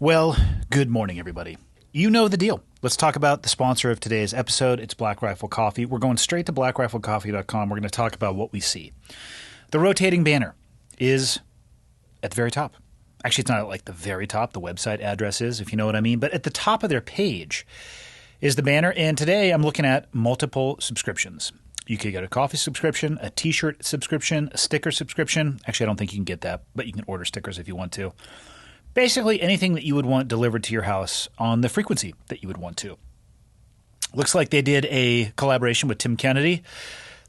Well, good morning, everybody. You know the deal. Let's talk about the sponsor of today's episode. It's Black Rifle Coffee. We're going straight to blackriflecoffee.com. We're going to talk about what we see. The rotating banner is at the very top. Actually, it's not like the very top. The website address is, if you know what I mean. But at the top of their page is the banner. And today I'm looking at multiple subscriptions. You could get a coffee subscription, a T-shirt subscription, a sticker subscription. Actually, I don't think you can get that, but you can order stickers if you want to. Basically, anything that you would want delivered to your house on the frequency that you would want to. Looks like they did a collaboration with Tim Kennedy.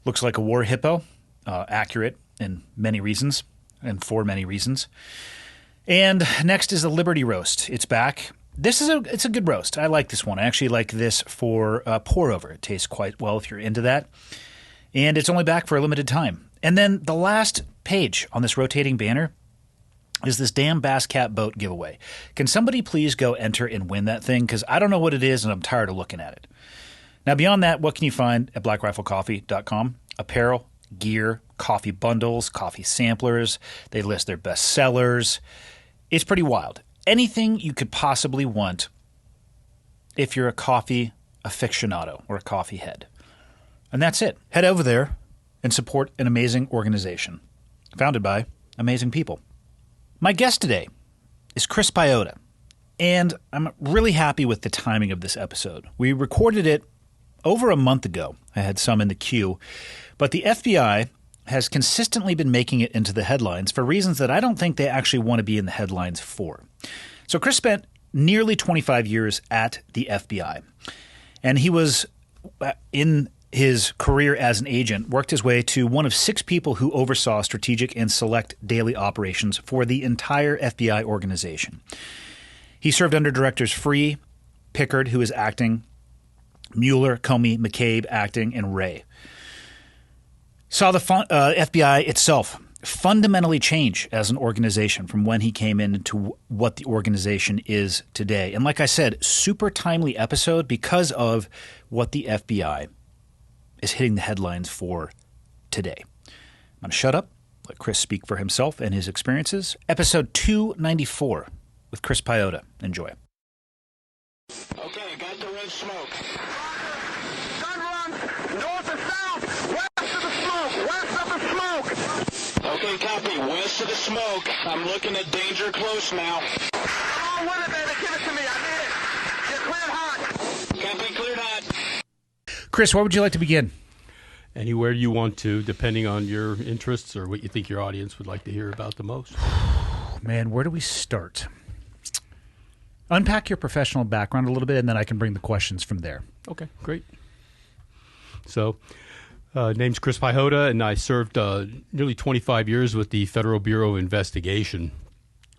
Looks like a war hippo. Accurate in many reasons and for many reasons. And next is the Liberty Roast. It's back. It's a good roast. I like this one. I actually like this for pour over. It tastes quite well if you're into that. And it's only back for a limited time. And then the last page on this rotating banner is this damn Bass Cat boat giveaway. Can somebody please go enter and win that thing? Because I don't know what it is and I'm tired of looking at it. Now, beyond that, what can you find at blackriflecoffee.com? Apparel, gear, coffee bundles, coffee samplers. They list their best sellers. It's pretty wild. Anything you could possibly want if you're a coffee aficionado or a coffee head. And that's it. Head over there and support an amazing organization founded by amazing people. My guest today is Chris Piehota, and I'm really happy with the timing of this episode. We recorded it over a month ago. I had some in the queue, but the FBI has consistently been making it into the headlines for reasons that I don't think they actually want to be in the headlines for. So Chris spent nearly 25 years at the FBI, and he was in his career as an agent, worked his way to one of 6 people who oversaw strategic and select daily operations for the entire FBI organization. He served under Directors Free, Pickard, who is acting, Mueller, Comey, McCabe, acting, and Wray. Saw the FBI itself fundamentally change as an organization from when he came in to what the organization is today. And like I said, super timely episode because of what the FBI is hitting the headlines for today. I'm going to shut up, let Chris speak for himself and his experiences. Episode 294 with Chris Piehota. Enjoy. Okay, got the red smoke. Gun run, north and south, west of the smoke, west of the smoke. Okay, copy, west of the smoke. I'm looking at danger close now. Come on with it, baby, give it to me, I need it. You're cleared hot. Copy, cleared hot. Chris, where would you like to begin? Anywhere you want to, depending on your interests or what you think your audience would like to hear about the most. Man, where do we start? Unpack your professional background a little bit, and then I can bring the questions from there. Okay, great. So, name's Chris Piehota, and I served nearly 25 years with the Federal Bureau of Investigation.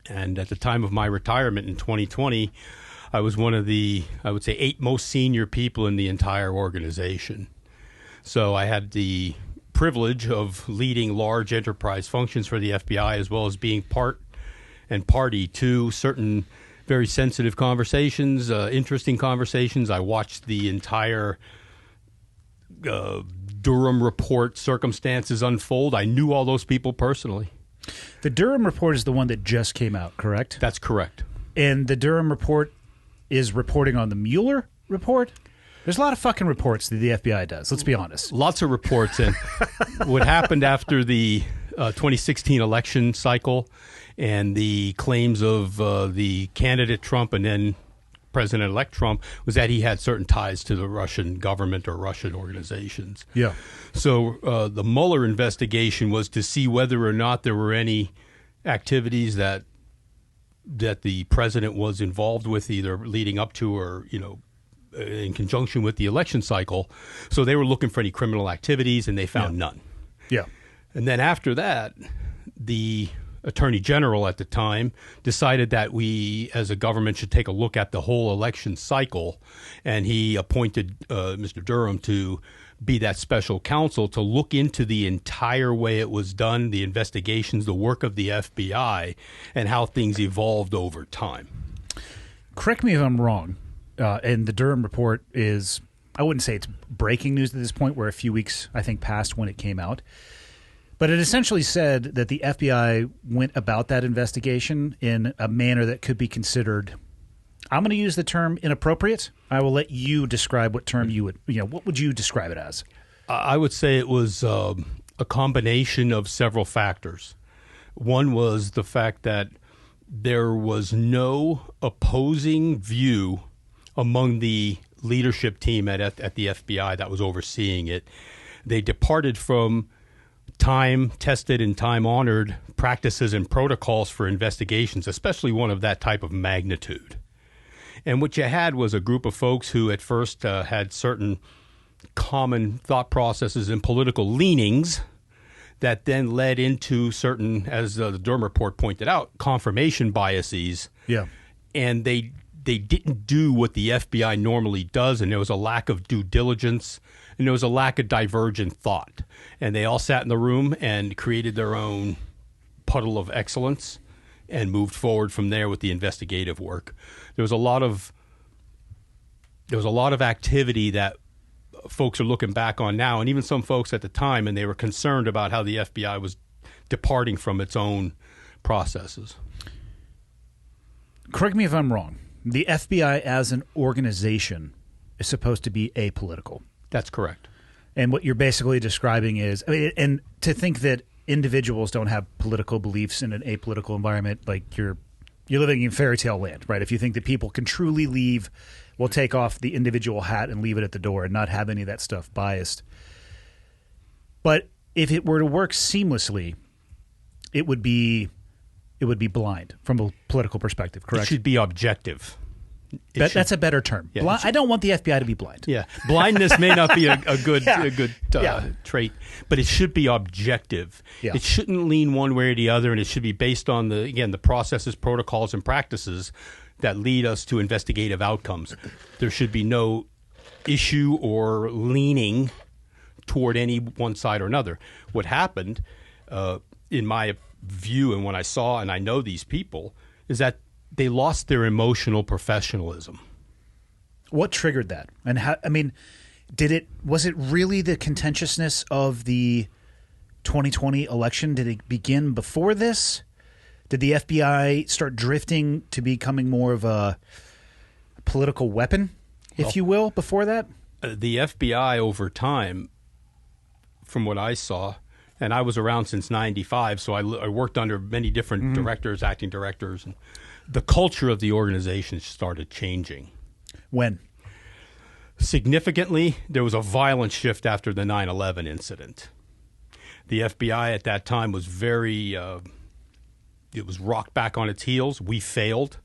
And at the time of my retirement in 2020, I was one of the, I would say, 8 most senior people in the entire organization. So I had the privilege of leading large enterprise functions for the FBI, as well as being part and party to certain very sensitive conversations, interesting conversations. I watched the entire Durham Report circumstances unfold. I knew all those people personally. The Durham Report is the one that just came out, correct? That's correct. And the Durham Report is reporting on the Mueller report? There's a lot of fucking reports that the FBI does, let's be honest. Lots of reports. And what happened after the 2016 election cycle and the claims of the candidate Trump and then President-elect Trump was that he had certain ties to the Russian government or Russian organizations. Yeah. So the Mueller investigation was to see whether or not there were any activities that the president was involved with, either leading up to or, in conjunction with the election cycle. So they were looking for any criminal activities, and they found none. Yeah. And then after that, the Attorney General at the time decided that we, as a government, should take a look at the whole election cycle, and he appointed Mr. Durham to be that special counsel to look into the entire way it was done, the investigations, the work of the FBI, and how things evolved over time. Correct me if I'm wrong, and the Durham Report is, I wouldn't say it's breaking news at this point. We're a few weeks, I think, past when it came out. But it essentially said that the FBI went about that investigation in a manner that could be considered I'm going to use the term inappropriate. I will let you describe what term you would, what would you describe it as? I would say it was a combination of several factors. One was the fact that there was no opposing view among the leadership team at the FBI that was overseeing it. They departed from time-tested and time-honored practices and protocols for investigations, especially one of that type of magnitude. And what you had was a group of folks who at first had certain common thought processes and political leanings that then led into certain, as the Durham Report pointed out, confirmation biases. Yeah. And they didn't do what the FBI normally does, and there was a lack of due diligence, and there was a lack of divergent thought. And they all sat in the room and created their own puddle of excellence and moved forward from there with the investigative work. There was a lot of activity that folks are looking back on now, and even some folks at the time, and they were concerned about how the FBI was departing from its own processes. Correct me if I'm wrong. The FBI as an organization is supposed to be apolitical. That's correct. And what you're basically describing is, and to think that individuals don't have political beliefs in an apolitical environment, like you're living in fairy tale land, right? If you think that people can truly leave, will take off the individual hat and leave it at the door and not have any of that stuff biased. But if it were to work seamlessly, it would be blind from a political perspective, correct? It should be objective. That's a better term. Yeah, I don't want the FBI to be blind. Yeah, blindness may not be a good Yeah. trait, but it should be objective. Yeah. It shouldn't lean one way or the other, and it should be based on the processes, protocols, and practices that lead us to investigative outcomes. There should be no issue or leaning toward any one side or another. What happened, in my view, and when I saw and I know these people, is that they lost their emotional professionalism. What triggered that? And how, was it really the contentiousness of the 2020 election? Did it begin before this? Did the FBI start drifting to becoming more of a political weapon, if you will, before that? The FBI over time, from what I saw, and I was around since 95, so I worked under many different directors, acting directors, and the culture of the organization started changing. When? Significantly, there was a violent shift after the 9/11 incident. The FBI at that time was it was rocked back on its heels. We failed.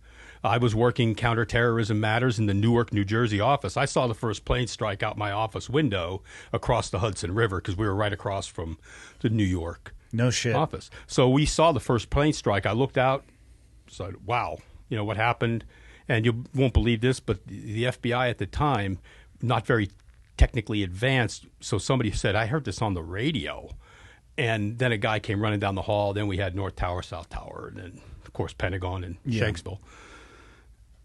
I was working counterterrorism matters in the Newark, New Jersey office. I saw the first plane strike out my office window across the Hudson River because we were right across from the New York office. So we saw the first plane strike. I looked out, said, wow, what happened? And you won't believe this, but the FBI at the time, not very technically advanced, so somebody said, I heard this on the radio. And then a guy came running down the hall. Then we had North Tower, South Tower, and then, of course, Pentagon and Shanksville.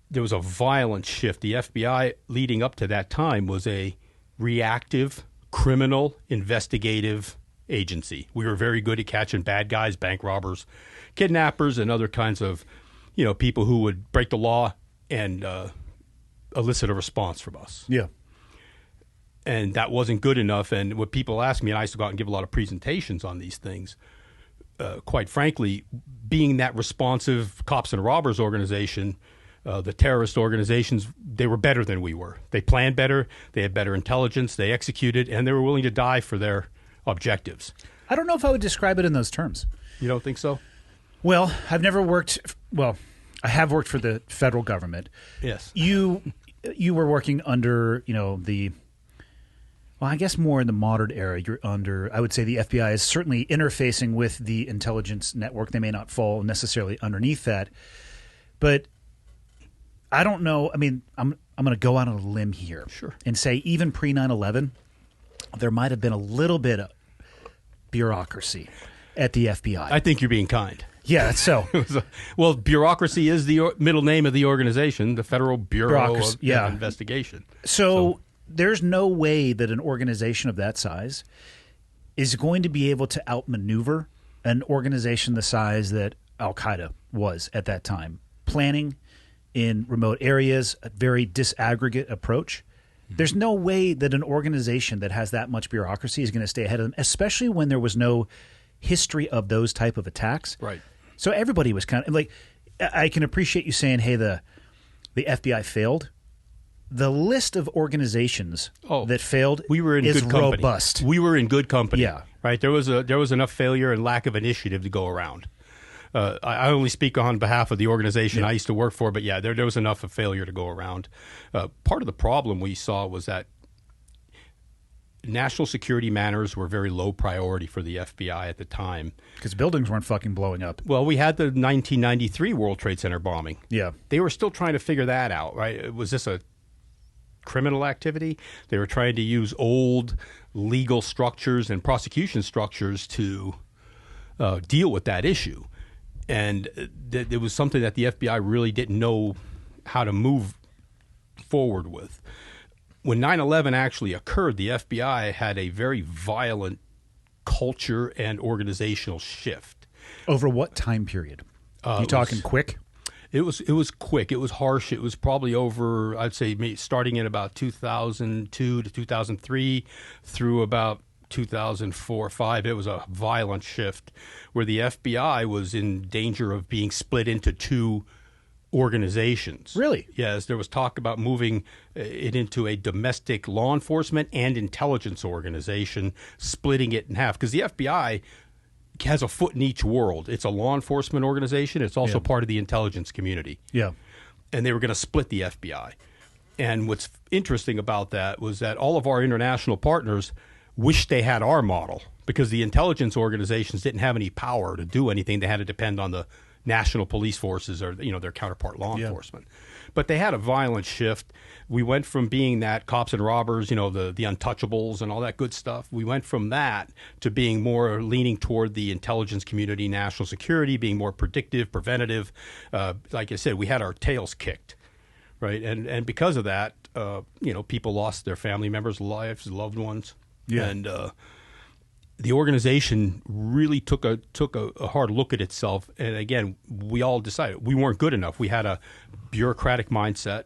There was a violent shift. The FBI leading up to that time was a reactive, criminal, investigative agency. We were very good at catching bad guys, bank robbers, kidnappers, and other kinds of, people who would break the law and elicit a response from us. Yeah. And that wasn't good enough. And what people ask me, and I used to go out and give a lot of presentations on these things, quite frankly, being that responsive cops and robbers organization, the terrorist organizations, they were better than we were. They planned better, they had better intelligence, they executed, and they were willing to die for their objectives. I don't know if I would describe it in those terms. You don't think so? Well, I've never worked – I have worked for the federal government. Yes. You were working under, I guess more in the modern era. You're under – I would say the FBI is certainly interfacing with the intelligence network. They may not fall necessarily underneath that. But I don't know – I'm going to go out on a limb here and say even pre-9/11, there might have been a little bit of bureaucracy at the FBI. I think you're being kind. Yeah, that's so. Well, bureaucracy is the middle name of the organization, the Federal Bureau of Investigation. So there's no way that an organization of that size is going to be able to outmaneuver an organization the size that Al-Qaeda was at that time. Planning, in remote areas, a very disaggregate approach. There's no way that an organization that has that much bureaucracy is going to stay ahead of them, especially when there was no history of those type of attacks. Right. So everybody was kind of like, I can appreciate you saying, hey, the FBI failed. The list of organizations that failed we were in is good company. robust. We were in good company. Yeah. Right. There was enough failure and lack of initiative to go around. I only speak on behalf of the organization I used to work for, but yeah, there was enough of failure to go around. Part of the problem we saw was that national security matters were very low priority for the FBI at the time. Because buildings weren't fucking blowing up. Well, we had the 1993 World Trade Center bombing. Yeah. They were still trying to figure that out, right? Was this a criminal activity? They were trying to use old legal structures and prosecution structures to deal with that issue. And it was something that the FBI really didn't know how to move forward with. When 9/11 actually occurred, the FBI had a very violent culture and organizational shift. Over what time period? You talking quick? It was quick. It was harsh. It was probably over, I'd say, starting in about 2002 to 2003 through about 2004 or 5. It was a violent shift where the FBI was in danger of being split into two organizations. Really? Yes, there was talk about moving it into a domestic law enforcement and intelligence organization, splitting it in half. Because the FBI has a foot in each world. It's a law enforcement organization. It's also part of the intelligence community. Yeah. And they were going to split the FBI. And what's interesting about that was that all of our international partners wished they had our model because the intelligence organizations didn't have any power to do anything. They had to depend on the national police forces or their counterpart law enforcement. But they had a violent shift. We went from being that cops and robbers, the untouchables and all that good stuff. We went from that to being more leaning toward the intelligence community, national security, being more predictive, preventative. Like I said, we had our tails kicked, right? And because of that, people lost their family members' lives, loved ones. Yeah. And the organization really took a hard look at itself. And again, we all decided we weren't good enough. We had a bureaucratic mindset.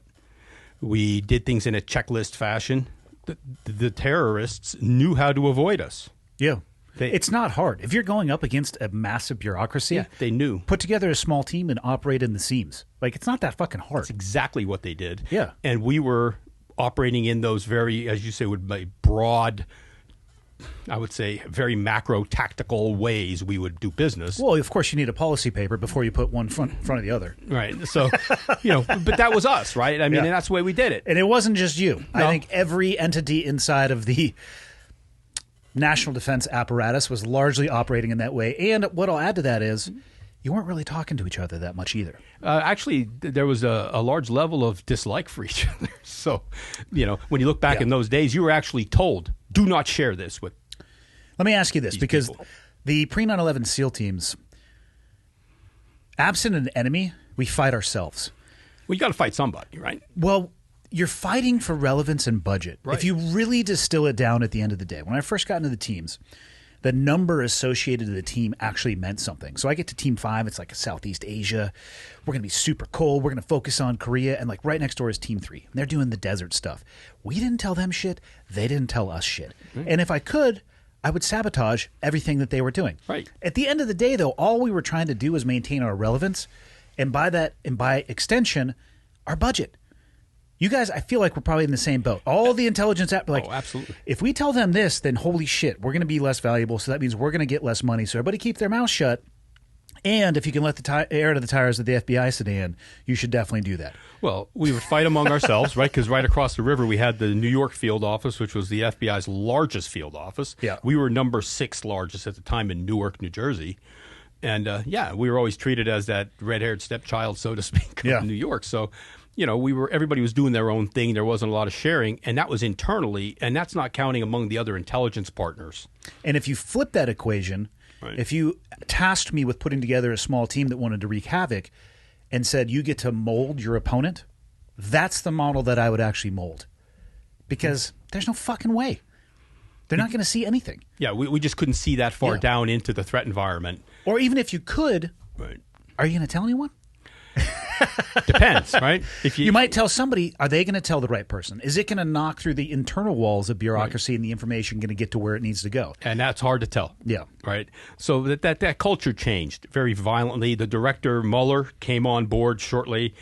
We did things in a checklist fashion. The terrorists knew how to avoid us. Yeah. It's not hard. If you're going up against a massive bureaucracy, they knew. Put together a small team and operate in the seams. Like, it's not that fucking hard. That's exactly what they did. Yeah. And we were operating in those very, as you say, would be broad, I would say, very macro tactical ways we would do business. Well, of course, you need a policy paper before you put one in front of the other. Right. So, but that was us, right? I mean, and that's the way we did it. And it wasn't just you. No. I think every entity inside of the national defense apparatus was largely operating in that way. And what I'll add to that is you weren't really talking to each other that much either. Actually, there was a large level of dislike for each other. So, when you look back in those days, you were actually told, do not share this with Let me ask you this, because people. The pre-9/11 SEAL teams, absent an enemy, we fight ourselves. Well, you got to fight somebody, right? Well, you're fighting for relevance and budget. Right. If you really distill it down at the end of the day, when I first got into the teams, the number associated to the team actually meant something. So I get to Team 5, it's like Southeast Asia. We're going to be super cold. We're going to focus on Korea. And like right next door is Team 3. And they're doing the desert stuff. We didn't tell them shit. They didn't tell us shit. Mm-hmm. And if I could, I would sabotage everything that they were doing. Right. At the end of the day, though, all we were trying to do was maintain our relevance. And by extension, our budget. You guys, I feel like we're probably in the same boat. All the intelligence, absolutely. If we tell them this, then holy shit, we're going to be less valuable. So that means we're going to get less money. So everybody keep their mouth shut. And if you can let the air to the tires of the FBI sedan, you should definitely do that. Well, we would fight among ourselves, right? Because right across the river, we had the New York field office, which was the FBI's largest field office. Yeah. We were number 6 largest at the time in Newark, New Jersey. And, we were always treated as that red-haired stepchild, so to speak, of New York. So, everybody was doing their own thing. There wasn't a lot of sharing, and that was internally, and that's not counting among the other intelligence partners. And if you flip that equation, right. If you tasked me with putting together a small team that wanted to wreak havoc and said you get to mold your opponent, that's the model that I would actually mold. Because there's no fucking way. They're not going to see anything. Yeah, we just couldn't see that far down into the threat environment. Or even if you could, right. Are you going to tell anyone? Depends, right? If You might tell somebody, are they going to tell the right person? Is it going to knock through the internal walls of bureaucracy and the information going to get to where it needs to go? And that's hard to tell. Yeah. Right. So that culture changed very violently. The director, Mueller, came on board shortly,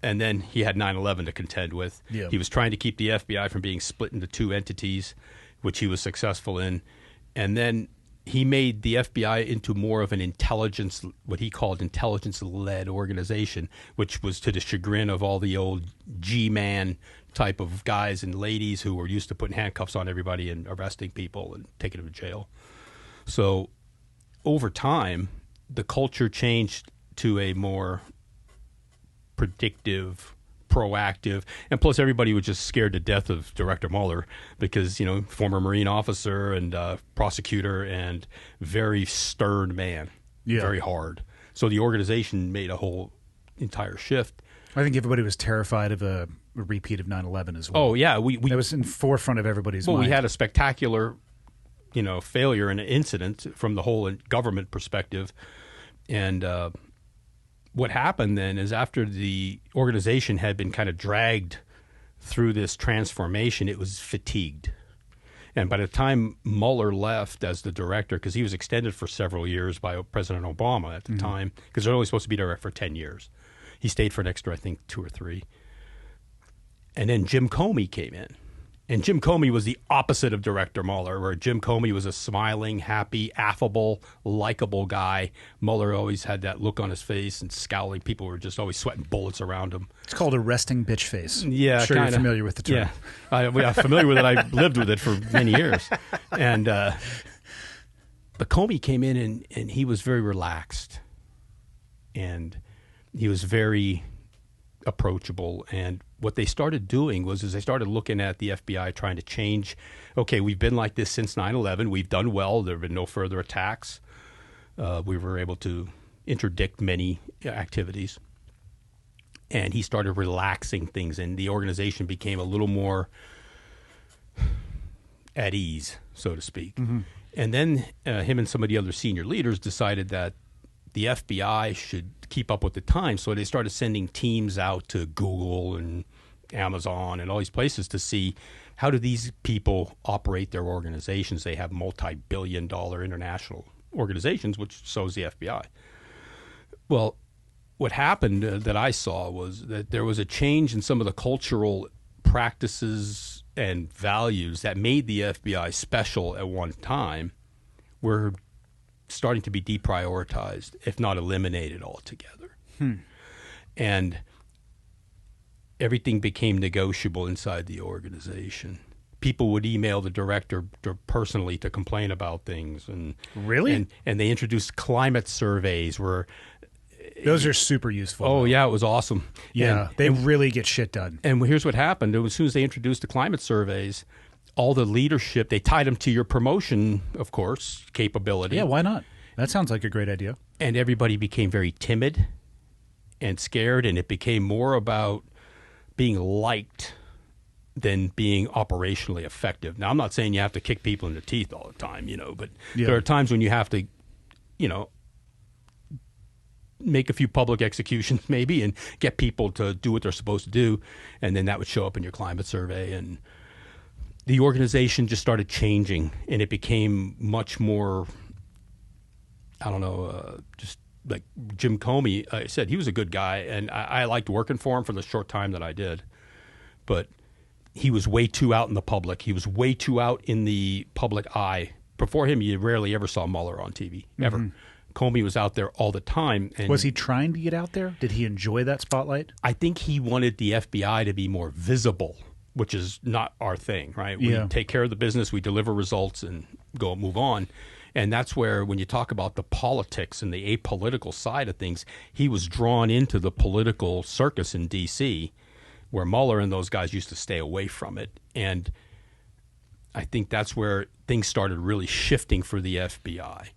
and then he had 9/11 to contend with. Yeah. He was trying to keep the FBI from being split into two entities, which he was successful in. And then he made the FBI into more of an intelligence, what he called intelligence-led organization, which was to the chagrin of all the old G-man type of guys and ladies who were used to putting handcuffs on everybody and arresting people and taking them to jail. So over time, the culture changed to a more predictive, proactive, and plus everybody was just scared to death of Director Mueller because, former Marine officer and prosecutor and very stern man, very hard. So the organization made a whole entire shift. I think everybody was terrified of a repeat of 9/11 as well. Oh, yeah. That was in forefront of everybody's mind. Well, we had a spectacular, failure and an incident from the whole government perspective. And what happened then is after the organization had been kind of dragged through this transformation, it was fatigued. And by the time Mueller left as the director, because he was extended for several years by President Obama at the time, because they're only supposed to be there for 10 years. He stayed for an extra, I think, 2 or 3. And then Jim Comey came in. And Jim Comey was the opposite of Director Mueller, where Jim Comey was a smiling, happy, affable, likable guy. Mueller always had that look on his face and scowling. People were just always sweating bullets around him. It's called a resting bitch face. Yeah, I'm sure kinda. You're familiar with the term. Yeah, I'm familiar with it. I lived with it for many years. And but Comey came in and he was very relaxed. And he was very approachable. And what they started doing was they started looking at the FBI trying to change. Okay, we've been like this since 9/11. We've done well. There have been no further attacks. We were able to interdict many activities. And he started relaxing things, and the organization became a little more at ease, so to speak. Mm-hmm. And then him and some of the other senior leaders decided that the FBI should keep up with the times. So they started sending teams out to Google and Amazon and all these places to see how do these people operate their organizations. They have multi-billion-dollar international organizations, which so is the FBI. Well, what happened that I saw was that there was a change in some of the cultural practices and values that made the FBI special at one time were starting to be deprioritized, if not eliminated altogether. And everything became negotiable inside the organization. People would email the director personally to complain about things. And really? And they introduced climate surveys where... Those are super useful. Oh, yeah, it was awesome. Yeah, they really get shit done. And here's what happened. As soon as they introduced the climate surveys, all the leadership, they tied them to your promotion, of course, capability. Yeah, why not? That sounds like a great idea. And everybody became very timid and scared, and it became more about being liked than being operationally effective. Now, I'm not saying you have to kick people in the teeth all the time, but there are times when you have to, make a few public executions maybe and get people to do what they're supposed to do, and then that would show up in your climate survey. And the organization just started changing, and it became much more, just like Jim Comey. I said he was a good guy, and I liked working for him for the short time that I did. But he was way too out in the public. He was way too out in the public eye. Before him, you rarely ever saw Mueller on TV, ever. Mm-hmm. Comey was out there all the time. And was he trying to get out there? Did he enjoy that spotlight? I think he wanted the FBI to be more visible, which is not our thing, right? We take care of the business, we deliver results, and move on. And that's where, when you talk about the politics and the apolitical side of things, he was drawn into the political circus in D.C., where Mueller and those guys used to stay away from it. And I think that's where things started really shifting for the FBI.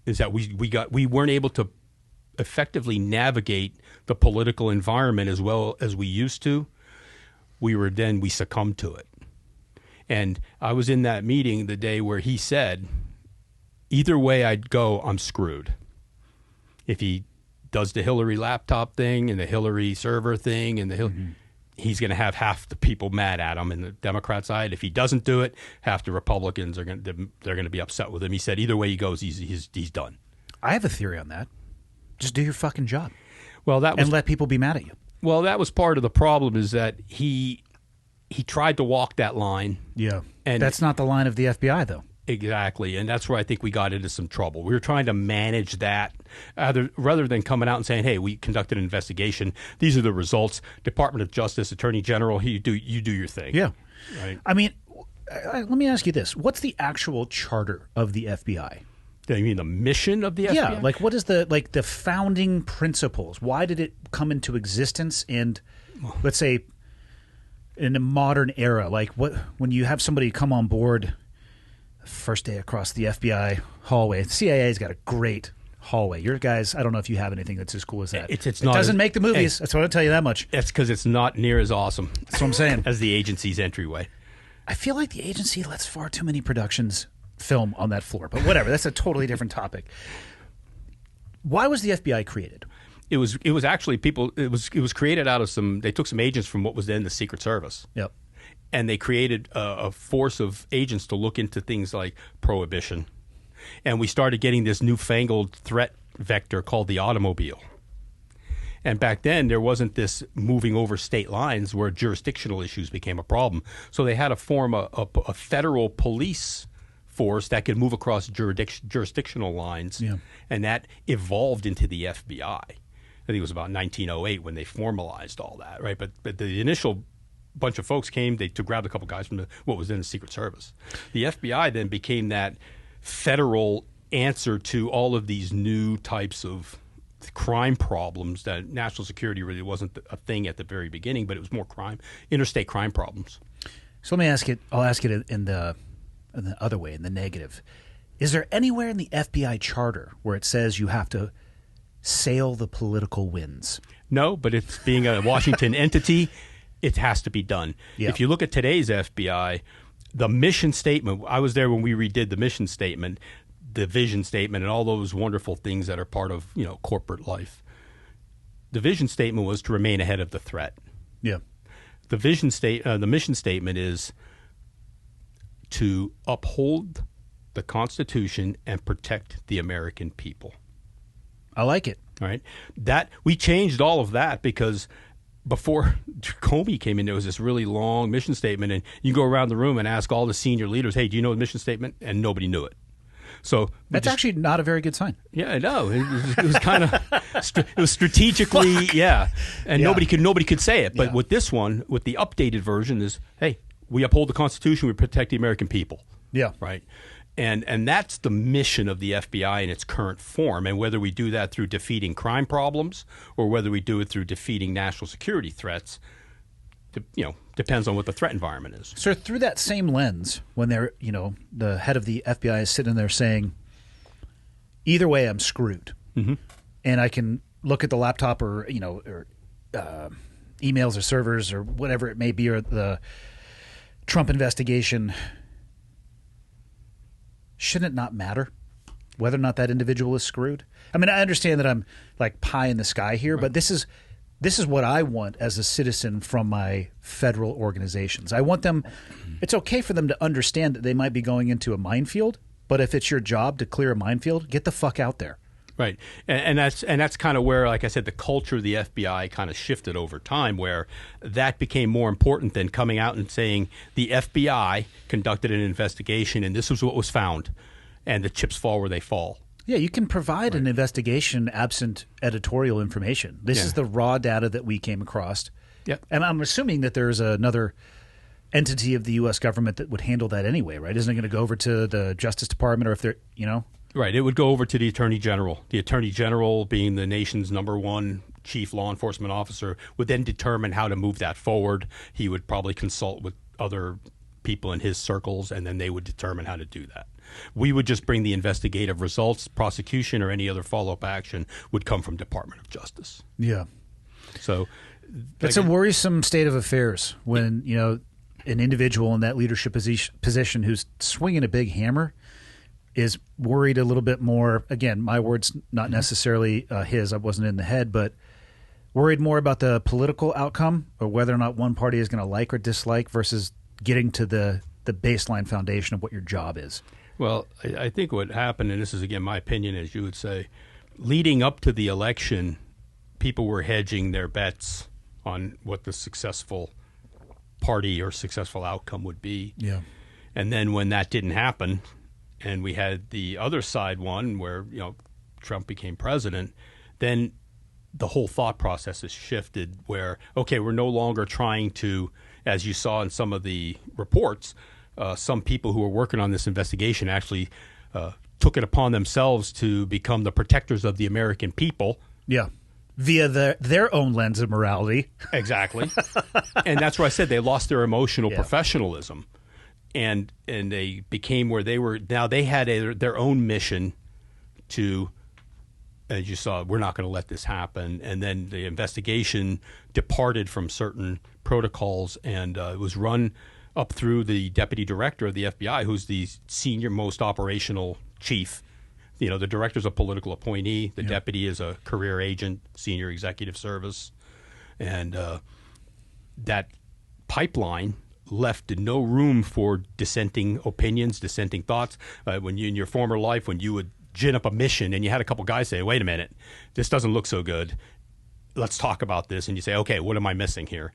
Is that we weren't able to effectively navigate the political environment as well as we used to. We succumbed to it. And I was in that meeting the day where he said, either way I'd go, I'm screwed. If he does the Hillary laptop thing and the Hillary server thing and he's going to have half the people mad at him in the Democrat side. If he doesn't do it, half the Republicans they're going to be upset with him. He said either way he goes, he's done. I have a theory on that. Just do your fucking job. Well, and let people be mad at you. Well, that was part of the problem, is that he tried to walk that line. Yeah, and that's not the line of the FBI, though. Exactly, and that's where I think we got into some trouble. We were trying to manage that rather than coming out and saying, "Hey, we conducted an investigation. These are the results. Department of Justice, Attorney General, you do your thing." Yeah, right. I mean, let me ask you this: what's the actual charter of the FBI? You mean the mission of the FBI? Yeah, like what is the founding principles? Why did it come into existence? And let's say in a modern era, like when you have somebody come on board. First day across the FBI hallway. The CIA's got a great hallway. Your guys, I don't know if you have anything that's as cool as that. It doesn't make the movies. That's what I'll tell you that much. That's because it's not near as awesome. That's what I'm saying. As the agency's entryway. I feel like the agency lets far too many productions film on that floor. But whatever. That's a totally different topic. Why was the FBI created? It was actually people. It was created out of some. They took some agents from what was then the Secret Service. Yep. And they created a force of agents to look into things like prohibition. And we started getting this newfangled threat vector called the automobile. And back then, there wasn't this moving over state lines where jurisdictional issues became a problem. So they had to form a federal police force that could move across jurisdictional lines. Yeah. And that evolved into the FBI. I think it was about 1908 when they formalized all that, right? But the initial bunch of folks came. They grabbed a couple guys from what was then the Secret Service. The FBI then became that federal answer to all of these new types of crime problems that national security really wasn't a thing at the very beginning, but it was more interstate crime problems. So let me ask it. I'll ask it in the other way, in the negative. Is there anywhere in the FBI charter where it says you have to sail the political winds? No, but it's being a Washington entity. It has to be done. Yeah. If you look at today's FBI, the mission statement, I was there when we redid the mission statement, the vision statement, and all those wonderful things that are part of corporate life. The vision statement was to remain ahead of the threat. Yeah. The mission statement is to uphold the Constitution and protect the American people. I like it. All right. That we changed all of that because before Comey came in, there was this really long mission statement, and you go around the room and ask all the senior leaders, "Hey, do you know the mission statement?" And nobody knew it. So that's actually not a very good sign. Yeah, I know. It was kind of it was strategically, yeah, and nobody could say it. But with this one, with the updated version, is hey, we uphold the Constitution, we protect the American people. Yeah, right. And that's the mission of the FBI in its current form. And whether we do that through defeating crime problems or whether we do it through defeating national security threats, depends on what the threat environment is. So through that same lens, when they're, the head of the FBI is sitting there saying, either way, I'm screwed. Mm-hmm. And I can look at the laptop or emails or servers or whatever it may be, or the Trump investigation. Shouldn't it not matter whether or not that individual is screwed? I mean, I understand that I'm like pie in the sky here, right. But this is what I want as a citizen from my federal organizations. I want them – it's okay for them to understand that they might be going into a minefield, but if it's your job to clear a minefield, get the fuck out there. Right. And that's kind of where, like I said, the culture of the FBI kind of shifted over time, where that became more important than coming out and saying the FBI conducted an investigation and this was what was found, and the chips fall where they fall. Yeah, you can provide an investigation absent editorial information. This is the raw data that we came across. Yep. And I'm assuming that there's another entity of the U.S. government that would handle that anyway, right? Isn't it going to go over to the Justice Department, or if they're, Right. It would go over to the Attorney General. The Attorney General, being the nation's number one chief law enforcement officer, would then determine how to move that forward. He would probably consult with other people in his circles, and then they would determine how to do that. We would just bring the investigative results. Prosecution or any other follow-up action would come from Department of Justice. Yeah. So it's a worrisome state of affairs when, an individual in that leadership position who's swinging a big hammer is worried a little bit more. Again, my words, not necessarily his. I wasn't in the head, but worried more about the political outcome or whether or not one party is going to like or dislike versus getting to the baseline foundation of what your job is. Well, I think what happened, and this is, again, my opinion, as you would say, leading up to the election, people were hedging their bets on what the successful party or successful outcome would be. Yeah. And then when that didn't happen, and we had the other side one where, Trump became president, then the whole thought process has shifted where, okay, we're no longer trying to, as you saw in some of the reports, some people who were working on this investigation actually took it upon themselves to become the protectors of the American people. Yeah. Via their own lens of morality. Exactly. And that's where I said they lost their emotional professionalism. And they became where they were. Now they had their own mission to, as you saw, we're not going to let this happen. And then the investigation departed from certain protocols, and it was run up through the deputy director of the FBI, who's the senior most operational chief. The director's a political appointee. The deputy is a career agent, senior executive service. And that pipeline left no room for dissenting opinions, dissenting thoughts. When you, in your former life, when you would gin up a mission and you had a couple guys say, wait a minute, this doesn't look so good. Let's talk about this. And you say, okay, what am I missing here?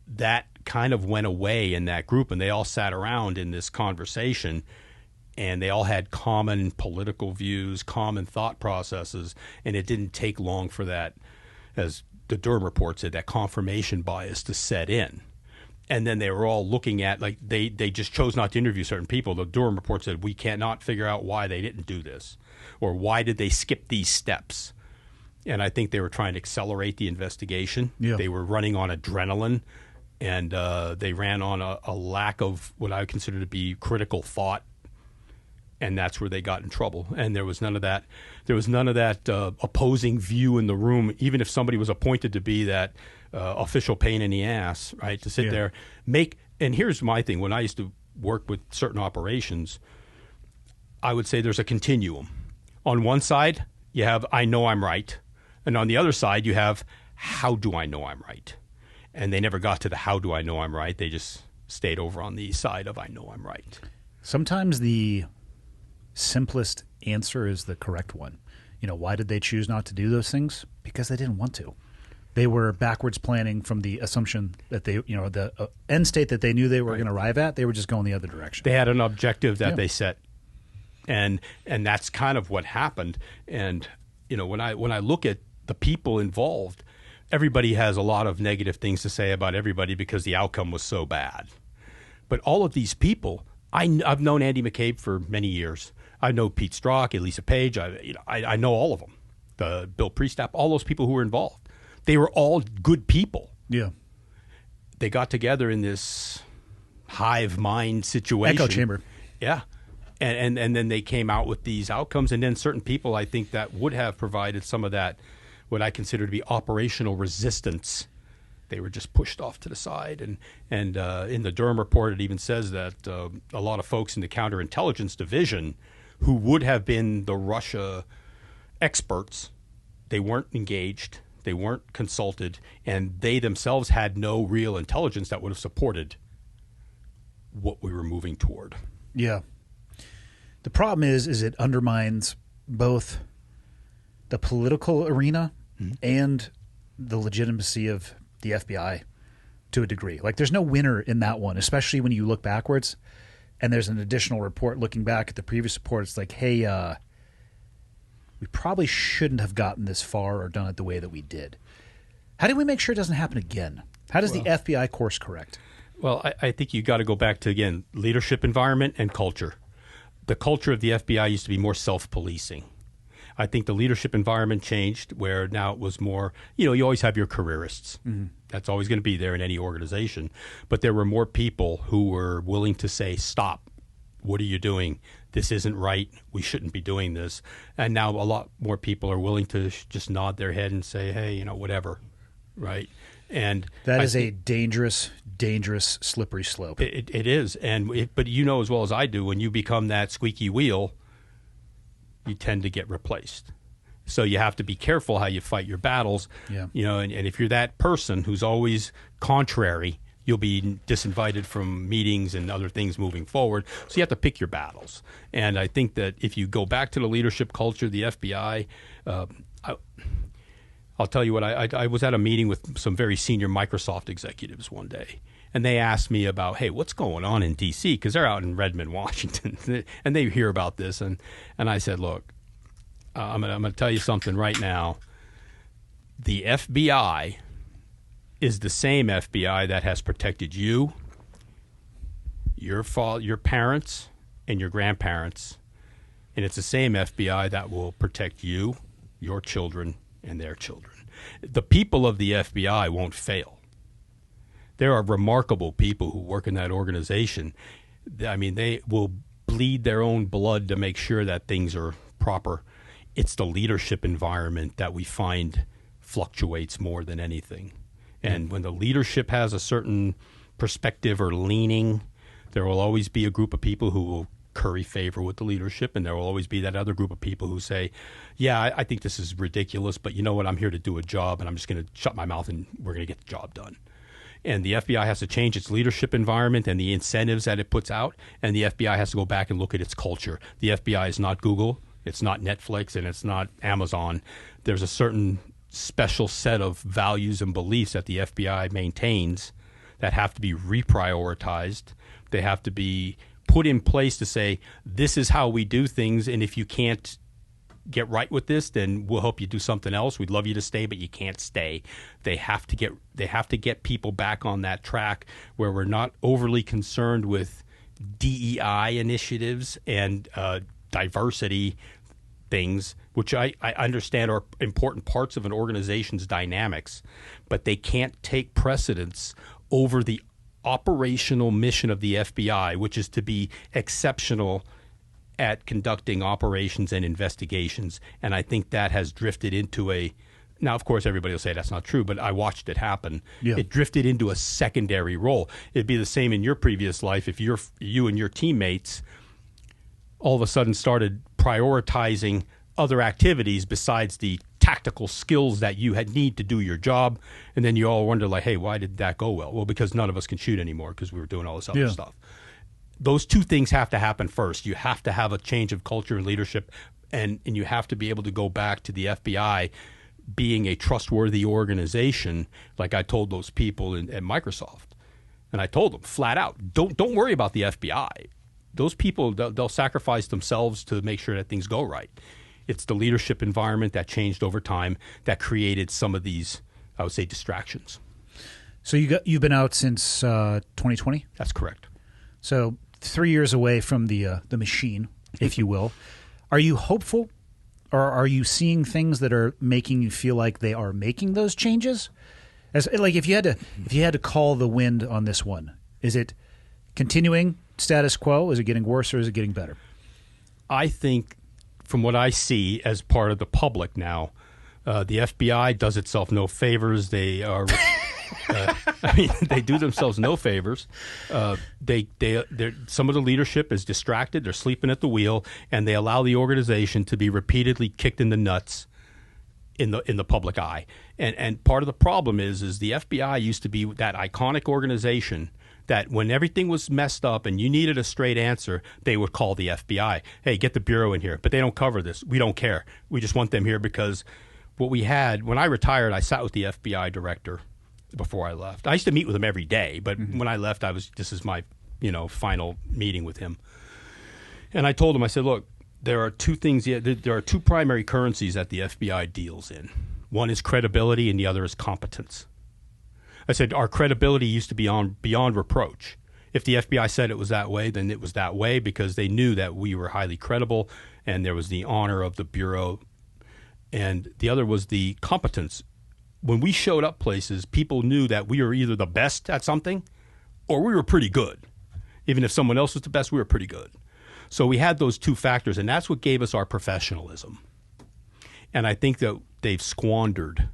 That kind of went away in that group, and they all sat around in this conversation, and they all had common political views, common thought processes, and it didn't take long for that, as the Durham Report said, that confirmation bias to set in. And then they were all looking at, like, they just chose not to interview certain people. The Durham Report said, we cannot figure out why they didn't do this, or why did they skip these steps. And I think they were trying to accelerate the investigation. Yeah. They were running on adrenaline, and they ran on a lack of what I consider to be critical thought, and that's where they got in trouble. And there was none of that. There was none of that opposing view in the room, even if somebody was appointed to be that official pain in the ass, right, to sit there. And here's my thing. When I used to work with certain operations, I would say there's a continuum. On one side, you have, I know I'm right. And on the other side, you have, how do I know I'm right? And they never got to the how do I know I'm right. They just stayed over on the side of I know I'm right. Sometimes the simplest answer is the correct one. Why did they choose not to do those things? Because they didn't want to. They were backwards planning from the assumption that they, the end state that they knew they were going to arrive at. They were just going the other direction. They had an objective that they set, and that's kind of what happened. And when I look at the people involved, everybody has a lot of negative things to say about everybody because the outcome was so bad. But all of these people, I've known Andy McCabe for many years. I know Pete Strzok, Elisa Page. I know all of them. The Bill Priestap, all those people who were involved. They were all good people. Yeah. They got together in this hive mind situation. Echo chamber. Yeah. And then they came out with these outcomes. And then certain people, I think, that would have provided some of that, what I consider to be operational resistance, they were just pushed off to the side. And in the Durham Report, it even says that a lot of folks in the counterintelligence division who would have been the Russia experts, they weren't engaged, they weren't consulted, and they themselves had no real intelligence that would have supported what we were moving toward. Yeah. The problem is it undermines both the political arena and the legitimacy of the FBI to a degree. Like, there's no winner in that one, especially when you look backwards and there's an additional report looking back at the previous report. It's like, hey, we probably shouldn't have gotten this far or done it the way that we did. How do we make sure it doesn't happen again? How does the FBI course correct? Well, I think you got to go back to, again, leadership environment and culture. The culture of the FBI used to be more self-policing. I think the leadership environment changed where now it was more, you always have your careerists. Mm-hmm. That's always going to be there in any organization. But there were more people who were willing to say, stop, what are you doing? This isn't right. We shouldn't be doing this. And now a lot more people are willing to just nod their head and say, hey, whatever, right? And that is a dangerous, slippery slope. It is. But you know as well as I do, when you become that squeaky wheel, you tend to get replaced. So you have to be careful how you fight your battles. Yeah. And if you're that person who's always contrary, you'll be disinvited from meetings and other things moving forward. So you have to pick your battles. And I think that if you go back to the leadership culture, the FBI, I'll tell you what, I was at a meeting with some very senior Microsoft executives one day. And they asked me about, hey, what's going on in D.C.? Because they're out in Redmond, Washington, and they hear about this. And I said, look, I'm going to tell you something right now. The FBI is the same FBI that has protected you, your parents, and your grandparents. And it's the same FBI that will protect you, your children, and their children. The people of the FBI won't fail. There are remarkable people who work in that organization. I mean, they will bleed their own blood to make sure that things are proper. It's the leadership environment that we find fluctuates more than anything. And when the leadership has a certain perspective or leaning, there will always be a group of people who will curry favor with the leadership, and there will always be that other group of people who say, yeah, I think this is ridiculous, but you know what, I'm here to do a job, and I'm just going to shut my mouth, and we're going to get the job done. And the FBI has to change its leadership environment and the incentives that it puts out, and the FBI has to go back and look at its culture. The FBI is not Google, it's not Netflix, and it's not Amazon. There's a certain special set of values and beliefs that the FBI maintains that have to be reprioritized. They have to be put in place to say, this is how we do things, and if you can't get right with this, then we'll help you do something else. We'd love you to stay, but you can't stay. They have to get people back on that track where we're not overly concerned with DEI initiatives and diversity things, which I understand are important parts of an organization's dynamics, but they can't take precedence over the operational mission of the FBI, which is to be exceptional at conducting operations and investigations. And I think that has drifted into now, of course, everybody will say that's not true, but I watched it happen. Yeah. It drifted into a secondary role. It'd be the same in your previous life if you and your teammates all of a sudden started prioritizing other activities besides the tactical skills that you need to do your job. And then you all wonder, like, hey, why did that go well? Well, because none of us can shoot anymore because we were doing all this other stuff. Those two things have to happen first. You have to have a change of culture and leadership, and you have to be able to go back to the FBI being a trustworthy organization, like I told those people at Microsoft. And I told them flat out, don't worry about the FBI. Those people, they'll sacrifice themselves to make sure that things go right. It's the leadership environment that changed over time that created some of these, I would say, distractions. So you've been out since 2020? That's correct. So 3 years away from the machine, if you will. Are you hopeful, or are you seeing things that are making you feel like they are making those changes? As like if you had to call the wind on this one, is it continuing status quo? Is it getting worse, or is it getting better? I think, from what I see as part of the public now, the FBI does itself no favors. They are. They do themselves no favors. Some of the leadership is distracted. They're sleeping at the wheel, and they allow the organization to be repeatedly kicked in the nuts in the public eye. And part of the problem is the FBI used to be that iconic organization that when everything was messed up and you needed a straight answer, they would call the FBI. Hey, get the Bureau in here. But they don't cover this. We don't care. We just want them here because what we had, when I retired, I sat with the FBI director before I left. I used to meet with him every day, but when I left, this is my, final meeting with him. And I told him, I said, look, there are two things, there are two primary currencies that the FBI deals in. One is credibility and the other is competence. I said, our credibility used to be beyond reproach. If the FBI said it was that way, then it was that way because they knew that we were highly credible and there was the honor of the Bureau. And the other was the competence. When we showed up places, people knew that we were either the best at something or we were pretty good. Even if someone else was the best, we were pretty good. So we had those two factors, and that's what gave us our professionalism. And I think that they've squandered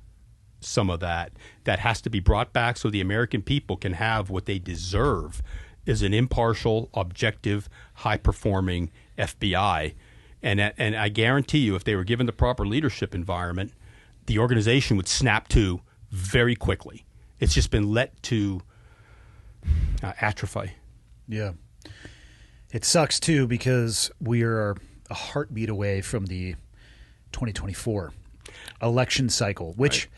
some of that. That has to be brought back so the American people can have what they deserve is an impartial, objective, high-performing FBI. And I guarantee you, if they were given the proper leadership environment, the organization would snap to very quickly. It's just been let to atrophy. Yeah. It sucks, too, because we are a heartbeat away from the 2024 election cycle, which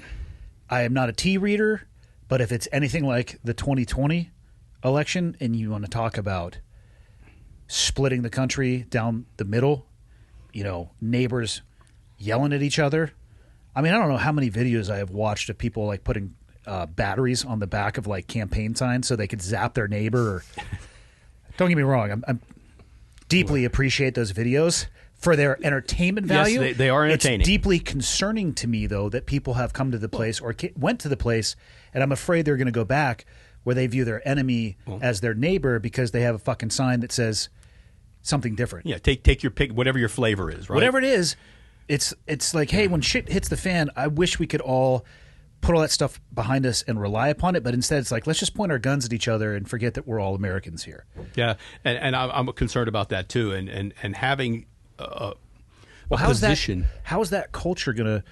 I am not a tea reader, but if it's anything like the 2020 election and you want to talk about splitting the country down the middle, neighbors yelling at each other. I mean, I don't know how many videos I have watched of people like putting batteries on the back of like campaign signs so they could zap their neighbor. Or, don't get me wrong, I'm deeply appreciate those videos for their entertainment value. Yes, they are entertaining. It's deeply concerning to me, though, that people have come to the place or went to the place, and I'm afraid they're going to go back where they view their enemy as their neighbor because they have a fucking sign that says something different. Yeah, take your pick, whatever your flavor is, right? Whatever it is, it's like, hey, when shit hits the fan, I wish we could all put all that stuff behind us and rely upon it, but instead it's like, let's just point our guns at each other and forget that we're all Americans here. Yeah, and I'm concerned about that too, and having position. How is that culture going to?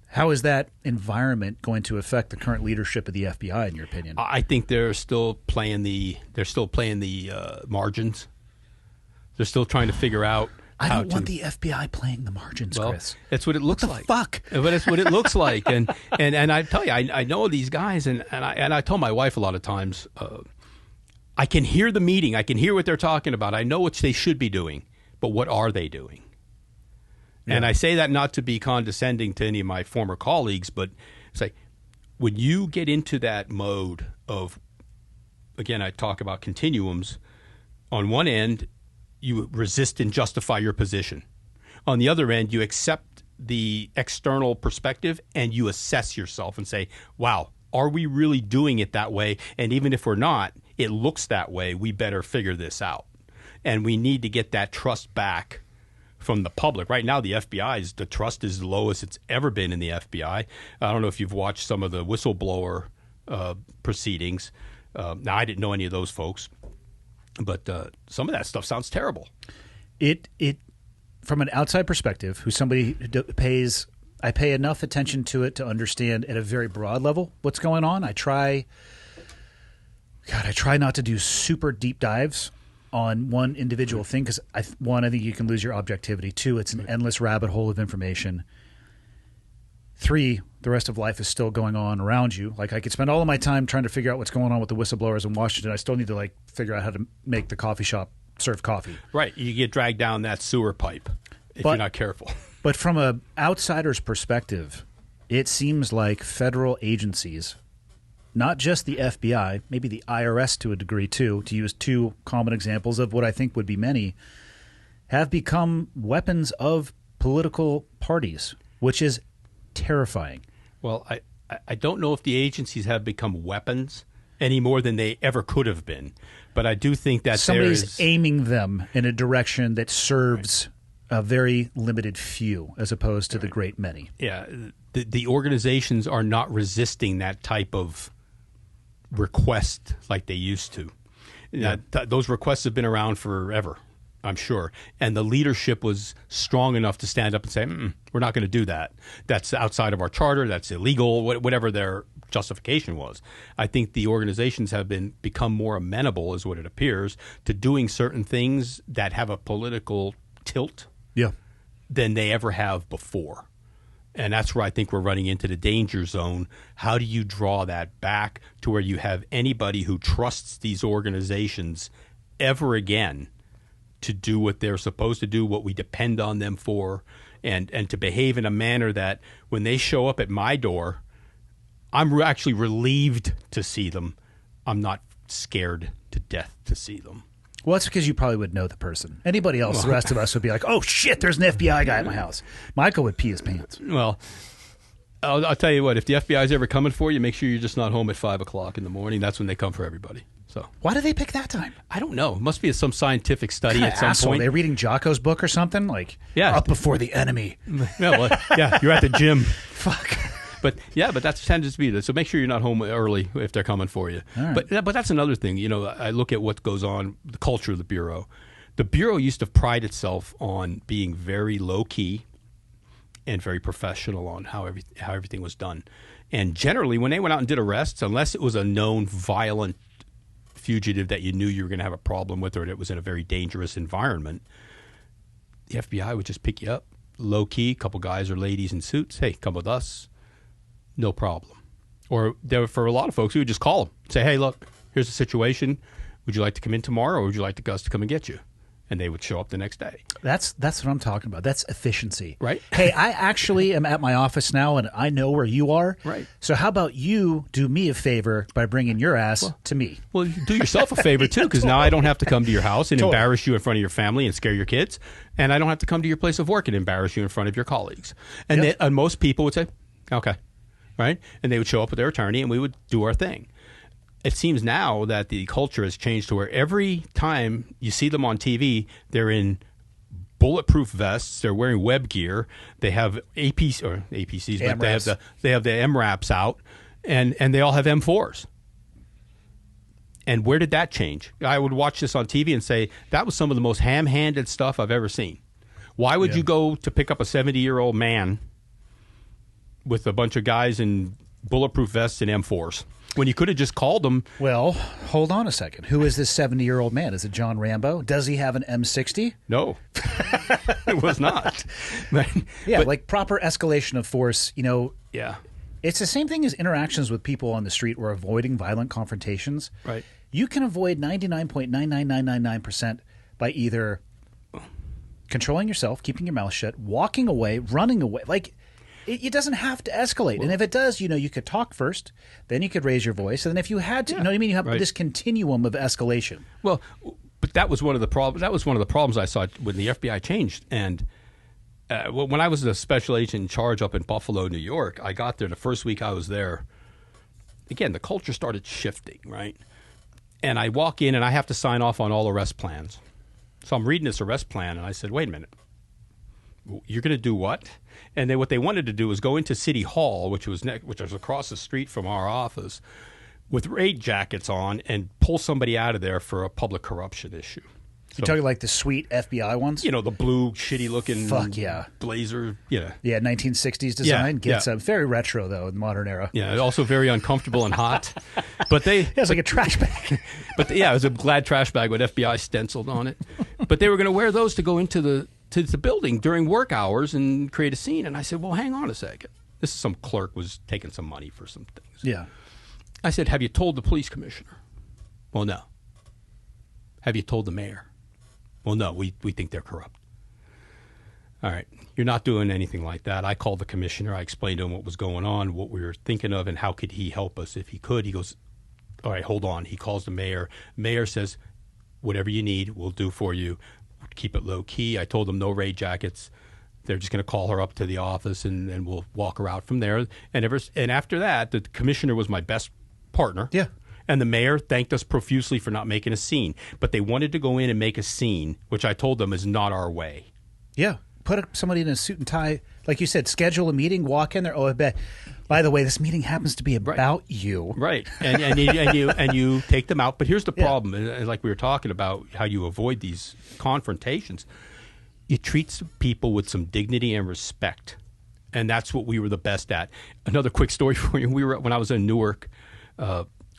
How is that environment going to affect the current leadership of the FBI, in your opinion? I think they're still playing the margins. They're still trying to figure out. I don't want the FBI playing the margins, Chris. That's what it looks like. Fuck. But it's what it looks like, and I tell you, I know these guys, and I tell my wife a lot of times, I can hear the meeting, I can hear what they're talking about, I know what they should be doing, but what are they doing? Yeah. And I say that not to be condescending to any of my former colleagues, but it's like when you get into that mode of, again, I talk about continuums. On one end, you resist and justify your position. On the other end, you accept the external perspective and you assess yourself and say, wow, are we really doing it that way? And even if we're not, it looks that way. We better figure this out. And we need to get that trust back from the public. Right now, the the trust is the lowest it's ever been in the FBI. I don't know if you've watched some of the whistleblower proceedings. Now, I didn't know any of those folks, but some of that stuff sounds terrible. It from an outside perspective, who's somebody who I pay enough attention to it to understand at a very broad level what's going on. I try not to do super deep dives on one individual thing because I think you can lose your objectivity. 2, it's an endless rabbit hole of information. 3, the rest of life is still going on around you. Like I could spend all of my time trying to figure out what's going on with the whistleblowers in Washington. I still need to figure out how to make the coffee shop serve coffee. Right. You get dragged down that sewer pipe if you're not careful. But from an outsider's perspective, it seems like federal agencies, not just the FBI, maybe the IRS to a degree too, to use 2 common examples of what I think would be many, have become weapons of political parties, which is terrifying. Well, I don't know if the agencies have become weapons any more than they ever could have been, but I do think that somebody's aiming them in a direction that serves a very limited few as opposed to the great many. Yeah, the organizations are not resisting that type of request like they used to. Yeah. Those requests have been around forever, I'm sure. And the leadership was strong enough to stand up and say, we're not going to do that. That's outside of our charter. That's illegal, whatever their justification was. I think the organizations have become more amenable, is what it appears, to doing certain things that have a political tilt than they ever have before. And that's where I think we're running into the danger zone. How do you draw that back to where you have anybody who trusts these organizations ever again to do what they're supposed to do, what we depend on them for, and to behave in a manner that when they show up at my door, I'm actually relieved to see them. I'm not scared to death to see them. Well, that's because you probably would know the person. Anybody else, the rest of us would be like, oh, shit, there's an FBI guy at my house. Michael would pee his pants. Well, I'll tell you what, if the FBI is ever coming for you, make sure you're just not home at 5 o'clock in the morning. That's when they come for everybody. So why do they pick that time? I don't know. It must be some scientific study at some point. Are they reading Jocko's book or something? Up before the enemy. You're at the gym. Fuck. But that tends to be it. So make sure you're not home early if they're coming for you. Right. But that's another thing. I look at what goes on, the culture of the Bureau. The Bureau used to pride itself on being very low-key and very professional on how everything was done. And generally, when they went out and did arrests, unless it was a known violent fugitive that you knew you were going to have a problem with, or it was in a very dangerous environment, the FBI would just pick you up, low-key, couple guys or ladies in suits. Hey, come with us. No problem. Or for a lot of folks, we would just call them, say, hey, look, here's the situation. Would you like to come in tomorrow, or would you like us to come and get you? And they would show up the next day. That's what I'm talking about. That's efficiency. Right. Hey, I actually am at my office now, and I know where you are. Right. So how about you do me a favor by bringing your ass to me? Well, you do yourself a favor, too, because now I don't have to come to your house and embarrass you in front of your family and scare your kids. And I don't have to come to your place of work and embarrass you in front of your colleagues. And, and most people would say, okay. Right? And they would show up with their attorney, and we would do our thing. It seems now that the culture has changed to where every time you see them on TV, they're in bulletproof vests, they're wearing web gear, they have APCs, but they have the MRAPs out, and they all have M4s. And where did that change? I would watch this on TV and say, that was some of the most ham-handed stuff I've ever seen. Why would you go to pick up a 70-year-old man with a bunch of guys in bulletproof vests and M4s? When you could have just called them. Well, hold on a second. Who is this 70-year-old man? Is it John Rambo? Does he have an M60? No, it was not. But like proper escalation of force, Yeah. It's the same thing as interactions with people on the street or avoiding violent confrontations. Right. You can avoid 99.99999% by either controlling yourself, keeping your mouth shut, walking away, running away. Like, it doesn't have to escalate. And if it does, you could talk first, then you could raise your voice. And then if you had to, you know what I mean? You have this continuum of escalation. Well, but that was one of the problems. That was one of the problems I saw when the FBI changed. And when I was a special agent in charge up in Buffalo, New York, I got there the first week I was there. Again, the culture started shifting, right? And I walk in and I have to sign off on all arrest plans. So I'm reading this arrest plan and I said, wait a minute. You're going to do what? And then what they wanted to do was go into City Hall, which was across the street from our office, with raid jackets on and pull somebody out of there for a public corruption issue. You're talking like the sweet FBI ones? The blue, shitty-looking blazer. Yeah, 1960s design. Very retro, though, in the modern era. Yeah, also very uncomfortable and hot. But it's like a trash bag. But it was a Glad trash bag with FBI stenciled on it. But they were going to wear those to go into the building during work hours and create a scene. And I said, well, hang on a second. This is some clerk was taking some money for some things. Yeah. I said, have you told the police commissioner? Well, no. Have you told the mayor? Well, no, we think they're corrupt. All right. You're not doing anything like that. I called the commissioner. I explained to him what was going on, what we were thinking of, and how could he help us if he could. He goes, all right, hold on. He calls the mayor. Mayor says, whatever you need, we'll do for you. Keep it low key. I told them no raid jackets. They're just going to call her up to the office and we'll walk her out from there. And after that, the commissioner was my best partner. Yeah. And the mayor thanked us profusely for not making a scene. But they wanted to go in and make a scene, which I told them is not our way. Yeah. Put somebody in a suit and tie. Like you said, schedule a meeting, walk in there. Oh, I bet. By the way, this meeting happens to be about you. Right. And you take them out. But here's the problem. And like we were talking about how you avoid these confrontations. You treat people with some dignity and respect. And that's what we were the best at. Another quick story for you. When I was in Newark,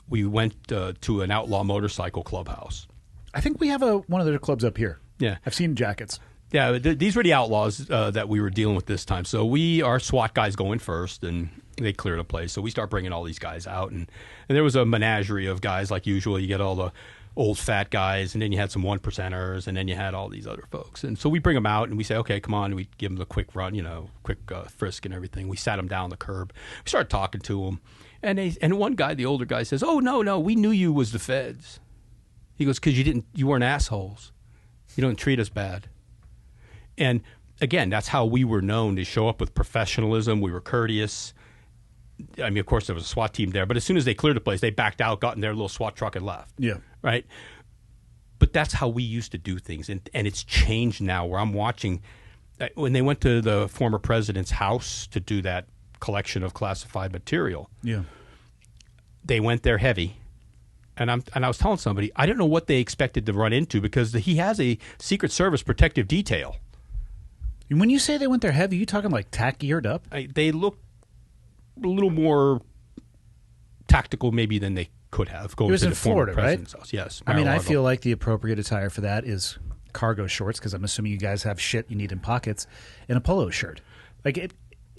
we went to an outlaw motorcycle clubhouse. I think we have one of their clubs up here. Yeah. I've seen jackets. Yeah, these were the outlaws that we were dealing with this time. So our SWAT guys go in first, and they clear the place. So we start bringing all these guys out, and there was a menagerie of guys like usual. You get all the old fat guys, and then you had some 1%ers, and then you had all these other folks. And so we bring them out, and we say, okay, come on. And we give them the quick run, quick frisk and everything. We sat them down on the curb. We started talking to them. And one guy, the older guy, says, oh, no, we knew you was the feds. He goes, because you weren't assholes. You don't treat us bad. And again, that's how we were known, to show up with professionalism. We were courteous. I mean, of course, there was a SWAT team there, but as soon as they cleared the place, they backed out, got in their little SWAT truck and left. Yeah. Right? But that's how we used to do things. And it's changed now, where I'm watching. When they went to the former president's house to do that collection of classified material, yeah, they went there heavy. And I was telling somebody, I don't know what they expected to run into because he has a Secret Service protective detail. When you say they went there heavy, you talking like tack geared up? They look a little more tactical maybe than they could have. It was in Florida, right? House. Yes. I mean, I feel like the appropriate attire for that is cargo shorts, because I'm assuming you guys have shit you need in pockets, and a polo shirt.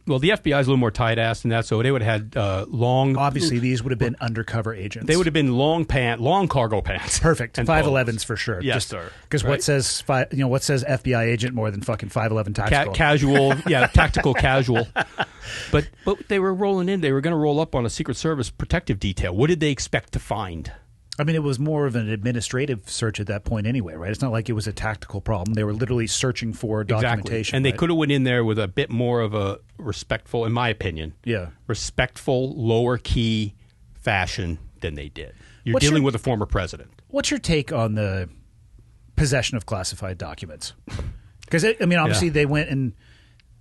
Well, the FBI is a little more tight-ass than that, so they would have had long... Obviously, these would have been undercover agents. They would have been long cargo pants. Perfect. 5'11s for sure. Yes, sir. Because what says FBI agent more than fucking 5'11 tactical? Casual, tactical casual. But they were rolling in. They were going to roll up on a Secret Service protective detail. What did they expect to find? I mean, it was more of an administrative search at that point anyway, right? It's not like it was a tactical problem. They were literally searching for documentation. Exactly. And they could have went in there with a bit more of a respectful, in my opinion, respectful, lower key fashion than they did. You're dealing with a former president. What's your take on the possession of classified documents? Because, obviously they went and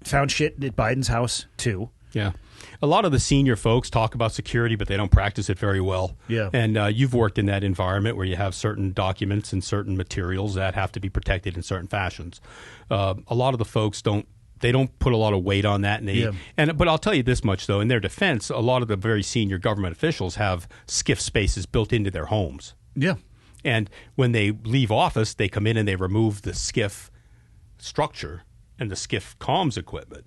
found shit at Biden's house, too. Yeah. A lot of the senior folks talk about security, but they don't practice it very well. Yeah. And you've worked in that environment where you have certain documents and certain materials that have to be protected in certain fashions. A lot of the folks don't put a lot of weight on that. But I'll tell you this much, though. In their defense, a lot of the very senior government officials have SCIF spaces built into their homes. Yeah. And when they leave office, they come in and they remove the SCIF structure and the SCIF comms equipment.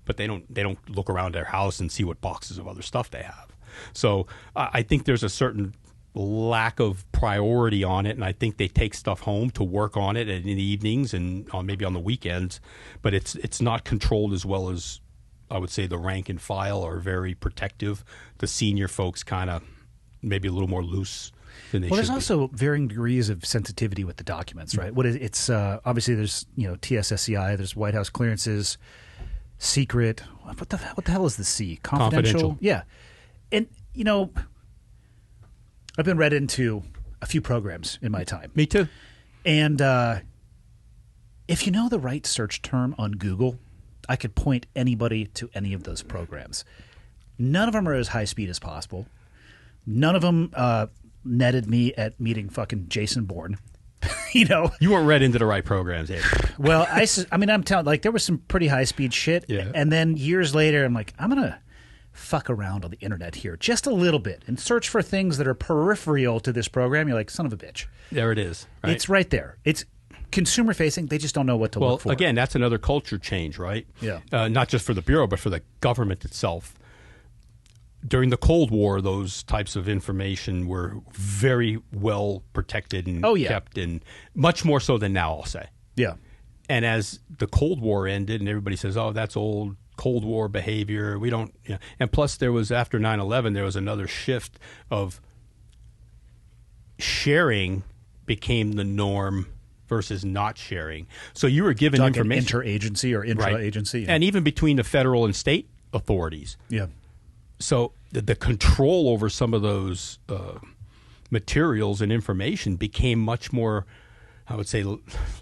But they don't look around their house and see what boxes of other stuff they have. So I think there's a certain lack of priority on it, and I think they take stuff home to work on it in the evenings and maybe on the weekends. But it's not controlled as well as I would say the rank and file are very protective. The senior folks kind of maybe a little more loose than they should be. Well, there's also varying degrees of sensitivity with the documents, right? It's obviously there's TSSCI, there's White House clearances. Secret. What the hell is the C? Confidential. Yeah. And, I've been read into a few programs in my time. Me too. And if you know the right search term on Google, I could point anybody to any of those programs. None of them are as high speed as possible. None of them netted me at meeting fucking Jason Bourne. You weren't read into the right programs, Andy. Well, I'm telling, there was some pretty high speed shit. Yeah. And then years later, I'm like, I'm gonna fuck around on the internet here just a little bit and search for things that are peripheral to this program. You're like, son of a bitch. There it is. Right? It's right there. It's consumer facing. They just don't know what to look for. Well, again, that's another culture change, right? Yeah. Not just for the Bureau, but for the government itself. During the Cold War, those types of information were very well protected and kept, and much more so than now, I'll say. Yeah. And as the Cold War ended and everybody says, oh, that's old Cold War behavior, we don't and plus there was, after 9/11, there was another shift of sharing became the norm versus not sharing. So you were given information. Interagency or intra-agency. Right. And even between the federal and state authorities. Yeah. So the control over some of those materials and information became much more, I would say,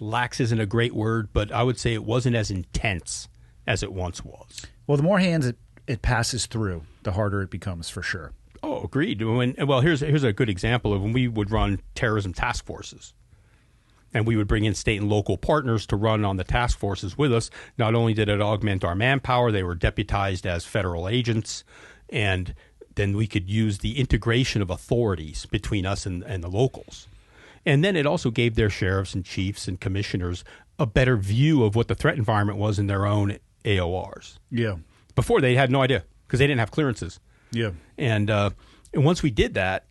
lax isn't a great word, but I would say it wasn't as intense as it once was. Well, the more hands it passes through, the harder it becomes, for sure. Oh, agreed. Here's a good example of when we would run terrorism task forces. And we would bring in state and local partners to run on the task forces with us. Not only did it augment our manpower, they were deputized as federal agents. And then we could use the integration of authorities between us and the locals. And then it also gave their sheriffs and chiefs and commissioners a better view of what the threat environment was in their own AORs. Yeah. Before, they had no idea because they didn't have clearances. Yeah. And once we did that,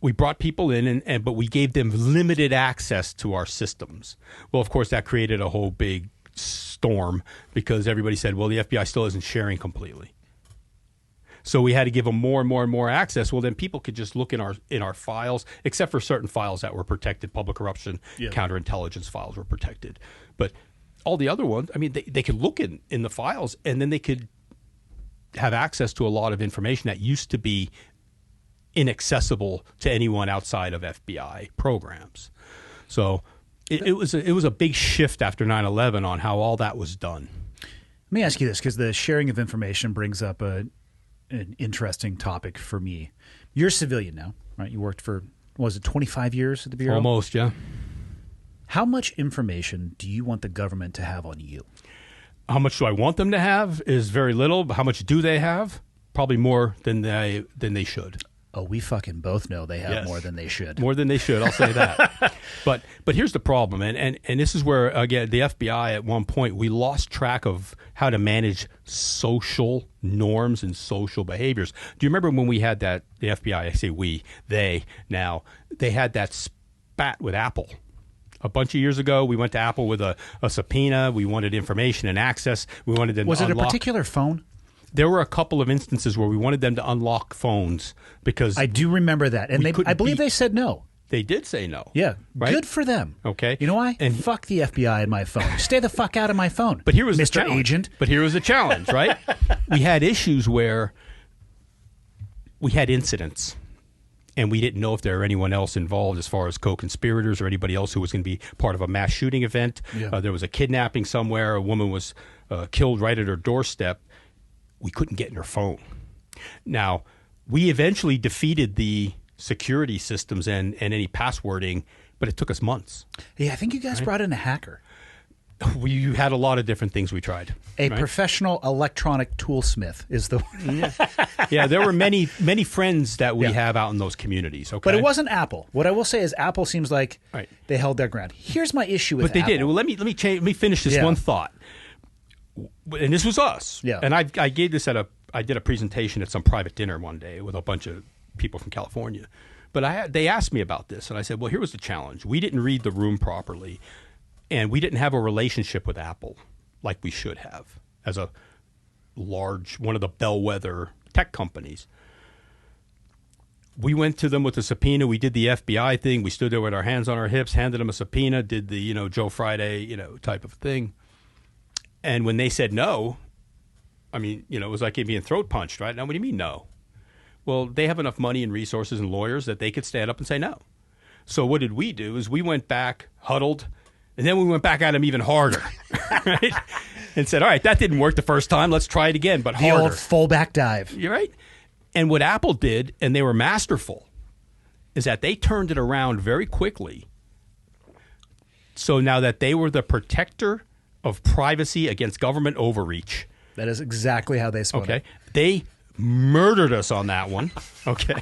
we brought people in, but we gave them limited access to our systems. Well, of course, that created a whole big storm because everybody said, well, the FBI still isn't sharing completely. So we had to give them more and more and more access. Well, then people could just look in our files, except for certain files that were protected. Public corruption, counterintelligence files were protected. But all the other ones, they could look in the files, and then they could have access to a lot of information that used to be inaccessible to anyone outside of FBI programs. So it was a big shift after 9/11 on how all that was done. Let me ask you this, because the sharing of information brings up an interesting topic for me. You're a civilian now, right? You worked for was it 25 years at the Bureau? Almost, yeah. How much information do you want the government to have on you? How much do I want them to have is very little. But how much do they have? Probably more than they should. Oh, we fucking both know they have Yes. more than they should. More than they should, I'll say that. But here's the problem, and this is where, again, the FBI at one point, we lost track of how to manage social norms and social behaviors. Do you remember when we had that, the FBI, I say we, they had that spat with Apple? A bunch of years ago, we went to Apple with a subpoena. We wanted information and access. We wanted them to unlock. Was it a particular phone? There were a couple of instances where we wanted them to unlock phones because I do remember that. And I believe they said no. they did say no. Yeah. Right? Good for them. Okay. You know why? And fuck the FBI and my phone. Stay the fuck out of my phone. But here was Mr. the challenge. Agent. But here was the challenge, right? We had issues where we had incidents, and we didn't know if there were anyone else involved as far as co-conspirators or anybody else who was going to be part of a mass shooting event. Yeah. There was a kidnapping somewhere. A woman was killed right at her doorstep. We couldn't get in her phone. Now, we eventually defeated the security systems and any passwording, but it took us months. Yeah, I think you guys brought in a hacker. We had a lot of different things we tried. A right? professional electronic toolsmith is the Yeah, there were many friends that we Yeah. have out in those communities. Okay, But it wasn't Apple. What I will say is Apple seems like Right. they held their ground. Here's my issue with But they Apple. did. Well, let me finish this Yeah. one thought. And this was us. Yeah. And I gave this I did a presentation at some private dinner one day with a bunch of people from California. But they asked me about this, and I said, well, here was the challenge. We didn't read the room properly, and we didn't have a relationship with Apple like we should have as a one of the bellwether tech companies. We went to them with a subpoena. We did the FBI thing. We stood there with our hands on our hips, handed them a subpoena, did the Joe Friday type of thing. And when they said no, I mean, it was like being throat punched, right? Now, what do you mean no? Well, they have enough money and resources and lawyers that they could stand up and say no. So what did we do is we went back, huddled, and then we went back at them even harder, right? And said, all right, that didn't work the first time. Let's try it again, but the harder. old fullback dive. You're right. And what Apple did, and they were masterful, is that they turned it around very quickly. So now that they were the protector of privacy against government overreach. That is exactly how they spun Okay. it. They murdered us on that one. Okay.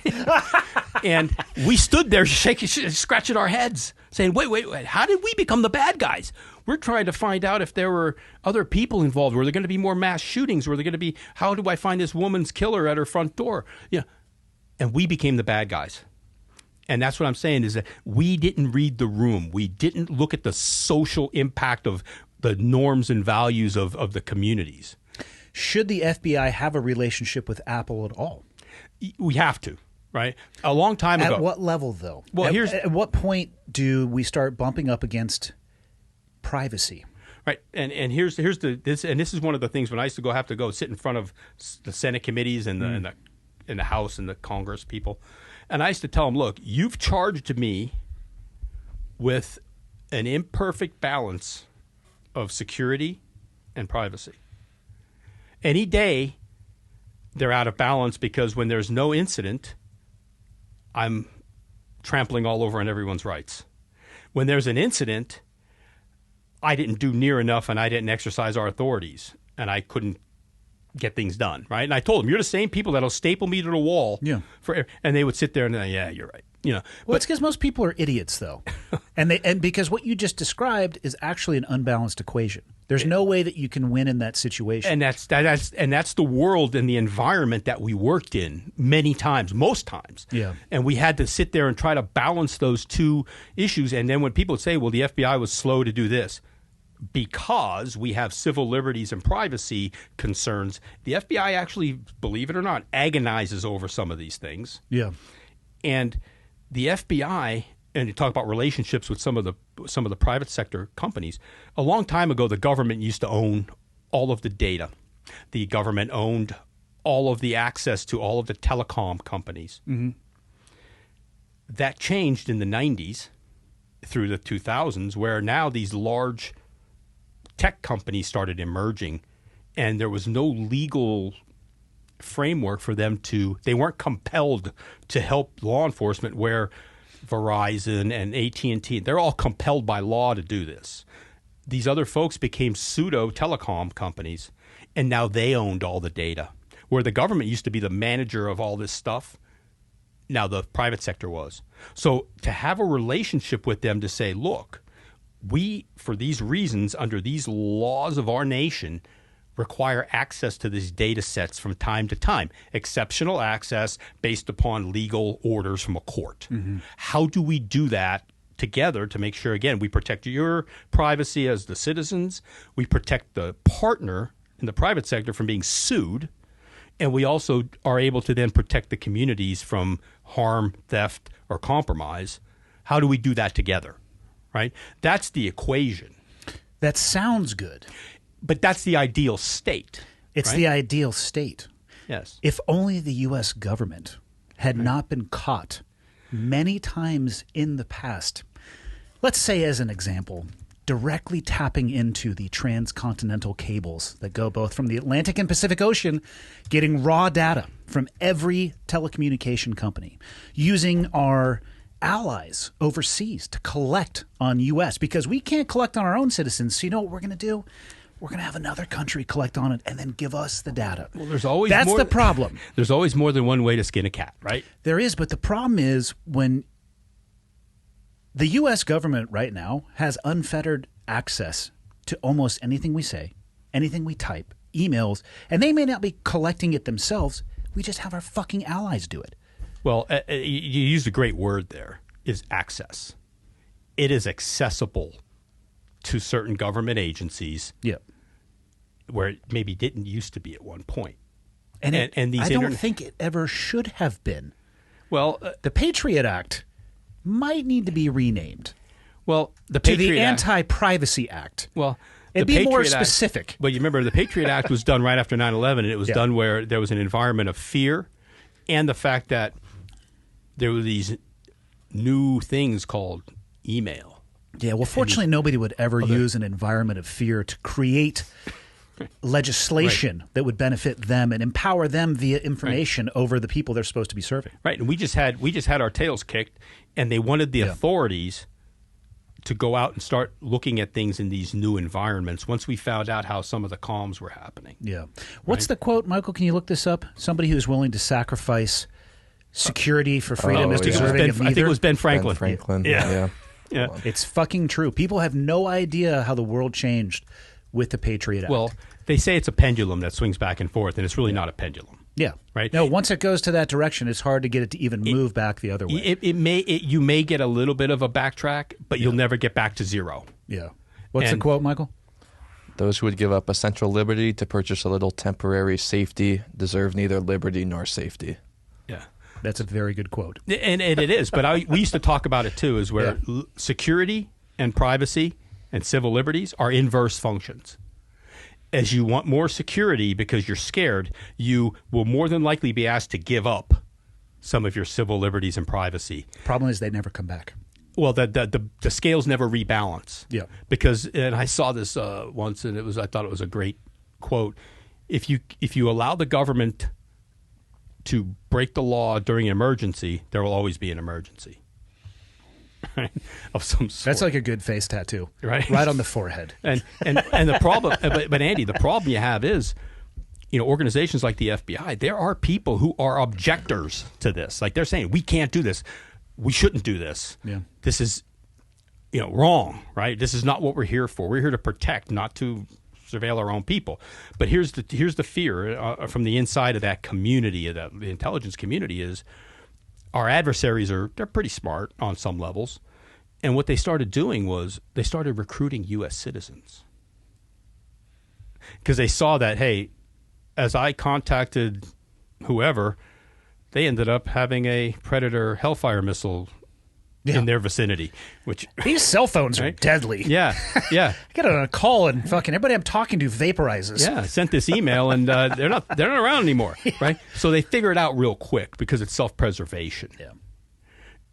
And we stood there scratching our heads saying, wait, how did we become the bad guys? We're trying to find out if there were other people involved. Were there going to be more mass shootings? Were there going to be, how do I find this woman's killer at her front door? Yeah. And we became the bad guys. And that's what I'm saying is that we didn't read the room. We didn't look at the social impact of the norms and values of the communities. Should the FBI have a relationship with Apple at all? We have to, right? A long time ago. At what level, though? Well, at what point do we start bumping up against privacy? Right, and here's this is one of the things when I used to have to go sit in front of the Senate committees and the House and the Congress people, and I used to tell them, look, you've charged me with an imperfect balance of security and privacy. Any day, they're out of balance because when there's no incident, I'm trampling all over on everyone's rights. When there's an incident, I didn't do near enough and I didn't exercise our authorities and I couldn't get things done, right? And I told them, you're the same people that'll staple me to the wall. Yeah. And they would sit there and yeah, you're right. Well, it's because most people are idiots, though, and because what you just described is actually an unbalanced equation. There's no way that you can win in that situation. And that's the world and the environment that we worked in many times, most times. Yeah. And we had to sit there and try to balance those two issues. And then when people say, well, the FBI was slow to do this, because we have civil liberties and privacy concerns, the FBI actually, believe it or not, agonizes over some of these things. Yeah. And the FBI, and you talk about relationships with some of the private sector companies. A long time ago, the government used to own all of the data. The government owned all of the access to all of the telecom companies. Mm-hmm. That changed in the 90s through the 2000s, where now these large tech companies started emerging, and there was no legal framework for them they weren't compelled to help law enforcement, where Verizon and AT&T, they're all compelled by law to do this. These other folks became pseudo telecom companies, and now they owned all the data. Where the government used to be the manager of all this stuff, now the private sector was. So to have a relationship with them to say, look, we, for these reasons, under these laws of our nation, require access to these data sets from time to time, exceptional access based upon legal orders from a court. Mm-hmm. How do we do that together to make sure, again, we protect your privacy as the citizens, we protect the partner in the private sector from being sued, and we also are able to then protect the communities from harm, theft, or compromise? How do we do that together, right? That's the equation. That sounds good. But that's the ideal state. It's right? the ideal state. Yes. If only the U.S. government had not been caught many times in the past, let's say as an example, directly tapping into the transcontinental cables that go both from the Atlantic and Pacific Ocean, getting raw data from every telecommunication company, using our allies overseas to collect on U.S. because we can't collect on our own citizens. So you know what we're going to do? We're going to have another country collect on it and then give us the data. Well, there's always That's the problem. There's always more than one way to skin a cat, right? There is, but the problem is when the U.S. government right now has unfettered access to almost anything we say, anything we type, emails, and they may not be collecting it themselves. We just have our fucking allies do it. Well, you used a great word there, is access. It is accessible to certain government agencies where it maybe didn't used to be at one point. And these I don't think it ever should have been. Well, the Patriot Act might need to be renamed. Well, to the Anti-Privacy Act. Well, it'd be more specific. But you remember the Patriot Act was done right after 9/11, and it was done where there was an environment of fear and the fact that there were these new things called email. Yeah, well, fortunately, nobody would ever use an environment of fear to create legislation that would benefit them and empower them via information over the people they're supposed to be serving. Right, and we just had our tails kicked, and they wanted the authorities to go out and start looking at things in these new environments once we found out how some of the comms were happening. Yeah. What's the quote, Michael? Can you look this up? Somebody who's willing to sacrifice security for freedom is deserving of neither. I think it was Ben Franklin. Ben Franklin. Yeah. It's fucking true. People have no idea how the world changed with the Patriot Act. Well, they say it's a pendulum that swings back and forth, and it's really not a pendulum. Yeah. Right. No, once it goes to that direction, it's hard to get it to even move back the other way. You may get a little bit of a backtrack, but you'll never get back to zero. Yeah. What's the quote, Michael? Those who would give up essential liberty to purchase a little temporary safety deserve neither liberty nor safety. Yeah. That's a very good quote. And it is, but we used to talk about it too, is where security and privacy and civil liberties are inverse functions. As you want more security because you're scared, you will more than likely be asked to give up some of your civil liberties and privacy. Problem is they never come back. Well, the scales never rebalance. Yeah. Because, and I saw this once, and I thought it was a great quote. If you allow the government to break the law during an emergency, there will always be an emergency. Right? Of some sort. That's like a good face tattoo, right on the forehead. And the problem, but Andy, the problem you have is, organizations like the FBI. There are people who are objectors to this. Like they're saying, we can't do this, we shouldn't do this. Yeah, this is, wrong. Right? This is not what we're here for. We're here to protect, not to surveil our own people. But here's the fear from the inside of that community, of the intelligence community, is our adversaries they're pretty smart on some levels. And what they started doing was they started recruiting U.S. citizens. Because they saw that, hey, as I contacted whoever, they ended up having a Predator Hellfire missile in their vicinity. Which these cell phones are deadly. Yeah. I get on a call and fucking everybody I'm talking to vaporizes. Yeah, I sent this email and they're not around anymore, right? So they figure it out real quick because it's self-preservation. Yeah.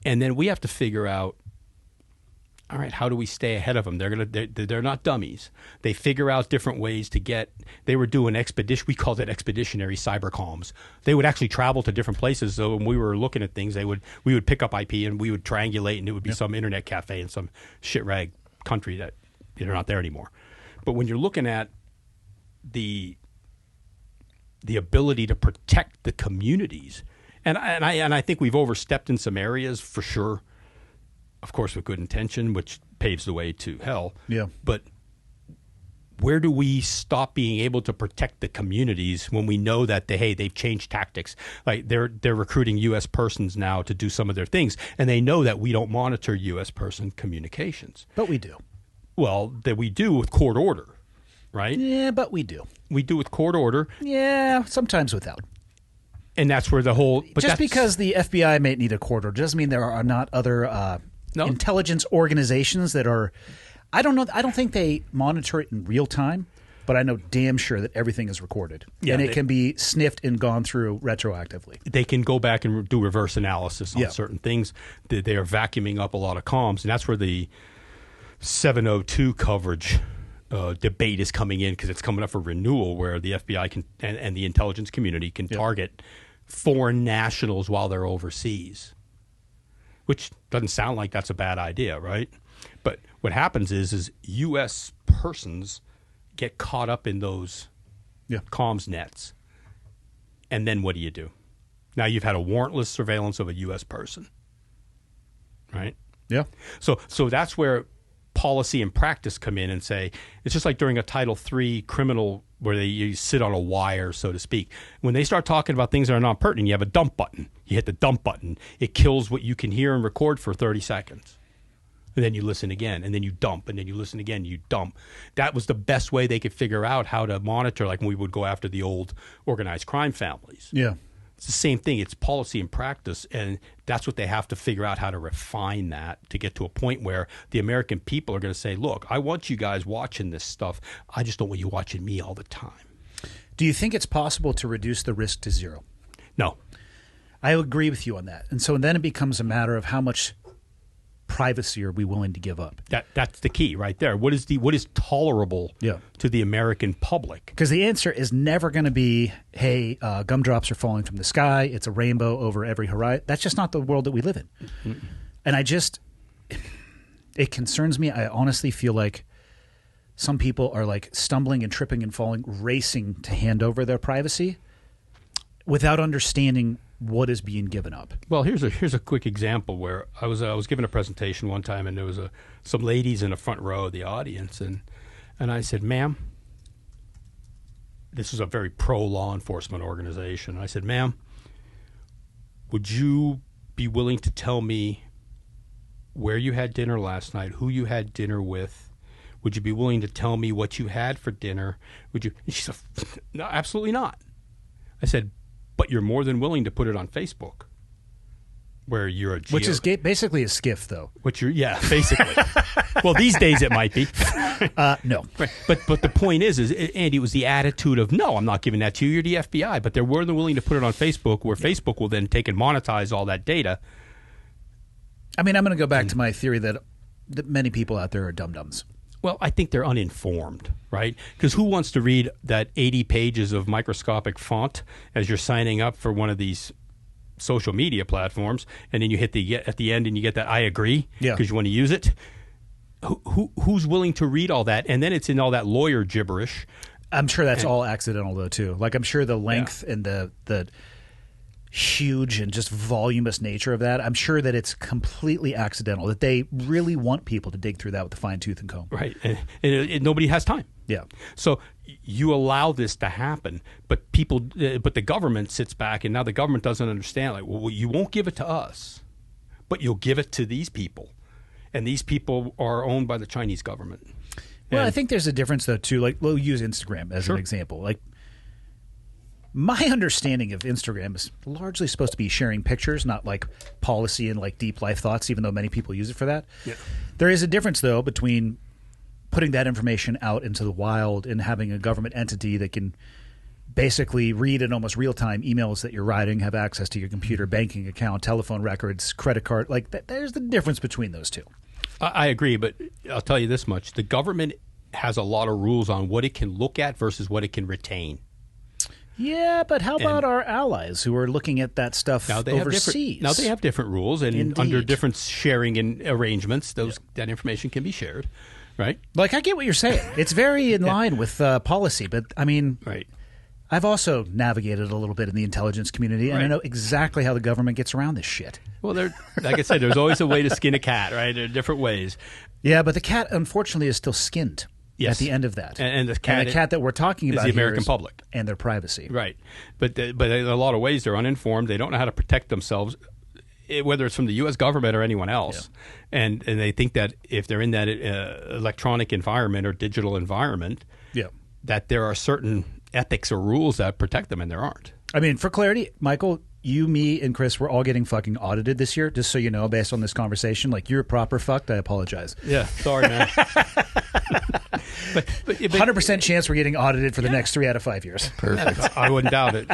And then we have to figure out all right, how do we stay ahead of them? They're not dummies. They figure out different ways to get. They were doing expedition. We called it expeditionary cybercoms. They would actually travel to different places. So when we were looking at things, we would pick up IP and we would triangulate, and it would be some internet cafe in some shit rag country that they're not there anymore. But when you're looking at the ability to protect the communities, and I think we've overstepped in some areas for sure. Of course, with good intention, which paves the way to hell. Yeah. But where do we stop being able to protect the communities when we know that they've changed tactics? Like they're recruiting U.S. persons now to do some of their things, and they know that we don't monitor U.S. person communications. But we do. Well, that we do with court order, right? Yeah, but we do. We do with court order. Yeah, sometimes without. And that's where the whole... But just because the FBI may need a court order doesn't mean there are not other intelligence organizations that are... I don't know. I don't think they monitor it in real time, but I know damn sure that everything is recorded. Yeah, and it can be sniffed and gone through retroactively. They can go back and do reverse analysis on certain things. They are vacuuming up a lot of comms, and that's where the 702 coverage debate is coming in, because it's coming up for renewal, where the FBI can and the intelligence community can target foreign nationals while they're overseas, which doesn't sound like that's a bad idea, right? But what happens is U.S. persons get caught up in those comms nets, and then what do? Now you've had a warrantless surveillance of a U.S. person, right? Yeah. So that's where policy and practice come in and say, it's just like during a Title III criminal where you sit on a wire, so to speak. When they start talking about things that are not pertinent, you have a dump button. You hit the dump button. It kills what you can hear and record for 30 seconds. And then you listen again, and then you dump, and then you listen again, you dump. That was the best way they could figure out how to monitor, like when we would go after the old organized crime families. Yeah. It's the same thing. It's policy and practice, and that's what they have to figure out, how to refine that to get to a point where the American people are going to say, look, I want you guys watching this stuff. I just don't want you watching me all the time. Do you think it's possible to reduce the risk to zero? No. I agree with you on that. And so then it becomes a matter of how much privacy are we willing to give up? That's the key right there. What is tolerable to the American public? Because the answer is never going to be, hey, gumdrops are falling from the sky. It's a rainbow over every horizon. That's just not the world that we live in. Mm-hmm. And it concerns me. I honestly feel like some people are like stumbling and tripping and falling, racing to hand over their privacy without understanding what is being given up. Well, here's a quick example where I was giving a presentation one time, and there was some ladies in the front row of the audience, and I said, ma'am, this is a very pro law enforcement organization. I said, ma'am, would you be willing to tell me where you had dinner last night, who you had dinner with? Would you be willing to tell me what you had for dinner? Would you? And she said, no, absolutely not. I said, but you're more than willing to put it on Facebook, where you're a which is basically a skiff, though. Basically. Well, these days it might be. No, right. But the point is Andy, it was the attitude of, no, I'm not giving that to you. You're the FBI, but they're more than willing to put it on Facebook, where Facebook will then take and monetize all that data. I mean, I'm going to go back to my theory that many people out there are dum-dums. Well, I think they're uninformed, right? Because who wants to read that 80 pages of microscopic font as you're signing up for one of these social media platforms, and then you hit at the end and you get that I agree because you want to use it? Who's willing to read all that? And then it's in all that lawyer gibberish. I'm sure that's all accidental, though, too. Like, I'm sure the length and the huge and just voluminous nature of that, I'm sure that it's completely accidental, that they really want people to dig through that with a fine tooth and comb. Right. And nobody has time. Yeah. So you allow this to happen, but the government sits back, and now the government doesn't understand. Like, well, you won't give it to us, but you'll give it to these people. And these people are owned by the Chinese government. Well, I think there's a difference, though, too. Like, we'll use Instagram as an example. Like, my understanding of Instagram is largely supposed to be sharing pictures, not like policy and like deep life thoughts, even though many people use it for that. Yeah. There is a difference, though, between putting that information out into the wild and having a government entity that can basically read in almost real time emails that you're writing, have access to your computer, banking account, telephone records, credit card. Like, there's the difference between those two. I agree, but I'll tell you this much. The government has a lot of rules on what it can look at versus what it can retain. Yeah, but how about our allies who are looking at that stuff overseas? Now they have different rules, and Indeed. under different sharing and arrangements, that information can be shared, right? Like, I get what you're saying. It's very in line with policy, but I mean, Right. I've also navigated a little bit in the intelligence community, and I know exactly how the government gets around this shit. Well, like I said, there's always a way to skin a cat, right? There are different ways. Yeah, but the cat, unfortunately, is still skinned at the end of that. And the cat that we're talking about is the here American public. And their privacy. Right. But in a lot of ways, they're uninformed. They don't know how to protect themselves, whether it's from the U.S. government or anyone else. Yeah. And they think that if they're in that electronic environment or digital environment, that there are certain ethics or rules that protect them, and there aren't. I mean, for clarity, Michael, you, me, and Chris, we're all getting fucking audited this year, just so you know, based on this conversation. Like, you're proper fucked. I apologize. Yeah, sorry, man. but 100% chance we're getting audited for the next 3 out of 5 years. Perfect. I wouldn't doubt it.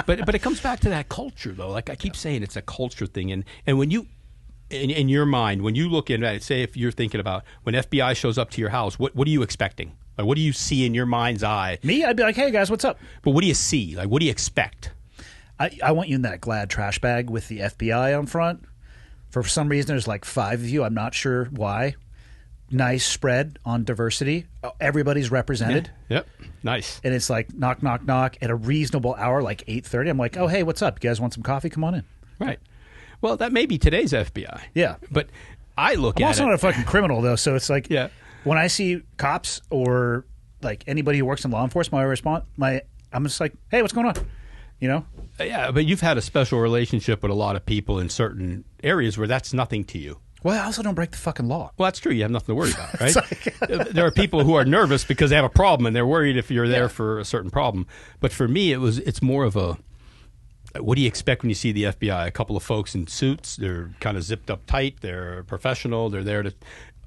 But it comes back to that culture, though. Like I keep saying, it's a culture thing. And when you, in your mind, when you look at it, say if you're thinking about when FBI shows up to your house, what are you expecting? Like, what do you see in your mind's eye? Me, I'd be like, hey, guys, what's up? But what do you see? Like, what do you expect? I want you in that Glad trash bag with the FBI on front. For some reason, there's like 5 of you. I'm not sure why. Nice spread on diversity. Everybody's represented. Yep. Nice. And it's like knock, knock, knock at a reasonable hour, like 8:30. I'm like, oh, hey, what's up? You guys want some coffee? Come on in. Right. Well, that may be today's FBI. Yeah. But I look I'm at also it. not a fucking criminal, though. So it's like Yeah. when I see cops or like anybody who works in law enforcement, I'm just like, hey, what's going on? You know? Yeah, but you've had a special relationship with a lot of people in certain areas where that's nothing to you. Well, I also don't break the fucking law. Well, that's true. You have nothing to worry about, right? There are people who are nervous because they have a problem and they're worried if you're there for a certain problem. But for me, it's more of a, what do you expect when you see the FBI? A couple of folks in suits. They're kind of zipped up tight. They're professional. They're there to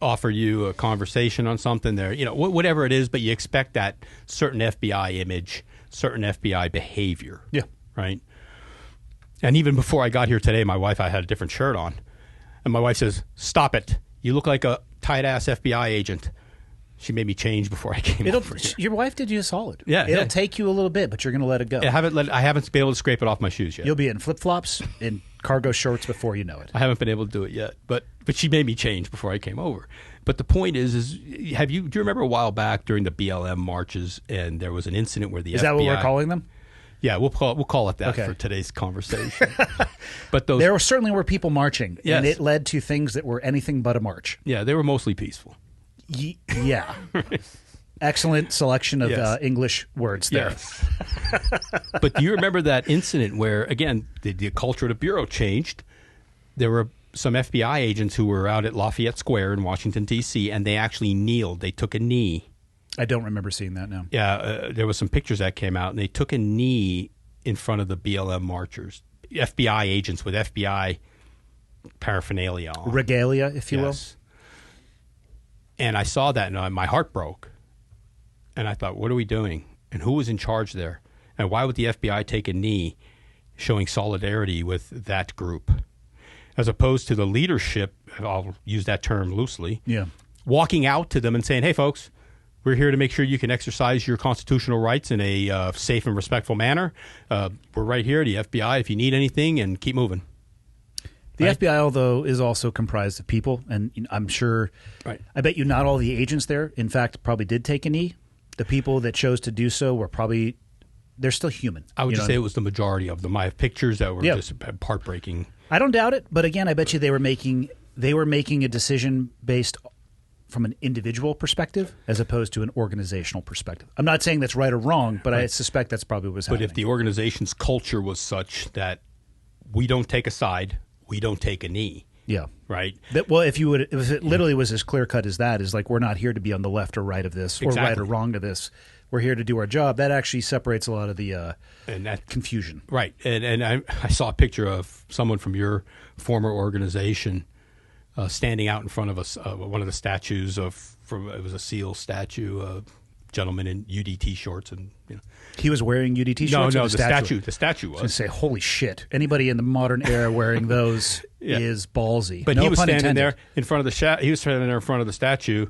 offer you a conversation on something. They're, whatever it is, but you expect that certain FBI image, certain FBI behavior. Yeah. Right? And even before I got here today, my wife, I had a different shirt on. And my wife says, stop it. You look like a tight-ass FBI agent. She made me change before I came over here. Your wife did you a solid. Yeah. It'll take you a little bit, but you're going to let it go. I haven't been able to scrape it off my shoes yet. You'll be in flip-flops and cargo shorts before you know it. I haven't been able to do it yet. But she made me change before I came over. But the point is do you remember a while back during the BLM marches and there was an incident where the FBI... Is that what we're calling them? Yeah, we'll call it that for today's conversation. But there certainly were people marching, yes. and it led to things that were anything but a march. Yeah, they were mostly peaceful. Yeah. Excellent selection of English words there. Yes. But do you remember that incident where, again, the culture of the Bureau changed? There were some FBI agents who were out at Lafayette Square in Washington, D.C., and they actually kneeled. They took a knee. I don't remember seeing that now. Yeah, there was some pictures that came out, and they took a knee in front of the BLM marchers. FBI agents with FBI paraphernalia on. Regalia, if you will. And I saw that, and my heart broke. And I thought, what are we doing? And who was in charge there? And why would the FBI take a knee showing solidarity with that group? As opposed to the leadership, I'll use that term loosely, walking out to them and saying, hey, folks, we're here to make sure you can exercise your constitutional rights in a safe and respectful manner. We're right here, the FBI, if you need anything, and keep moving. The FBI, although, is also comprised of people, and I'm sure, I bet you not all the agents there, in fact, probably did take a knee. The people that chose to do so were probably, they're still human. I would just say it was the majority of them. I have pictures that were just heartbreaking. I don't doubt it, but again, I bet you they were making a decision based from an individual perspective as opposed to an organizational perspective. I'm not saying that's right or wrong, but I suspect that's probably what was happening. But if the organization's culture was such that we don't take a side, we don't take a knee. Yeah. Right? If it literally was as clear cut as that, is like, we're not here to be on the left or right of this, or right or wrong to this. We're here to do our job. That actually separates a lot of the confusion. Right. And I saw a picture of someone from your former organization standing out in front of one of the statues it was a SEAL statue, a gentleman in UDT shorts, and he was wearing UDT shorts. No, the statue was. I was going to say, holy shit! Anybody in the modern era wearing those is ballsy. But no he was pun standing intended. there in front of the he was standing there in front of the statue.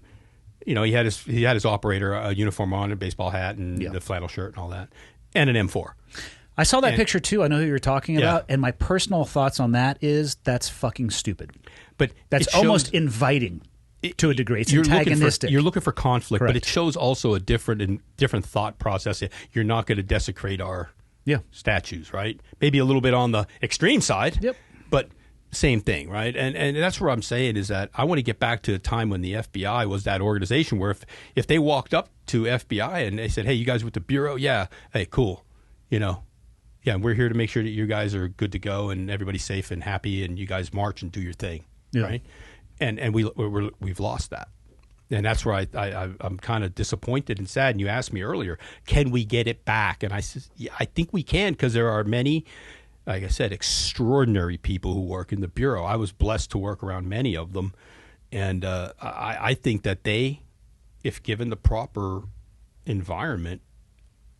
You know, he had his operator uniform on, a baseball hat, and the flannel shirt and all that, and an M4. I saw that picture too. I know who you're talking about, and my personal thoughts on that is that's fucking stupid. But that's almost inviting to a degree. It's antagonistic. You're looking for conflict, Correct. but it shows also a different thought process. You're not going to desecrate our statues, right? Maybe a little bit on the extreme side, but same thing, right? And that's what I'm saying is that I want to get back to a time when the FBI was that organization where if they walked up to FBI and they said, hey, you guys with the Bureau? Yeah. Hey, cool. You know, yeah, we're here to make sure that you guys are good to go and everybody's safe and happy and you guys march and do your thing, right? And we've lost that. And that's where I'm kind of disappointed and sad. And you asked me earlier, can we get it back? And I said, yeah, I think we can, because there are many, like I said, extraordinary people who work in the Bureau. I was blessed to work around many of them. And I think that they, if given the proper environment,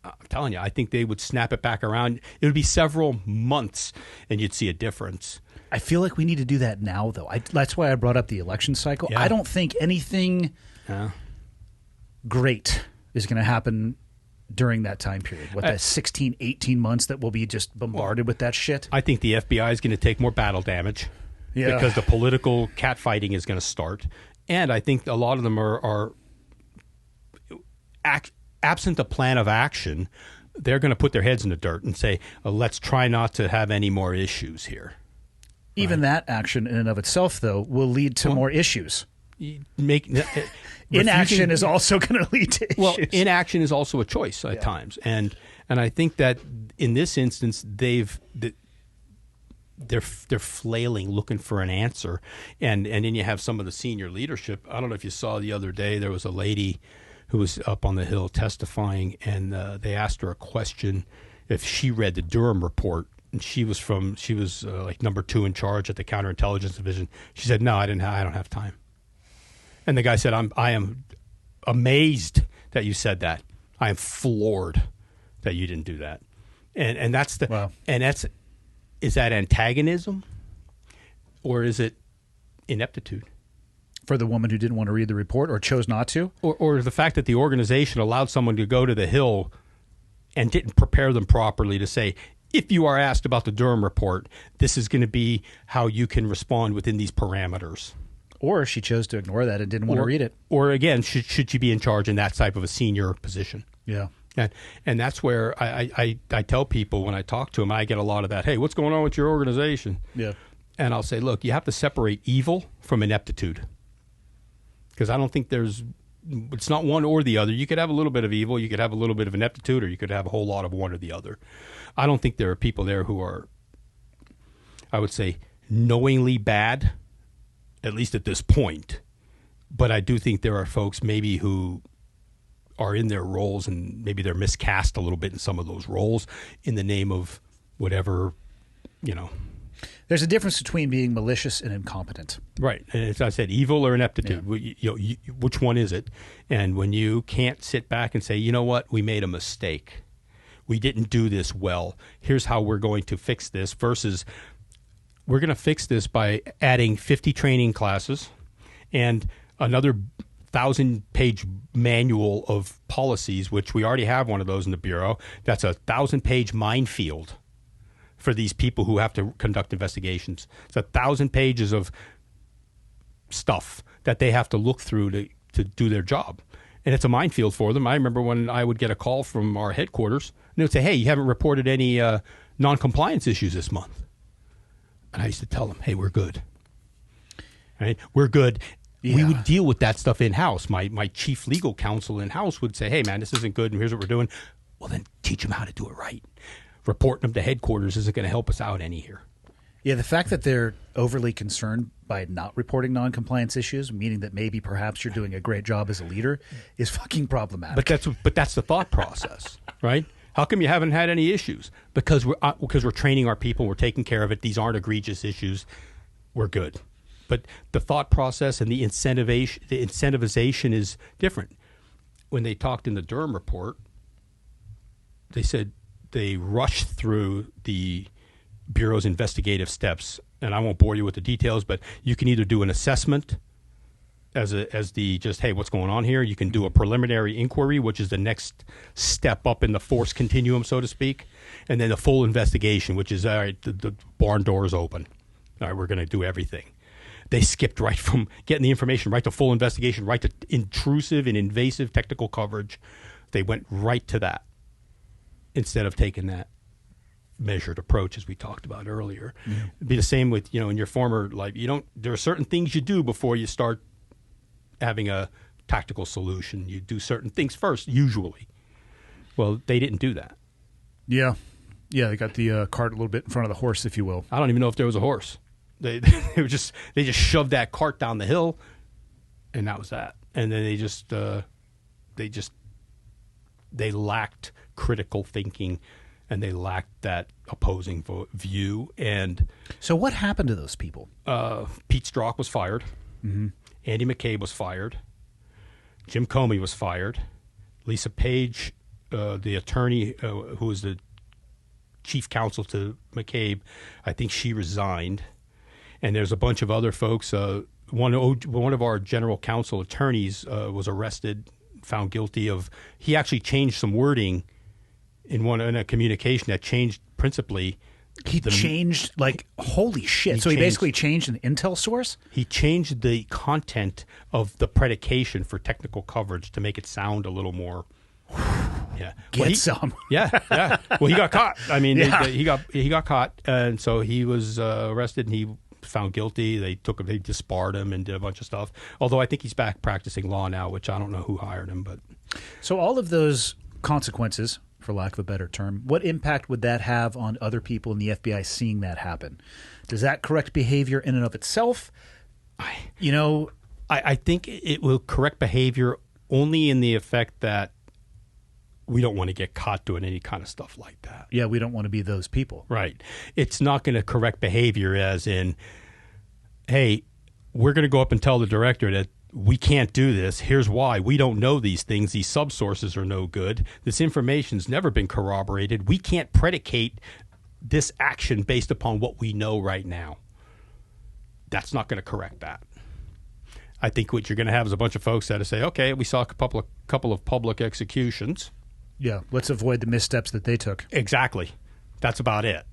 I'm telling you, I think they would snap it back around. It would be several months and you'd see a difference. I feel like we need to do that now, though. That's why I brought up the election cycle. Yeah. I don't think anything great is going to happen during that time period. That 16, 18 months that we'll be just bombarded with that shit? I think the FBI is going to take more battle damage because the political catfighting is going to start. And I think a lot of them are absent a plan of action, they're going to put their heads in the dirt and say, let's try not to have any more issues here. Even that action in and of itself, though, will lead to more issues. Inaction is also going to lead to issues. Well, inaction is also a choice at times. And I think that in this instance, they're flailing, looking for an answer. And then you have some of the senior leadership. I don't know if you saw the other day, there was a lady who was up on the Hill testifying, and they asked her a question if she read the Durham Report. And she was like number 2 in charge at the counterintelligence division. She said, "No, I don't have time." And the guy said, "I am amazed that you said that. I am floored that you didn't do that." And that's the wow. And is that antagonism or is it ineptitude? For the woman who didn't want to read the report or chose not to? Or the fact that the organization allowed someone to go to the Hill and didn't prepare them properly to say, if you are asked about the Durham Report, this is going to be how you can respond within these parameters. Or she chose to ignore that and didn't want to read it. Or again, should she be in charge in that type of a senior position? Yeah. And that's where I tell people when I talk to them, I get a lot of that, hey, what's going on with your organization? Yeah. And I'll say, look, you have to separate evil from ineptitude. Because I don't think it's not one or the other. You could have a little bit of evil, you could have a little bit of ineptitude, or you could have a whole lot of one or the other. I don't think there are people there who are, I would say, knowingly bad, at least at this point. But I do think there are folks maybe who are in their roles and maybe they're miscast a little bit in some of those roles in the name of whatever, you know. There's a difference between being malicious and incompetent. Right. And as I said, evil or ineptitude, which one is it? And when you can't sit back and say, you know what, we made a mistake. We didn't do this well. Here's how we're going to fix this versus we're going to fix this by adding 50 training classes and another 1,000-page manual of policies, which we already have one of those in the Bureau. That's a 1,000-page minefield for these people who have to conduct investigations. It's 1,000 pages of stuff that they have to look through to do their job. And it's a minefield for them. I remember when I would get a call from our headquarters, and they would say, hey, you haven't reported any non-compliance issues this month. And I used to tell them, hey, we're good. Right? We're good. Yeah. We would deal with that stuff in-house. My chief legal counsel in-house would say, hey, man, this isn't good, and here's what we're doing. Well, then teach them how to do it right. Reporting them to headquarters isn't going to help us out any here. Yeah, the fact that they're overly concerned by not reporting non-compliance issues, meaning that maybe perhaps you're doing a great job as a leader, is fucking problematic. But that's the thought process, right? How come you haven't had any issues? Because we're training our people, we're taking care of it. These aren't egregious issues. We're good. But the thought process and the incentivization is different. When they talked in the Durham Report, they said they rushed through the Bureau's investigative steps, and I won't bore you with the details, but you can either do an assessment as the just, hey, what's going on here? You can do a preliminary inquiry, which is the next step up in the force continuum, so to speak, and then the full investigation, which is, all right, the barn door is open. All right, we're going to do everything. They skipped right from getting the information, right to full investigation, right to intrusive and invasive technical coverage. They went right to that instead of taking that measured approach, as we talked about earlier. It'd be the same with, in your former life. There are certain things you do before you start having a tactical solution. You do certain things first, usually. Well, they didn't do that. Yeah. Yeah, they got the cart a little bit in front of the horse, if you will. I don't even know if there was a horse. They just shoved that cart down the hill, and that was that. And then they lacked critical thinking, and they lacked that opposing view. And so, what happened to those people? Pete Strzok was fired. Mm-hmm. Andy McCabe was fired. Jim Comey was fired. Lisa Page, the attorney who was the chief counsel to McCabe, I think she resigned. And there's a bunch of other folks. One of our general counsel attorneys was arrested, found guilty of. He actually changed some wording in a communication that changed principally. He changed, holy shit. So he basically changed an intel source? He changed the content of the predication for technical coverage to make it sound a little more. Yeah. Some. Yeah. Well, he got caught. I mean, Yeah. he got caught, and so he was arrested, and he found guilty. They disbarred him and did a bunch of stuff. Although I think he's back practicing law now, which I don't know who hired him. But so all of those consequences, for lack of a better term, what impact would that have on other people in the FBI seeing that happen? Does that correct behavior in and of itself? I think it will correct behavior only in the effect that we don't want to get caught doing any kind of stuff like that. Yeah, we don't want to be those people. Right. It's not going to correct behavior as in, hey, we're going to go up and tell the director that we can't do this. Here's why. We don't know these things. These subsources are no good. This information's never been corroborated. We can't predicate this action based upon what we know right now. That's not going to correct that. I think what you're going to have is a bunch of folks that say, okay, we saw a couple of public executions. Yeah, let's avoid the missteps that they took. Exactly. That's about it.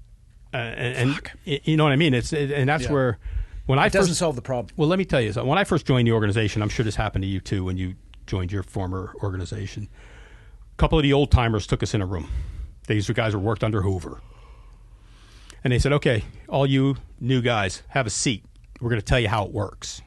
And you know what I mean? That's where when I it doesn't solve the problem. Well, let me tell you, when I first joined the organization, I'm sure this happened to you too when you joined your former organization. A couple of the old timers took us in a room. These guys were worked under Hoover. And they said, okay, all you new guys, have a seat. We're going to tell you how it works.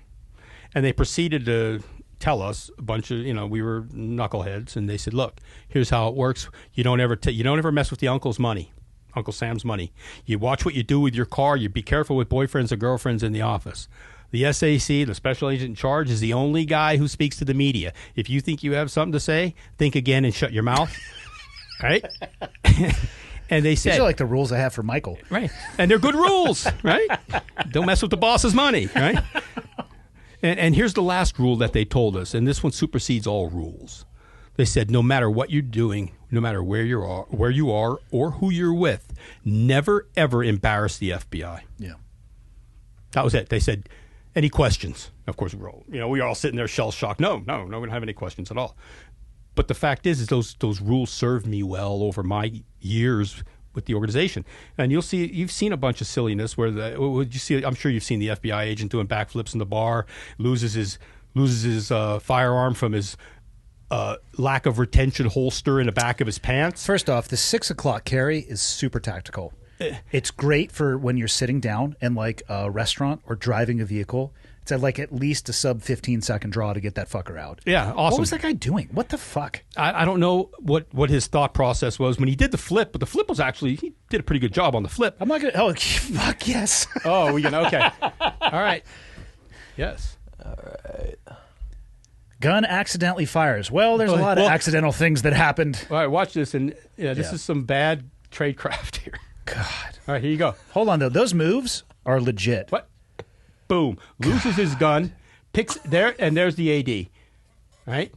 And they proceeded to tell us a bunch of, we were knuckleheads, and they said, look, here's how it works. You don't ever mess with the uncle's money, Uncle Sam's money. You watch what you do with your car. You be careful with boyfriends and girlfriends in the office. The SAC, the special agent in charge, is the only guy who speaks to the media. If you think you have something to say, think again and shut your mouth. Right? And they said, these are like the rules I have for Michael. Right. And they're good rules, right? Don't mess with the boss's money, right? And here's the last rule that they told us, and this one supersedes all rules. They said, no matter what you're doing, no matter where you are, or who you're with, never ever embarrass the FBI. Yeah, that was it. They said, any questions? Of course, we were all sitting there shell shocked. No, we don't have any questions at all. But the fact is those rules served me well over my years with the organization. And you've seen a bunch of silliness where I'm sure you've seen the FBI agent doing backflips in the bar, loses his firearm from his lack of retention holster in the back of his pants. First off, the 6 o'clock carry is super tactical. It's great for when you're sitting down in like a restaurant or driving a vehicle. It's at least a sub 15-second draw to get that fucker out. Yeah, awesome. What was that guy doing? What the fuck? I don't know what his thought process was when he did the flip, but the flip was actually, he did a pretty good job on the flip. I'm not going to, fuck yes. Oh, we gonna, okay. All right. Yes. All right. Gun accidentally fires. Well, there's a lot of accidental things that happened. All right, watch this. And this is some bad tradecraft here. God. All right, here you go. Hold on, though. Those moves are legit. What? Boom. Loses his gun. Picks there, and there's the AD. Right?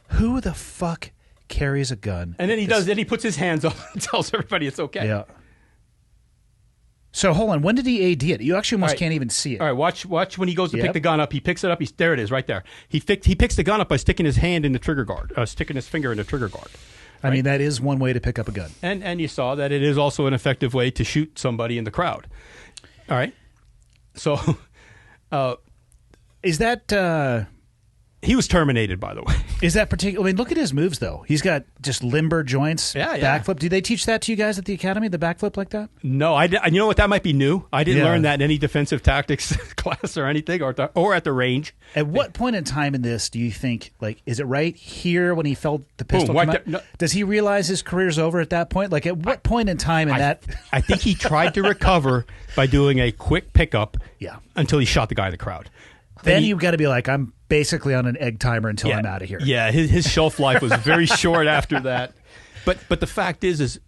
Who the fuck carries a gun? And then he puts his hands up and tells everybody it's okay. Yeah. So hold on. When did he AD it? You actually almost All right. can't even see it. All right, watch when he goes to Yep. pick the gun up. He picks it up. There it is, right there. He picks the gun up by sticking his hand in the trigger guard, sticking his finger in the trigger guard. I mean, that is one way to pick up a gun. And you saw that it is also an effective way to shoot somebody in the crowd. All right. So Is that he was terminated, by the way. is that particular? I mean, look at his moves though. He's got just limber joints. Yeah, yeah. Backflip. Do they teach that to you guys at the academy? The backflip like that? No, you know what? That might be new. I didn't Yeah. learn that in any defensive tactics class or anything, or at the range. At what point in time in this do you think, like, is it right here when he felt the pistol right come out? there. No. Does he realize his career's over at that point? Like, at what point in time in that? I think he tried to recover by doing a quick pickup. Yeah. Until he shot the guy in the crowd. Then you've got to be like, I'm basically on an egg timer until I'm out of here. Yeah, his shelf life was very short after that. But the fact is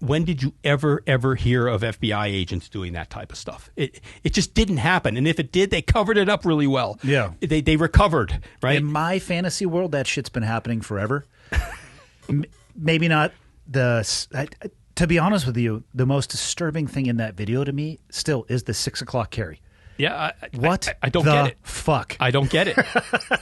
when did you ever hear of FBI agents doing that type of stuff? It just didn't happen. And if it did, they covered it up really well. Yeah. They recovered, right? In my fantasy world, that shit's been happening forever. Maybe not to be honest with you, the most disturbing thing in that video to me still is the 6 o'clock carry. Yeah, What I don't the get it. fuck? I don't get it.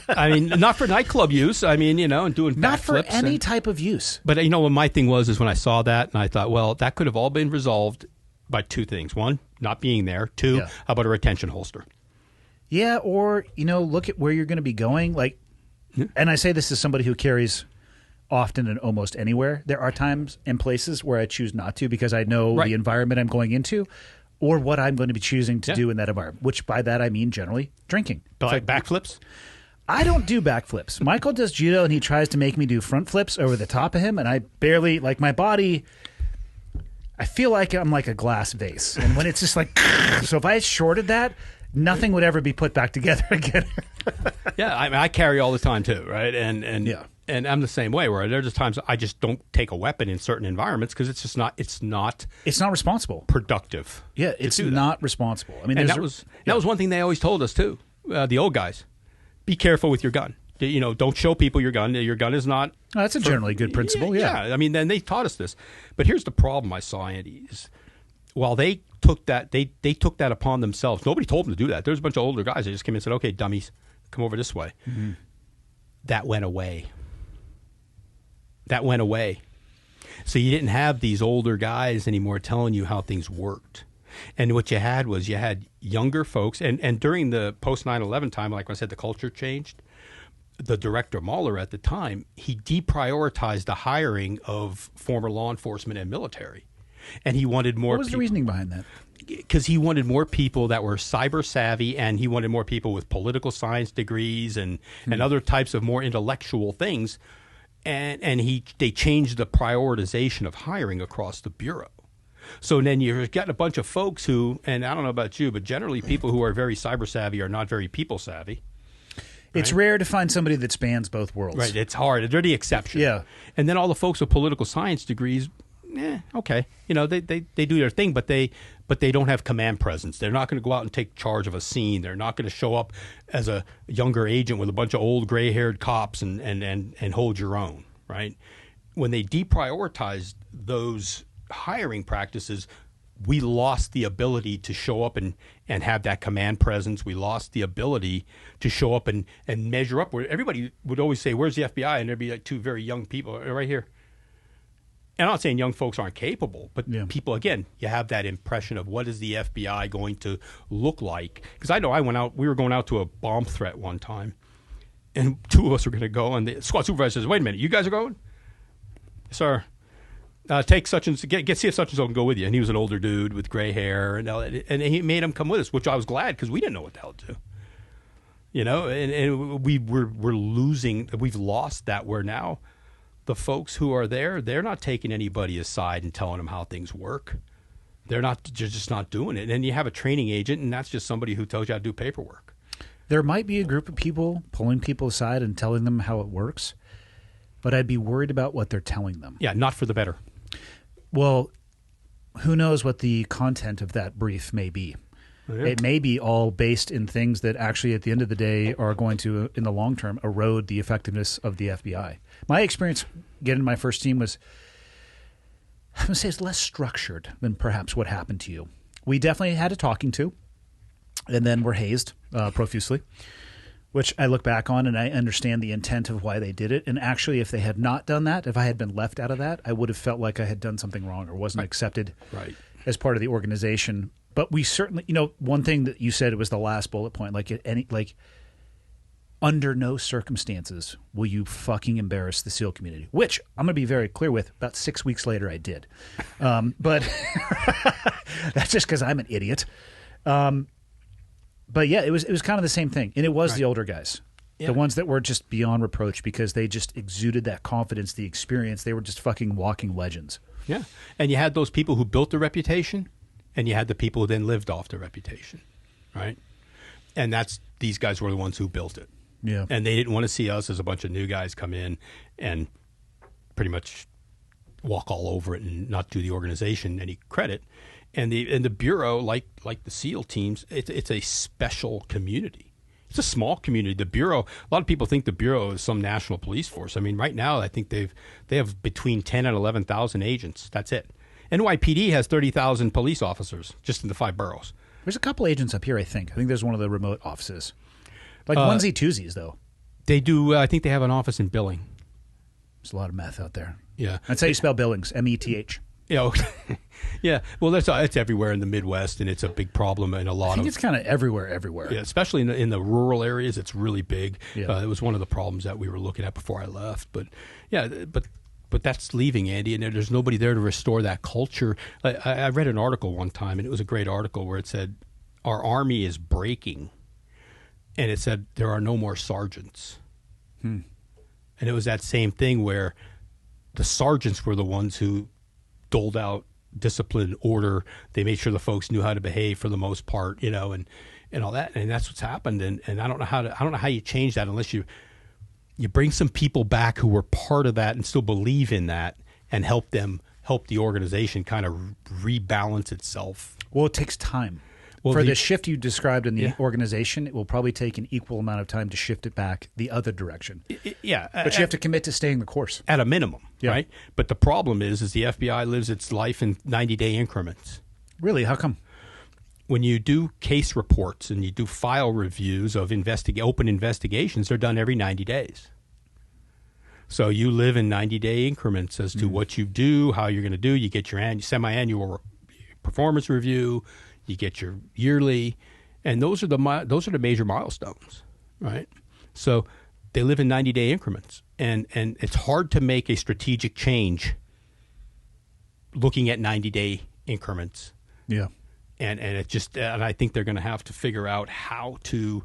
I mean, not for nightclub use. I mean, and doing Not for backflips any type of use. But what my thing was when I saw that, and I thought, well, that could have all been resolved by two things. One, not being there. Two, Yeah. how about a retention holster? Yeah, or, look at where you're going to be going. Like, and I say this as somebody who carries often and almost anywhere. There are times and places where I choose not to because I know Right. the environment I'm going into or what I'm going to be choosing to do in that environment, which by that I mean generally drinking. But like backflips? I don't do backflips. Michael does judo, and he tries to make me do front flips over the top of him, and I barely, like, my body, I feel like I'm like a glass vase. And when it's just like, so if I shorted that, nothing would ever be put back together again. Yeah, I mean, I carry all the time too, right? And Yeah. and I'm the same way. Where there's just times I just don't take a weapon in certain environments because it's just not. It's not It's not responsible. productive. Yeah, to it's do that. not responsible. I mean, And there's that was one thing they always told us too. The old guys, be careful with your gun. Don't show people your gun. Your gun is not. Oh, that's a generally good principle. Yeah. I mean, then they taught us this. But here's the problem I saw, Andy, is while they took that, they took that upon themselves. Nobody told them to do that. There's a bunch of older guys that just came in and said, okay, dummies, come over this way. Mm-hmm. That went away. So you didn't have these older guys anymore telling you how things worked. And what you had was younger folks. And during the post 9/11 time, like I said, the culture changed. The director Mahler at the time, he deprioritized the hiring of former law enforcement and military. And he wanted more What was the reasoning behind that? because he wanted more people that were cyber savvy, and he wanted more people with political science degrees and other types of more intellectual things. And they changed the prioritization of hiring across the bureau. So then you've got a bunch of folks who, and I don't know about you, but generally people who are very cyber savvy are not very people savvy. It's rare to find somebody that spans both worlds. Right, it's hard. They're the exception. Yeah. And then all the folks with political science degrees, okay. They do their thing, but they don't have command presence. They're not going to go out and take charge of a scene. They're not going to show up as a younger agent with a bunch of old gray-haired cops and hold your own, right? When they deprioritized those hiring practices, we lost the ability to show up and have that command presence. We lost the ability to show up and measure up. Where everybody would always say, where's the FBI? And there'd be like two very young people right here. And I'm not saying young folks aren't capable, but people, again, you have that impression of what is the FBI going to look like. Because I know we were going out to a bomb threat one time, and two of us were going to go, and the squad supervisor says, wait a minute, you guys are going? Sir. Take such and get see if such and so can go with you. And he was an older dude with gray hair, and he made him come with us, which I was glad because we didn't know what the hell to do. And we're losing. We've lost that. Where now the folks who are there, they're not taking anybody aside and telling them how things work. They're just not doing it. And you have a training agent, and that's just somebody who tells you how to do paperwork. There might be a group of people pulling people aside and telling them how it works, but I'd be worried about what they're telling them. Yeah, not for the better. Well, who knows what the content of that brief may be. Yeah. It may be all based in things that actually at the end of the day are going to, in the long term, erode the effectiveness of the FBI. My experience getting my first team was, I'm going to say it's less structured than perhaps what happened to you. We definitely had a talking to, and then were hazed profusely, which I look back on and I understand the intent of why they did it. And actually, if they had not done that, if I had been left out of that, I would have felt like I had done something wrong or wasn't accepted as part of the organization. But we certainly, one thing that you said, it was the last bullet point, under no circumstances will you fucking embarrass the SEAL community, which I'm going to be very clear with. About 6 weeks later, I did. But that's just because I'm an idiot. But yeah, it was kind of the same thing. And it was the older guys, the ones that were just beyond reproach because they just exuded that confidence, the experience. They were just fucking walking legends. Yeah. And you had those people who built the reputation, and you had the people who then lived off the reputation, right? And these guys were the ones who built it. Yeah. And they didn't want to see us as a bunch of new guys come in and pretty much walk all over it and not do the organization any credit. And the Bureau, like the SEAL teams, it's a special community. It's a small community. The Bureau, a lot of people think the Bureau is some national police force. I mean, right now, I think they have between 10 and 11,000 agents. That's it. NYPD has 30,000 police officers just in the 5 boroughs. There's a couple agents up here, I think. I think there's one of the remote offices. Like onesie twosies, though. They do. I think they have an office in Billing. There's a lot of meth out there. Yeah. That's how you spell Billings, M-E-T-H. Yeah. Well, it's everywhere in the Midwest, and it's a big problem in a lot of. I think it's kind of everywhere. Yeah, especially in the rural areas, it's really big. Yeah. It was one of the problems that we were looking at before I left. But yeah, but that's leaving, Andy, and there's nobody there to restore that culture. I read an article one time, and it was a great article where it said our Army is breaking. And it said there are no more sergeants. And it was that same thing where the sergeants were the ones who doled out discipline, order. They made sure the folks knew how to behave for the most part, and all that. And that's what's happened. And I don't know how you change that unless you bring some people back who were part of that and still believe in that and help the organization kind of rebalance itself. Well, it takes time. Well, for the shift you described in the organization, it will probably take an equal amount of time to shift it back the other direction. But you have to commit to staying the course. At a minimum, right? But the problem is the FBI lives its life in 90-day increments. Really? How come? When you do case reports and you do file reviews of open investigations, they're done every 90 days. So you live in 90-day increments as to what you do, how you're going to do. You get your semi-annual performance review. You get your yearly, and those are the major milestones, right? So they live in 90-day increments, and it's hard to make a strategic change looking at 90-day increments. Yeah, and I think they're going to have to figure out how to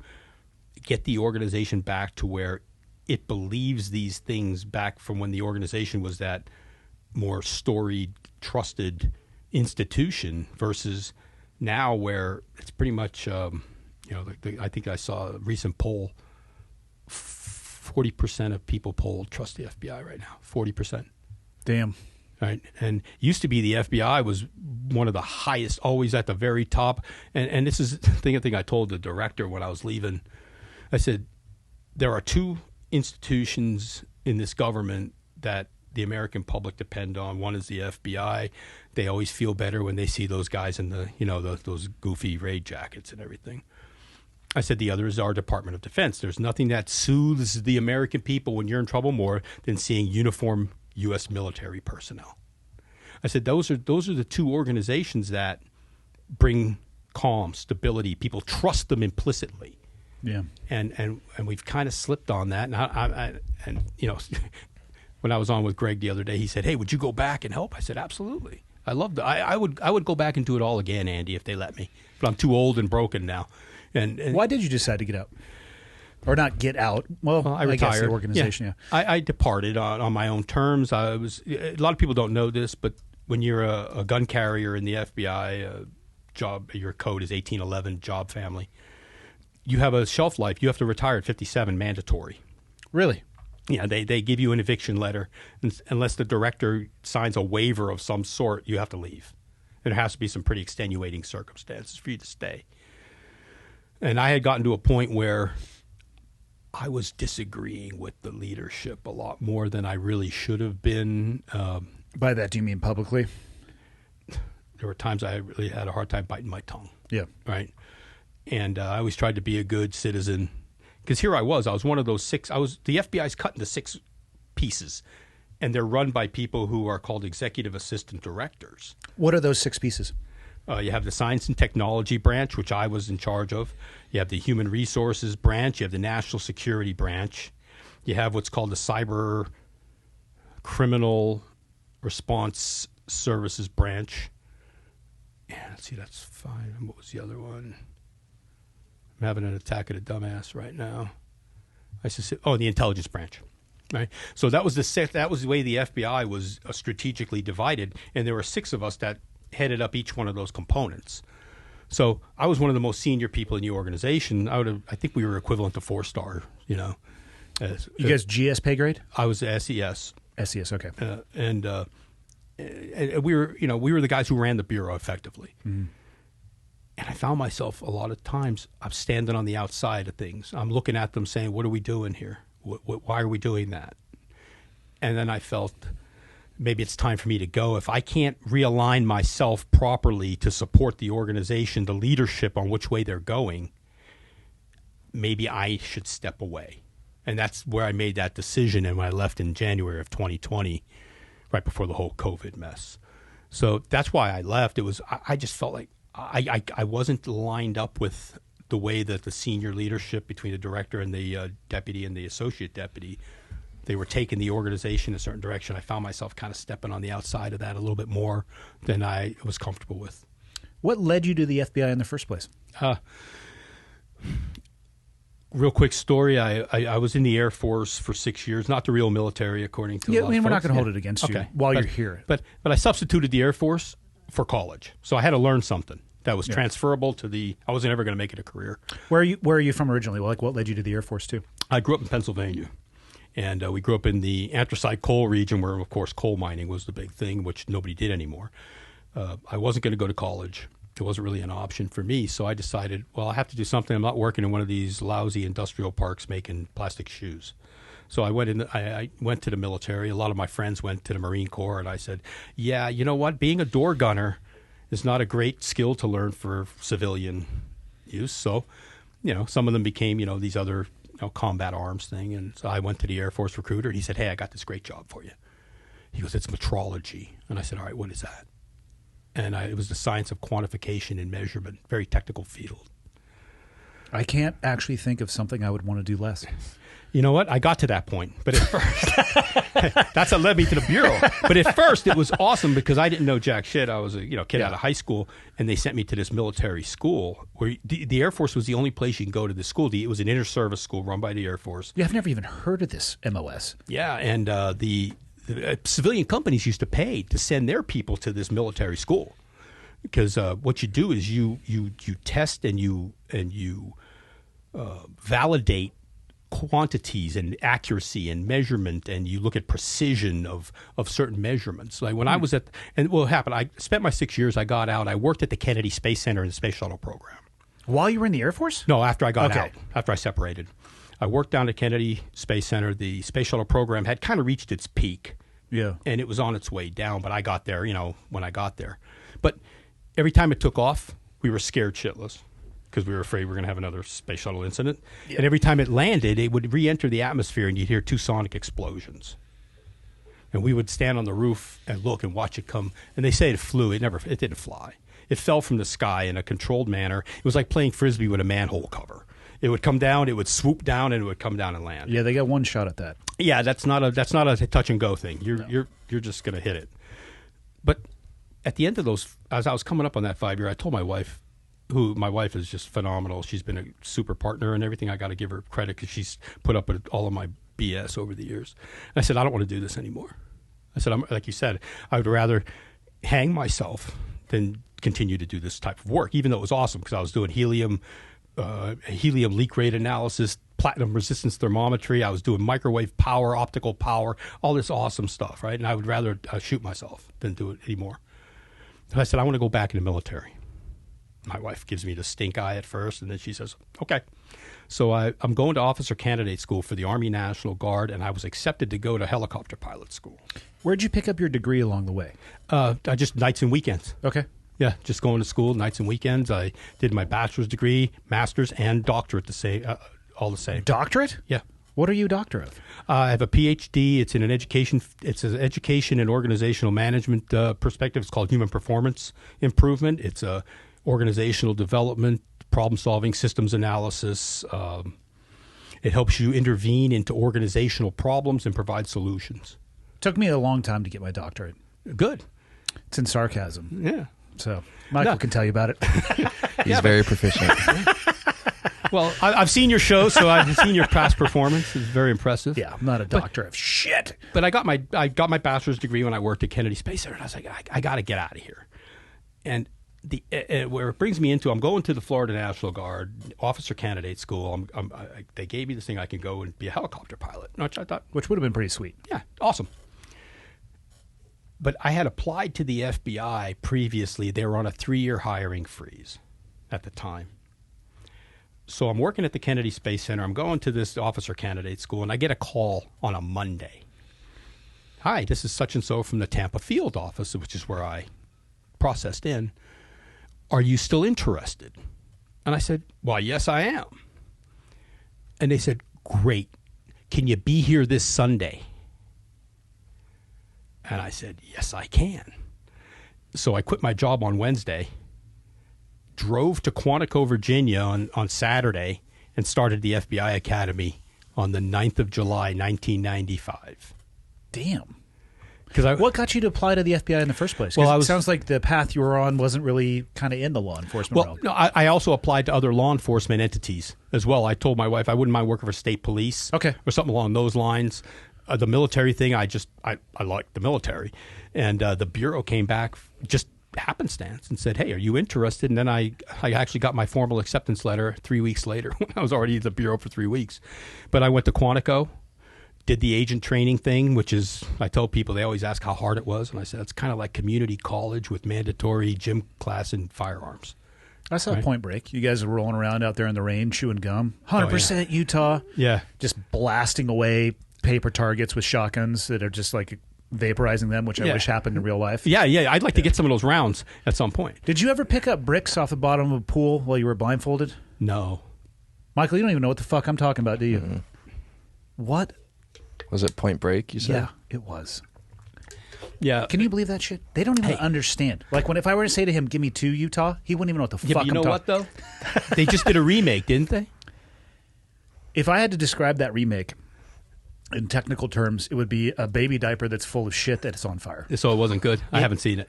get the organization back to where it believes these things back from when the organization was that more storied, trusted institution versus now where it's pretty much, I think I saw a recent poll, 40% of people polled trust the FBI right now, 40%. Damn. Right. And used to be the FBI was one of the highest, always at the very top. And this is the thing I told the director when I was leaving. I said, there are 2 institutions in this government that the American public depend on. One is the FBI. They always feel better when they see those guys in those goofy raid jackets and everything. I said the other is our Department of Defense. There's nothing that soothes the American people when you're in trouble more than seeing uniformed U.S. military personnel. I said those are the 2 organizations that bring calm, stability. People trust them implicitly. Yeah. And we've kind of slipped on that. And when I was on with Greg the other day, he said, "Hey, would you go back and help?" I said, "Absolutely. I love that. I would go back and do it all again, Andy, if they let me. But I'm too old and broken now." And why did you decide to get out, or not get out? Well, I retired. Guess the organization. Yeah. I departed on my own terms. A lot of people don't know this, but when you're a gun carrier in the FBI, your code is 1811, job family. You have a shelf life. You have to retire at 57, mandatory. Really? Yeah, they give you an eviction letter. Unless the director signs a waiver of some sort, you have to leave. There has to be some pretty extenuating circumstances for you to stay. And I had gotten to a point where I was disagreeing with the leadership a lot more than I really should have been. By that, do you mean publicly? There were times I really had a hard time biting my tongue. Yeah. Right. And I always tried to be a good citizen. Because here I was one of those six. The FBI's cut into 6 pieces, and they're run by people who are called executive assistant directors. What are those 6 pieces? You have the science and technology branch, which I was in charge of. You have the human resources branch. You have the national security branch. You have what's called the cyber criminal response services branch. Yeah, let's see, that's fine. What was the other one? I'm having an attack at a dumbass right now. The intelligence branch. Right. So that was the way the FBI was strategically divided, and there were 6 of us that headed up each one of those components. So I was one of the most senior people in the organization. I think we were equivalent to 4-star. You guys GS pay grade? I was the SES. SES, okay. And we were the guys who ran the bureau effectively. Mm-hmm. And I found myself a lot of times I'm standing on the outside of things. I'm looking at them saying, "What are we doing here? Why are we doing that?" And then I felt maybe it's time for me to go. If I can't realign myself properly to support the organization, the leadership on which way they're going, maybe I should step away. And that's where I made that decision, and when I left in January of 2020, right before the whole COVID mess. So that's why I left. I just felt like I wasn't lined up with the way that the senior leadership between the director and the deputy and the associate deputy, they were taking the organization in a certain direction. I found myself kind of stepping on the outside of that a little bit more than I was comfortable with. What led you to the FBI in the first place? Real quick story. I was in the Air Force for 6 years, not the real military, according to a lot of we're not folks. going to hold it against you while you're here. But I substituted the Air Force for college, so I had to learn something that was transferable to the. I wasn't ever going to make it a career. Where are you from originally? Like, what led you to the Air Force too? I grew up in Pennsylvania, and we grew up in the anthracite coal region, where of course coal mining was the big thing, which nobody did anymore. I wasn't going to go to college. It wasn't really an option for me, so I decided, well, I have to do something. I'm not working in one of these lousy industrial parks making plastic shoes. So I went to the military. A lot of my friends went to the Marine Corps, and I said, yeah, you know what? Being a door gunner is not a great skill to learn for civilian use. So, some of them became, these other combat arms thing. And so I went to the Air Force recruiter, and he said, hey, I got this great job for you. He goes, it's metrology. And I said, all right, what is that? And it was the science of quantification and measurement, very technical field. I can't actually think of something I would want to do less. You know what? I got to that point, but at first, that's what led me to the bureau. But at first, it was awesome because I didn't know jack shit. I was a kid out of high school, and they sent me to this military school where the Air Force was the only place you can go to the school. It was an inter-service school run by the Air Force. Yeah, I've never even heard of this MOS. Yeah, and the civilian companies used to pay to send their people to this military school because what you do is you test and you validate quantities and accuracy and measurement, and you look at precision of certain measurements. Like when I was what happened, I spent my 6 years, I got out, I worked at the Kennedy Space Center in the Space Shuttle program. While you were in the Air Force? No, after I got out, after I separated. I worked down at Kennedy Space Center. The Space Shuttle program had kind of reached its peak. Yeah. And it was on its way down, but I got there, when I got there. But every time it took off, we were scared shitless because we were afraid we were going to have another space shuttle incident. Yeah. And every time it landed, it would re-enter the atmosphere and you'd hear 2 sonic explosions. And we would stand on the roof and look and watch it come. And they say it flew. It didn't fly. It fell from the sky in a controlled manner. It was like playing Frisbee with a manhole cover. It would come down, it would swoop down, and it would come down and land. Yeah, they got one shot at that. Yeah, that's not a touch and go thing. You're just going to hit it. But at the end of those, as I was coming up on that 5 year, I told my wife, my wife is just phenomenal. She's been a super partner and everything. I got to give her credit because she's put up with all of my BS over the years. And I said, I don't want to do this anymore. I said, like you said, I would rather hang myself than continue to do this type of work, even though it was awesome because I was doing helium leak rate analysis, platinum resistance thermometry. I was doing microwave power, optical power, all this awesome stuff, right? And I would rather shoot myself than do it anymore. So I said, I want to go back in the military. My wife gives me the stink eye at first, and then she says, okay. So I'm going to officer candidate school for the Army National Guard, and I was accepted to go to helicopter pilot school. Where'd you pick up your degree along the way? I just nights and weekends. Okay. Yeah, just going to school nights and weekends. I did my bachelor's degree, master's, and doctorate all the same. Doctorate? Yeah. What are you a doctor of? I have a PhD. It's in an education. It's an education and organizational management perspective. It's called human performance improvement. It's organizational development, problem solving, systems analysis. It helps you intervene into organizational problems and provide solutions. Took me a long time to get my doctorate. Good. It's in sarcasm. Yeah. So Michael can tell you about it. He's very proficient. Well, I've seen your show, so I've seen your past performance. It's very impressive. Yeah, I'm not a doctor of shit. But I got my bachelor's degree when I worked at Kennedy Space Center, and I was like, I got to get out of here. And where it brings me into, I'm going to the Florida National Guard officer candidate school. They gave me this thing I can go and be a helicopter pilot, which I thought, Which would have been pretty sweet. yeah, awesome. But I had applied to the FBI previously. They were on a 3-year hiring freeze at the time. So I'm working at the Kennedy Space Center. I'm going to this officer candidate school, and I get a call on a Monday. Hi, this is such and so from the Tampa field office, which is where I processed in. Are you still interested? And I said, well, yes, I am. And they said, great. Can you be here this Sunday? And I said, yes, I can. So I quit my job on Wednesday, drove to Quantico, Virginia on Saturday, and started the FBI Academy on the 9th of July, 1995. Damn. Because What got you to apply to the FBI in the first place? 'Cause Well, it sounds like the path you were on wasn't really kind of in the law enforcement realm. no, I also applied to other law enforcement entities as well. I told my wife I wouldn't mind working for state police, Okay, or something along those lines. The military thing, I like the military, and the bureau came back just happenstance and said, "Hey, are you interested?" And then I actually got my formal acceptance letter 3 weeks later. I was already at the bureau for 3 weeks, but I went to Quantico. Did the agent training thing, which is, I tell people, they always ask how hard it was. And I said, it's kind of like community college with mandatory gym class and firearms. I saw Right. Point Break. You guys are rolling around out there in the rain, chewing gum. 100% Utah. Yeah. Just blasting away paper targets with shotguns that are just like vaporizing them, which I Yeah. wish happened in real life. Yeah. I'd like to get some of those rounds at some point. Did you ever pick up bricks off the bottom of a pool while you were blindfolded? No. Michael, you don't even know what the fuck I'm talking about, do you? Mm-hmm. What? Was it Point Break, you said? Yeah, it was. Yeah. Can you believe that shit? They don't even understand. Like, if I were to say to him, give me 2 Utah, he wouldn't even know what the Yeah, fuck but you I'm know talking. what, though? They just did a remake, didn't they? If I had to describe that remake in technical terms, it would be a baby diaper that's full of shit that is on fire. So it wasn't good. I haven't seen it.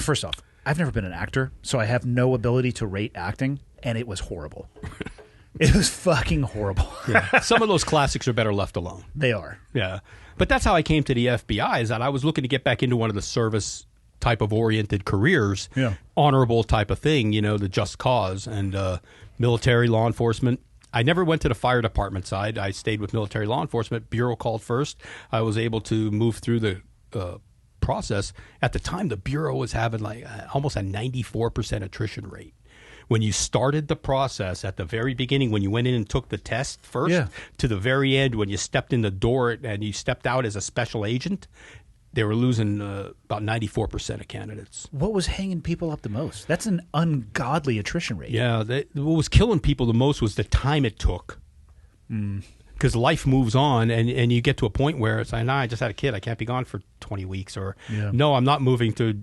First off, I've never been an actor, so I have no ability to rate acting, and it was horrible. It was fucking horrible. Yeah. Some of those classics are better left alone. They are. Yeah. But that's how I came to the FBI, is that I was looking to get back into one of the service type of oriented careers, Yeah. honorable type of thing, the just cause, and military law enforcement. I never went to the fire department side. I stayed with military law enforcement. Bureau called first. I was able to move through the process. At the time, the Bureau was having like almost a 94% attrition rate. When you started the process at the very beginning, when you went in and took the test first, Yeah. to the very end, when you stepped in the door and you stepped out as a special agent, they were losing about 94% of candidates. What was hanging people up the most? That's an ungodly attrition rate. Yeah, what was killing people the most was the time it took. Because life moves on, and you get to a point where it's like, nah, I just had a kid. I can't be gone for 20 weeks. Or, Yeah. no, I'm not moving to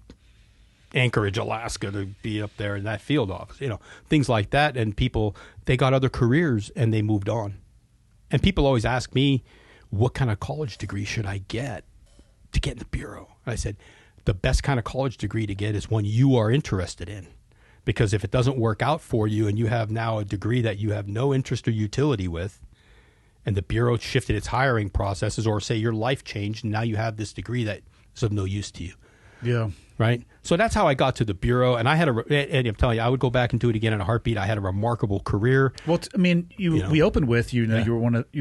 Anchorage, Alaska to be up there in that field office. Things like that. And people, they got other careers, and they moved on. And people always ask me, what kind of college degree should I get to get in the Bureau? And I said, the best kind of college degree to get is one you are interested in. Because if it doesn't work out for you and you have now a degree that you have no interest or utility with, and the Bureau shifted its hiring processes, or say your life changed and now you have this degree that is of no use to you. Yeah. Right? So that's how I got to the Bureau. And I had and I'm telling you, I would go back and do it again in a heartbeat. I had a remarkable career. Well, we opened with you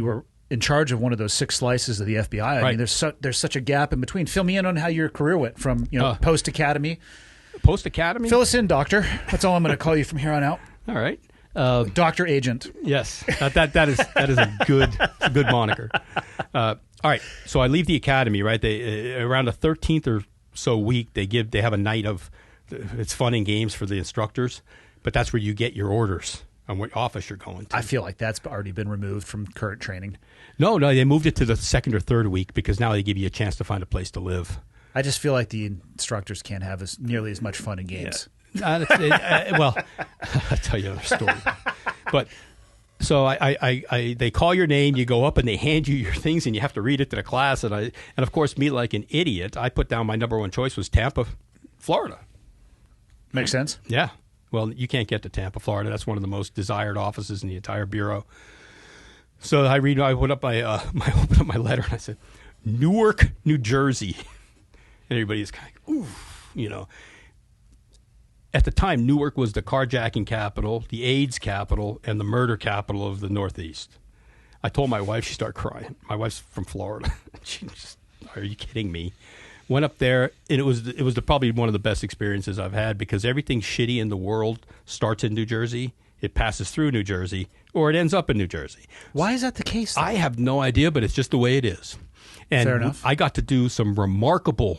were in charge of one of those 6 slices of the FBI. I Right. mean, there's such a gap in between. Fill me in on how your career went from post academy. Post academy? Fill us in, doctor. That's all I'm going to call you from here on out. All right. Doctor Agent. Yes, that is a good moniker. All right, so I leave the academy. Right, they around the 13th or so week they have a night of it's fun and games for the instructors, but that's where you get your orders on what office you're going to. I feel like that's already been removed from current training. No, they moved it to the second or third week because now they give you a chance to find a place to live. I just feel like the instructors can't have nearly as much fun in games. Yeah. Well, I'll tell you another story. But so they call your name, you go up, and they hand you your things, and you have to read it to the class. And of course, me like an idiot, I put down my number one choice was Tampa, Florida. Makes sense. Yeah. Well, you can't get to Tampa, Florida. That's one of the most desired offices in the entire bureau. So I put up my opened up my letter, and I said, Newark, New Jersey. And everybody's kind of like, ooh, At the time, Newark was the carjacking capital, the AIDS capital, and the murder capital of the Northeast. I told my wife, she started crying. My wife's from Florida. She just, are you kidding me? Went up there, and it was probably one of the best experiences I've had because everything shitty in the world starts in New Jersey. It passes through New Jersey, or it ends up in New Jersey. Why is that the case, though? I have no idea, but it's just the way it is. And fair enough. I got to do some remarkable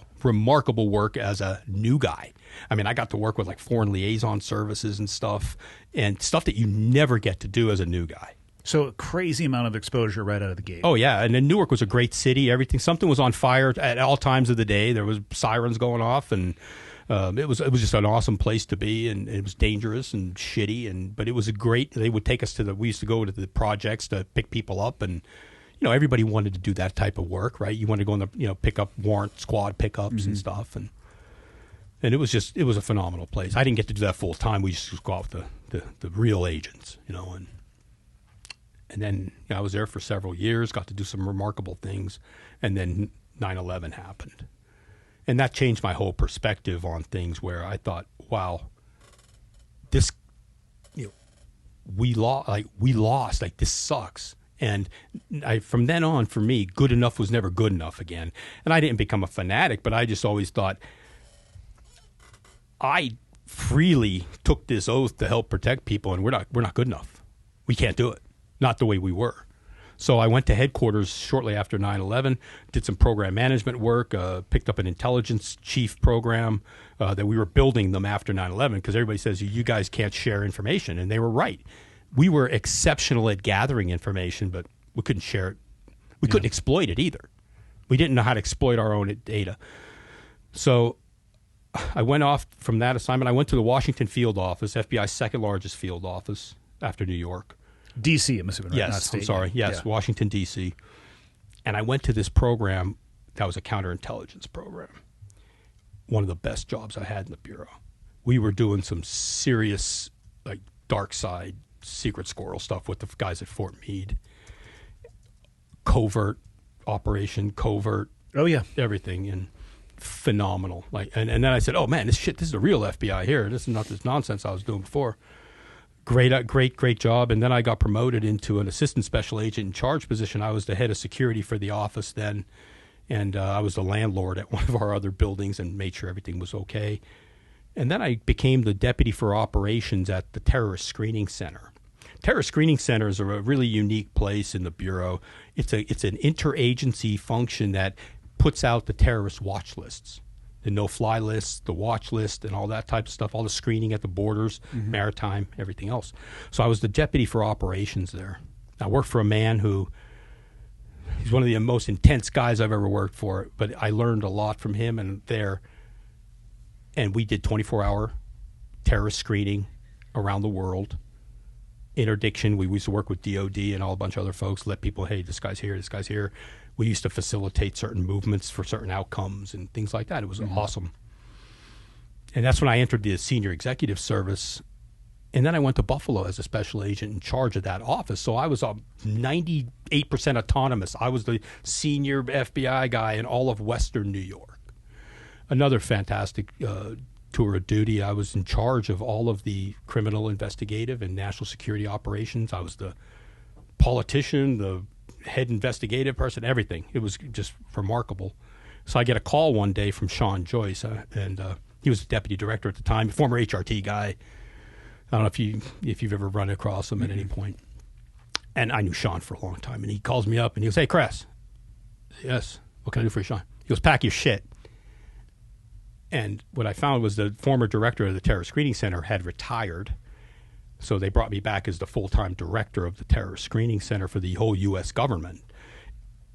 work as a new guy. I mean, I got to work with like foreign liaison services and stuff that you never get to do as a new guy. So a crazy amount of exposure right out of the gate. Oh, yeah. And then Newark was a great city. Something was on fire at all times of the day. There was sirens going off, and it was just an awesome place to be, and it was dangerous and shitty. But it was they would take us we used to go to the projects to pick people up, and everybody wanted to do that type of work, right? You wanted to go in the pick up warrant squad pickups and stuff, and it was a phenomenal place. I didn't get to do that full time. We just go out with the real agents, and then I was there for several years, got to do some remarkable things, and then 9/11 happened. And that changed my whole perspective on things where I thought, wow, this, we lost, like this sucks. And from then on, for me, good enough was never good enough again. And I didn't become a fanatic, but I just always thought I freely took this oath to help protect people, and we're not good enough. We can't do it. Not the way we were. So I went to headquarters shortly after 9/11, did some program management work, picked up an intelligence chief program that we were building them after 9/11 because everybody says you guys can't share information, and they were right. We were exceptional at gathering information, but we couldn't share it. We couldn't exploit it either. We didn't know how to exploit our own data. So I went off from that assignment. I went to the Washington field office, FBI's second largest field office after New York. D.C., I'm assuming, right? Yes, Not state. I'm sorry. Yes, Yeah. Washington, D.C. And I went to this program that was a counterintelligence program. One of the best jobs I had in the Bureau. We were doing some serious, like, dark side, secret squirrel stuff with the guys at Fort Meade. Covert operation, Oh, yeah. everything, and phenomenal. And then I said, oh, man, this is the real FBI here. This is not this nonsense I was doing before. Great job. And then I got promoted into an assistant special agent in charge position. I was the head of security for the office then, and I was the landlord at one of our other buildings and made sure everything was okay. And then I became the deputy for operations at the Terrorist Screening Center. Terrorist Screening Center is a really unique place in the Bureau. It's an interagency function that puts out the terrorist watch lists. The no-fly list, the watch list, and all that type of stuff, all the screening at the borders, maritime, everything else. So I was the deputy for operations there. I worked for a man he's one of the most intense guys I've ever worked for, but I learned a lot from him and we did 24-hour terrorist screening around the world. Interdiction, we used to work with DOD and a bunch of other folks, let people, hey, this guy's here, this guy's here. We used to facilitate certain movements for certain outcomes and things like that. It was awesome. And that's when I entered the senior executive service. And then I went to Buffalo as a special agent in charge of that office. So I was 98% autonomous. I was the senior FBI guy in all of Western New York. Another fantastic tour of duty. I was in charge of all of the criminal investigative and national security operations. I was the politician, the head investigative person, everything. It was just remarkable. So I get a call one day from Sean Joyce, and he was the deputy director at the time, former HRT guy. I don't know if you've ever run across him at any point. And I knew Sean for a long time, and he calls me up and he goes, "Hey, Chris." Yes. What can I do for you, Sean? He goes, "Pack your shit." And what I found was the former director of the Terror Screening Center had retired. So they brought me back as the full-time director of the Terror Screening Center for the whole U.S. government.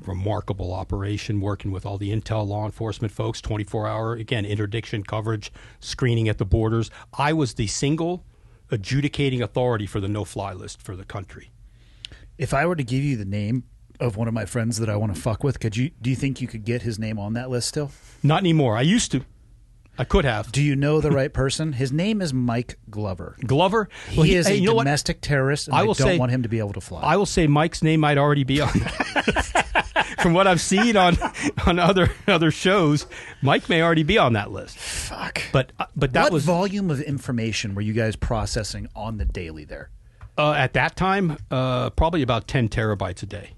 Remarkable operation, working with all the intel law enforcement folks, 24-hour, again, interdiction coverage, screening at the borders. I was the single adjudicating authority for the no-fly list for the country. If I were to give you the name of one of my friends that I want to fuck with, do you think you could get his name on that list still? Not anymore. I used to. I could have. Do you know the right person? His name is Mike Glover. Glover? Well, he is a domestic terrorist, and I don't want him to be able to fly. I will say Mike's name might already be on that. From what I've seen on other shows, Mike may already be on that list. Fuck. But that what volume of information were you guys processing on the daily there? At that time, probably about 10 terabytes a day.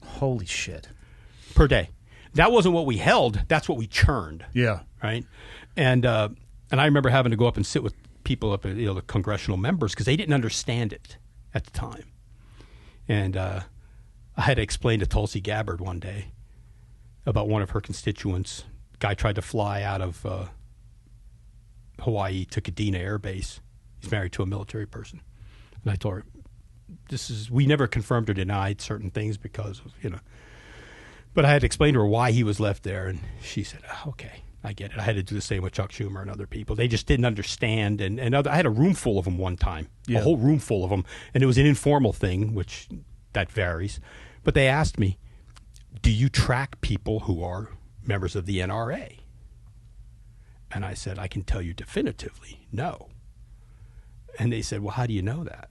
Holy shit. Per day. That wasn't what we held. That's what we churned. Yeah. Right? And I remember having to go up and sit with people up at the congressional members because they didn't understand it at the time. And I had to explain to Tulsi Gabbard one day about one of her constituents. Guy tried to fly out of Hawaii to Kadena Air Base. He's married to a military person. And I told her, we never confirmed or denied certain things because of, But I had to explain to her why he was left there. And she said, okay, I get it. I had to do the same with Chuck Schumer and other people. They just didn't understand. I had a room full of them one time, a whole room full of them. And it was an informal thing, which that varies. But they asked me, do you track people who are members of the NRA? And I said, I can tell you definitively, no. And they said, well, how do you know that?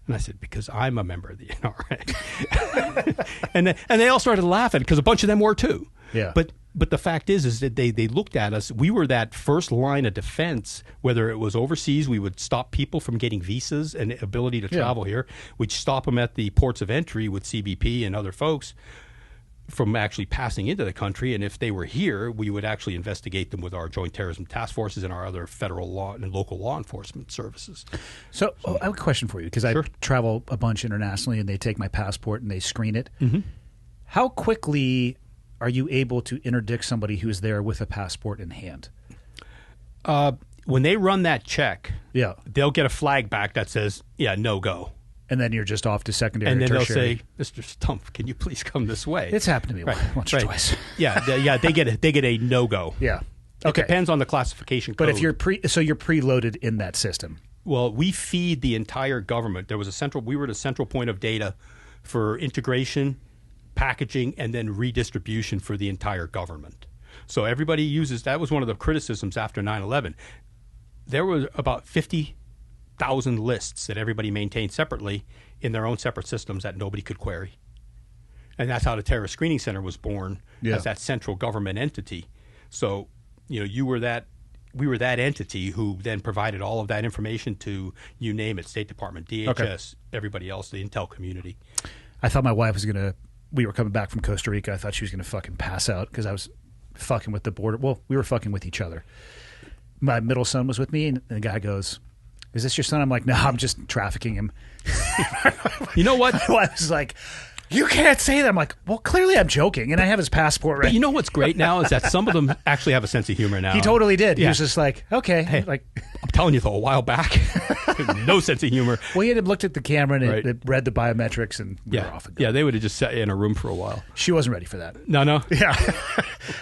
And I said, because I'm a member of the NRA. and they all started laughing because a bunch of them were too. Yeah. But the fact is that they looked at us. We were that first line of defense, whether it was overseas, we would stop people from getting visas and ability to travel here. We'd stop them at the ports of entry with CBP and other folks from actually passing into the country. And if they were here, we would actually investigate them with our Joint Terrorism Task Forces and our other federal law and local law enforcement services. So I have a question for you because I travel a bunch internationally and they take my passport and they screen it. Mm-hmm. How quickly are you able to interdict somebody who is there with a passport in hand? When they run that check, they'll get a flag back that says, no go. And then you're just off to secondary and then tertiary. They'll say, Mr. Stump, can you please come this way? It's happened to me once or twice. They get a no-go. Yeah. Okay. It depends on the classification code. But if you're you're preloaded in that system. Well, we feed the entire government. We were the central point of data for integration, packaging, and then redistribution for the entire government. So everybody uses, that was one of the criticisms after 9/11. There were about 50,000 lists that everybody maintained separately in their own separate systems that nobody could query. And that's how the Terror Screening Center was born, as that central government entity. So, we were that entity who then provided all of that information to, you name it, State Department, DHS, everybody else, the intel community. I thought my wife was we were coming back from Costa Rica. I thought she was going to fucking pass out because I was fucking with the border. Well, we were fucking with each other. My middle son was with me, and the guy goes, "Is this your son?" I'm like, "No, I'm just trafficking him." You know what? My wife was like, "You can't say that." I'm like, "Well, clearly I'm joking, and I have his passport right." But you know what's great now is that some of them actually have a sense of humor now. He totally did. Yeah. He was just like, "Okay." Hey, like, I'm telling you, though, a while back, no sense of humor. Well, he had looked at the camera and it read the biometrics, and we were off and going. Yeah, they would have just sat in a room for a while. She wasn't ready for that. No. Yeah.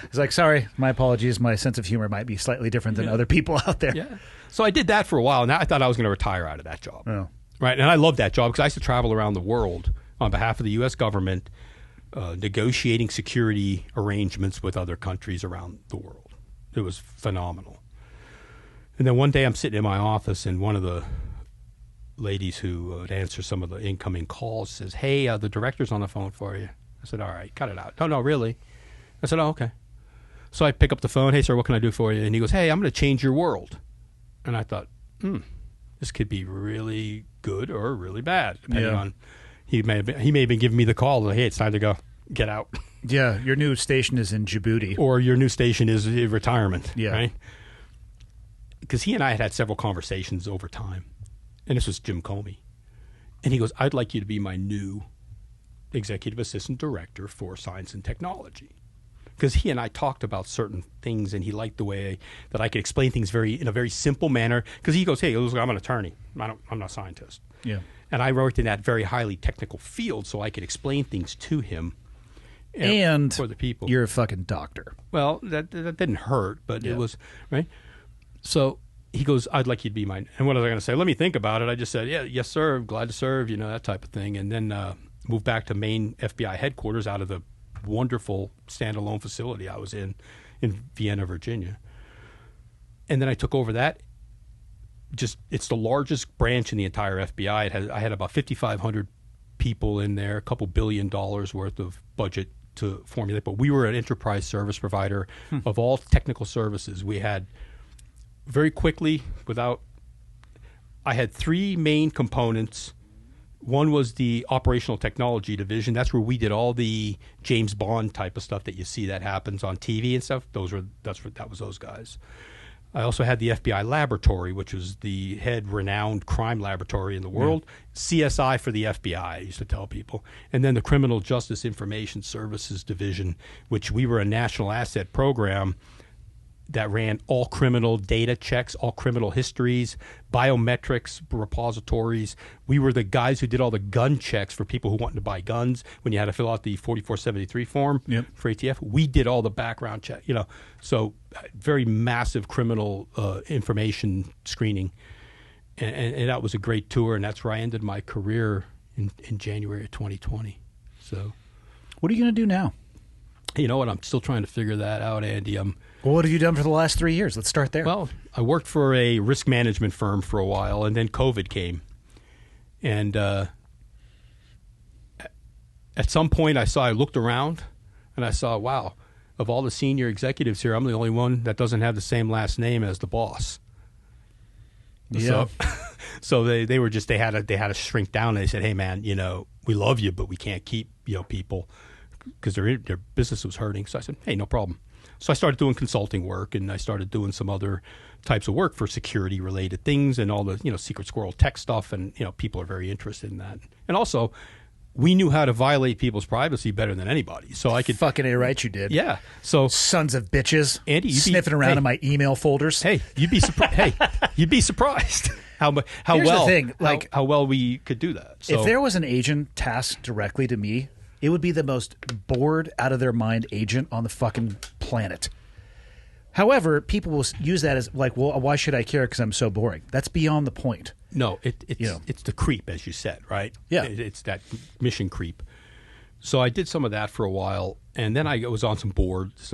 It's like, sorry, my apologies. My sense of humor might be slightly different than other people out there. Yeah. So I did that for a while, and I thought I was going to retire out of that job. Oh. Right, and I loved that job because I used to travel around the world on behalf of the U.S. government, negotiating security arrangements with other countries around the world. It was phenomenal. And then one day I'm sitting in my office, and one of the ladies who would answer some of the incoming calls says, "Hey, the director's on the phone for you." I said, "All right, cut it out." No, really? I said, "Oh, okay." So I pick up the phone. "Hey, sir, what can I do for you?" And he goes, "Hey, I'm going to change your world." And I thought, this could be really good or really bad, depending on. He may have been giving me the call, like, "Hey, it's time to go. Get out." Yeah, your new station is in Djibouti. Or your new station is retirement. Yeah. Right? Because he and I had several conversations over time. And this was Jim Comey. And he goes, "I'd like you to be my new executive assistant director for science and technology." because he and I talked about certain things, and he liked the way that I could explain things in a very simple manner. Because he goes, "Hey, I'm an attorney. I'm not a scientist." Yeah. And I worked in that very highly technical field, so I could explain things to him And for the people. You're a fucking doctor. Well, that didn't hurt, but it was right. So he goes, "I'd like you to be mine." And what was I going to say? Let me think about it. I just said, "Yeah, yes, sir. Glad to serve." That type of thing. And then moved back to main FBI headquarters out of the wonderful standalone facility I was in Vienna, Virginia. And then I took over that. It's the largest branch in the entire FBI. I had about 5,500 people in there, a couple $1 billion worth of budget to formulate. But we were an enterprise service provider of all technical services. We had very quickly, I had three main components. One was the operational technology division. That's where we did all the James Bond type of stuff that you see that happens on TV and stuff. That was those guys. I also had the FBI laboratory, which was the head renowned crime laboratory in the world. CSI for the FBI, I used to tell people. And then the Criminal Justice Information Services division, which we were a national asset program that ran all criminal data checks, all criminal histories, biometrics repositories. We were the guys who did all the gun checks for people who wanted to buy guns. When you had to fill out the 4473 form for ATF, we did all the background check. So very massive criminal information screening, and that was a great tour. And that's where I ended my career in January of 2020. So, what are you going to do now? You know what? I'm still trying to figure that out, Andy. Well, what have you done for the last 3 years? Let's start there. Well, I worked for a risk management firm for a while, and then COVID came. And at some point, I looked around, and I saw, wow, of all the senior executives here, I'm the only one that doesn't have the same last name as the boss. Yeah. So they had to shrink down. And they said, "Hey, man, we love you, but we can't keep people because their business was hurting." So I said, "Hey, no problem." So I started doing consulting work, and I started doing some other types of work for security-related things and all the secret squirrel tech stuff, and people are very interested in that. And also, we knew how to violate people's privacy better than anybody, so I could fucking A right, you did. Yeah. So sons of bitches, Andy, sniffing around in my email folders. Hey, you'd be surprised. you'd be surprised how Here's well the thing, how well we could do that. So, if there was an agent tasked directly to me, it would be the most bored, out of their mind agent on the fucking planet. However, people will use that as like, well, why should I care because I'm so boring? That's beyond the point. No, it's the creep, as you said, right? Yeah. It's that mission creep. So I did some of that for a while, and then I was on some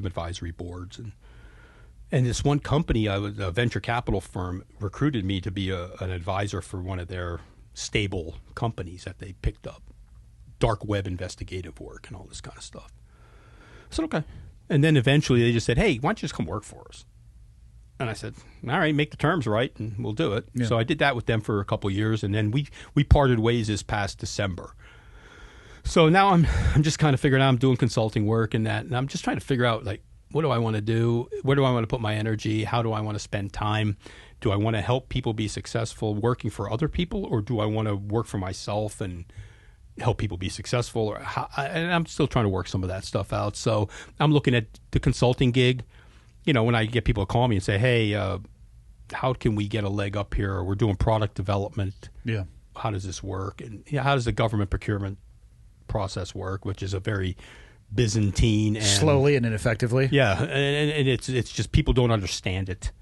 advisory boards, and this one company, a venture capital firm, recruited me to be an advisor for one of their stable companies that they picked up. Dark web investigative work and all this kind of stuff. I said, okay. And then eventually they just said, "Hey, why don't you just come work for us?" And I said, "All right, make the terms right and we'll do it." Yeah. So I did that with them for a couple of years, and then we parted ways this past December. So now I'm just kind of figuring out, I'm doing consulting work and that, and I'm just trying to figure out, like, what do I want to do? Where do I want to put my energy? How do I want to spend time? Do I want to help people be successful working for other people, or do I want to work for myself and help people be successful? And I'm still trying to work some of that stuff out. So I'm looking at the consulting gig. When I get people to call me and say, "Hey, how can we get a leg up here?" Or, "We're doing product development. Yeah, how does this work?" And how does the government procurement process work, which is a very Byzantine and slowly and ineffectively. Yeah, and it's just people don't understand it.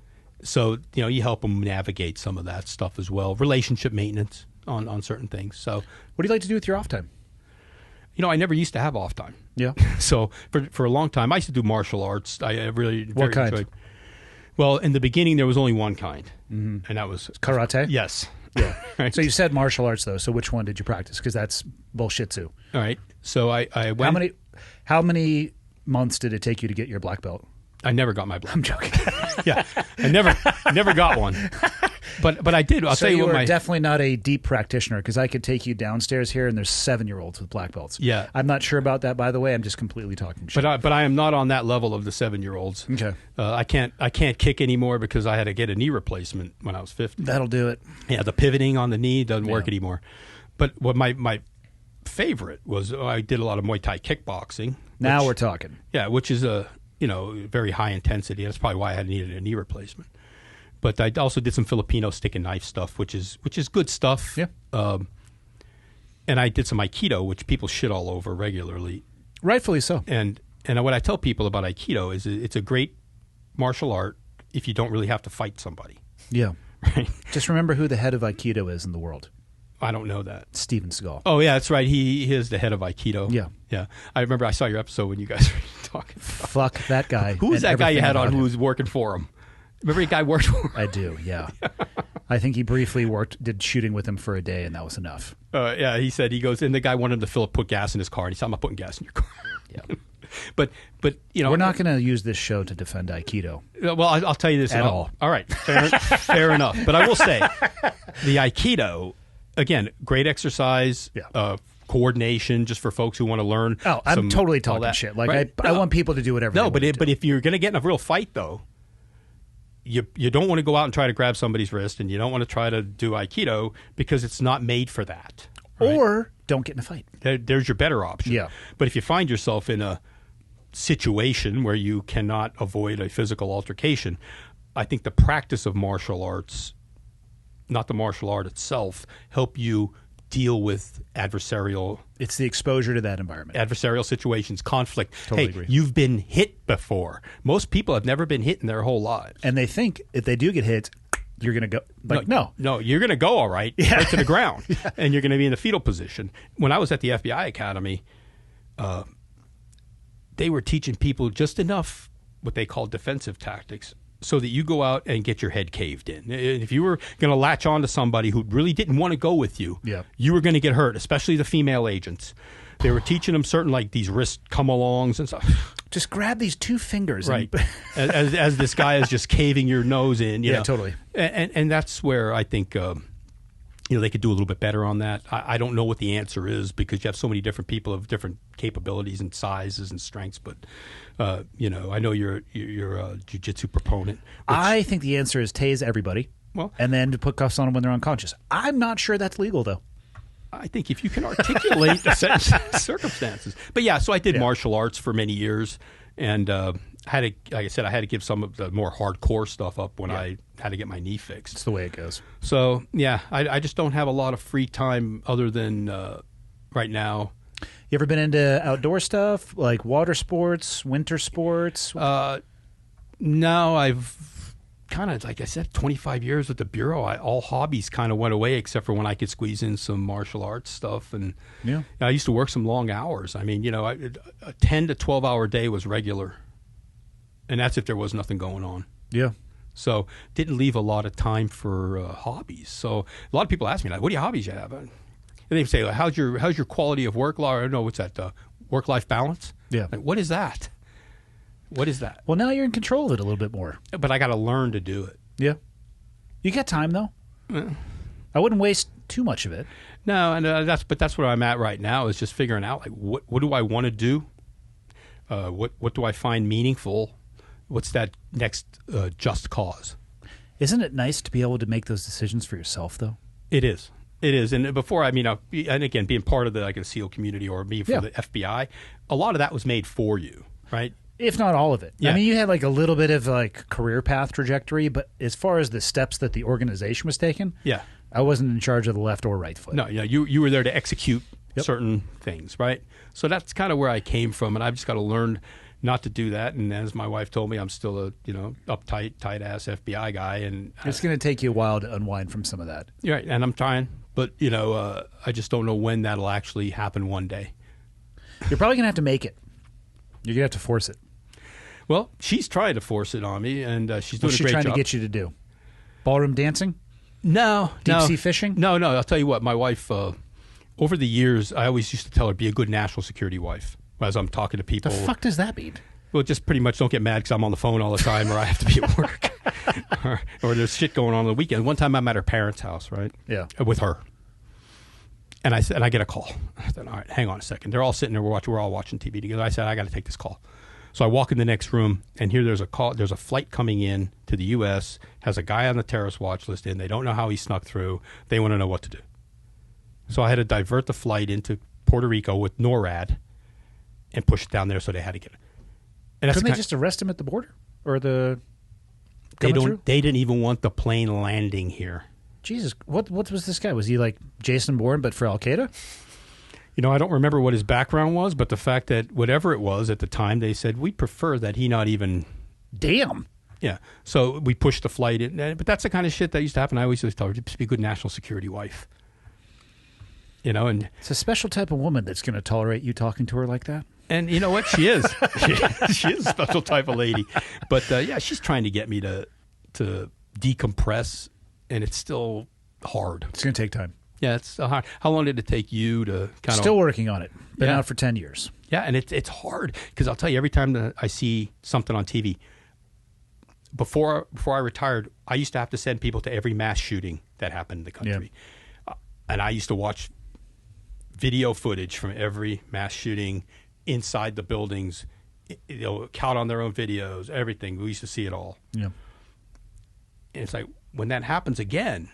So you help them navigate some of that stuff as well. Relationship maintenance on certain things. So what do you like to do with your off time? I never used to have off time. Yeah. So for a long time, I used to do martial arts. I really what kind? Enjoyed. Well, in the beginning, there was only one kind, and that was karate. Yes. Yeah. Right. So you said martial arts though. So which one did you practice? Because that's bullshitsu. All right. So I went. How many months did it take you to get your black belt? I never got my black belt. I'm joking. Yeah, I never got one. But I did. I'll tell you what. You're definitely not a deep practitioner, because I could take you downstairs here and there's 7-year-olds with black belts. Yeah, I'm not sure about that, by the way. I'm just completely talking shit. But I am not on that level of the 7-year-olds. Okay. I can't kick anymore because I had to get a knee replacement when I was 50. That'll do it. Yeah, the pivoting on the knee doesn't work anymore. But what my favorite was, I did a lot of Muay Thai kickboxing, Now we're talking. Yeah, which is a very high intensity. That's probably why I had needed a knee replacement. But I also did some Filipino stick and knife stuff, which is good stuff. Yeah. And I did some Aikido, which people shit all over regularly. Rightfully so. And what I tell people about Aikido is it's a great martial art if you don't really have to fight somebody. Yeah. Right? Just remember who the head of Aikido is in the world. I don't know that. Steven Seagal. Oh, yeah, that's right. He is the head of Aikido. Yeah. Yeah. I remember I saw your episode when you guys were talking. Fuck that guy. Who was and that guy you everything had on about who him. was working for him? Remember a guy worked for him? I do, yeah. I think he briefly did shooting with him for a day, and that was enough. Yeah, he said, and the guy wanted him to put gas in his car, and he said, I'm not putting gas in your car. Yeah. But we're not going to use this show to defend Aikido. Well, I'll tell you this at all. All right, fair enough. But I will say, the Aikido, again, great exercise, coordination, just for folks who want to learn. Oh, I'm totally talking shit. Like right? I want people to do whatever. No, but if you're going to get in a real fight, though, you don't want to go out and try to grab somebody's wrist, and you don't want to try to do Aikido because it's not made for that. Right? Or don't get in a fight. There's your better option. Yeah. But if you find yourself in a situation where you cannot avoid a physical altercation, I think the practice of martial arts, not the martial art itself, help you deal with adversarial It's the exposure to that environment. situations, conflict. Totally hey, agree. You've been hit before. Most people have never been hit in their whole lives. And they think if they do get hit, you're going to go. Like, no. No, you're going to go all right, right to the ground, and you're going to be in the fetal position. When I was at the FBI Academy, they were teaching people just enough what they call defensive tactics so that you go out and get your head caved in. If you were going to latch on to somebody who really didn't want to go with you, you were going to get hurt, especially the female agents. They were teaching them certain, like, these wrist come-alongs and stuff. Just grab these two fingers. Right. as this guy is just caving your nose in. You know? Totally. And that's where I think they could do a little bit better on that. I don't know what the answer is because you have so many different people of different capabilities and sizes and strengths. But I know you're a jiu-jitsu proponent. I think the answer is tase everybody. Well, and then to put cuffs on them when they're unconscious. I'm not sure that's legal though. I think if you can articulate the circumstances. But yeah, so I did martial arts for many years, and had to give some of the more hardcore stuff up when I had to get my knee fixed. It's the way it goes. So yeah, I just don't have a lot of free time other than right now. You ever been into outdoor stuff like water sports, winter sports? No, I've kind of, like I said, 25 years with the Bureau, all hobbies kind of went away except for when I could squeeze in some martial arts stuff. And I used to work some long hours. I mean, a 10 to 12-hour day was regular. And that's if there was nothing going on. Yeah. So didn't leave a lot of time for hobbies. So a lot of people ask me, like, what are your hobbies you have? And they say, like, how's your quality of work? I don't know, what's that, work-life balance? Yeah. Like, what is that? What is that? Well, now you're in control of it a little bit more. But I got to learn to do it. Yeah. You got time, though. I wouldn't waste too much of it. No, and that's where I'm at right now is just figuring out, like, what do I want to do? What do I find meaningful? What's that next just cause? Isn't it nice to be able to make those decisions for yourself, though? It is. It is. And before, and again, being part of the SEAL community or me for the FBI, a lot of that was made for you, right? If not all of it. Yeah. I mean, you had like a little bit of like career path trajectory, but as far as the steps that the organization was taking, I wasn't in charge of the left or right foot. No, you were there to execute certain things, right? So that's kind of where I came from, and I've just got to learn not to do that. And as my wife told me, I'm still a uptight, tight ass FBI guy, and it's going to take you a while to unwind from some of that. Right, and I'm trying, but I just don't know when that'll actually happen one day. You're probably going to have to make it. You're going to have to force it. Well, she's trying to force it on me, and she's doing a great job. What's she trying to get you to do? Ballroom dancing? No. Deep sea fishing? No. I'll tell you what. My wife, over the years, I always used to tell her, be a good national security wife as I'm talking to people. The fuck does that mean? Well, just pretty much don't get mad because I'm on the phone all the time or I have to be at work. or there's shit going on the weekend. One time I'm at her parents' house, right? Yeah. With her. And I said, I get a call. I said, all right, hang on a second. They're all sitting there. We're all watching TV together. I said, I got to take this call. So I walk in the next room, and here there's a call. There's a flight coming in to the U.S., has a guy on the terrorist watch list in. They don't know how he snuck through. They want to know what to do. So I had to divert the flight into Puerto Rico with NORAD and push it down there, so they had to get it. And Couldn't they just arrest him at the border or the? They coming don't. through? They didn't even want the plane landing here. Jesus, what was this guy? Was he like Jason Bourne but for Al Qaeda? You know, I don't remember what his background was, but the fact that whatever it was at the time, they said we prefer that he not even. Damn. Yeah. So we pushed the flight in, but that's the kind of shit that used to happen. I always tell her, just be a good national security wife. You know, and It's a special type of woman that's going to tolerate you talking to her like that. And you know what? She is. She is a special type of lady. But, yeah, she's trying to get me to decompress, and it's still hard. It's going to take time. Yeah, it's hard. How long did it take you to kind of... Still working on it. Been Yeah. out for 10 years. Yeah, and it's hard because I'll tell you, every time that I see something on TV, before I retired, I used to have to send people to every mass shooting that happened in the country. And I used to watch video footage from every mass shooting inside the buildings, you know, count on their own videos, everything. We used to see it all. Yeah. And it's like, when that happens again,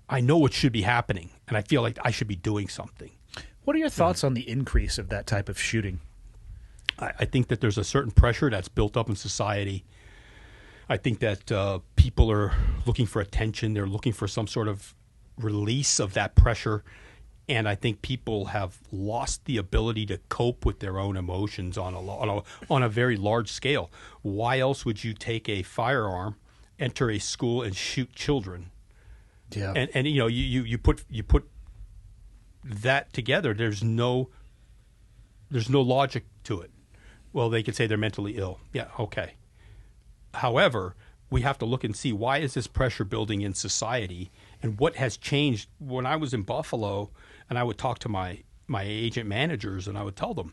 I know what should be happening, and I feel like I should be doing something. What are your thoughts on the increase of that type of shooting? I think that there's a certain pressure that's built up in society. I think that people are looking for attention. They're looking for some sort of release of that pressure. And I think people have lost the ability to cope with their own emotions on a very large scale. Why else would you take a firearm, enter a school, and shoot children? Yeah. And you know, you put that together. There's no logic to it. Well, they could say they're mentally ill. Yeah, okay. However, we have to look and see, why is this pressure building in society, and what has changed. When I was in Buffalo, and I would talk to my agent managers, and I would tell them,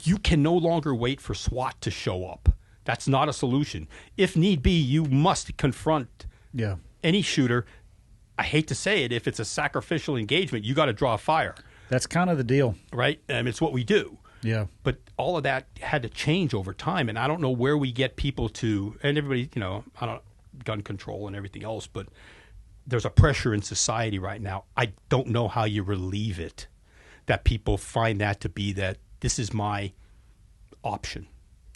you can no longer wait for SWAT to show up. That's not a solution. If need be, you must confront any shooter. I hate to say it, if it's a sacrificial engagement, you got to draw fire. That's kind of the deal. Right? It's what we do. Yeah. But all of that had to change over time, and I don't know where we get people to, and everybody, you know, gun control and everything else, but there's a pressure in society right now. I don't know how you relieve it, that people find that to be that this is my option.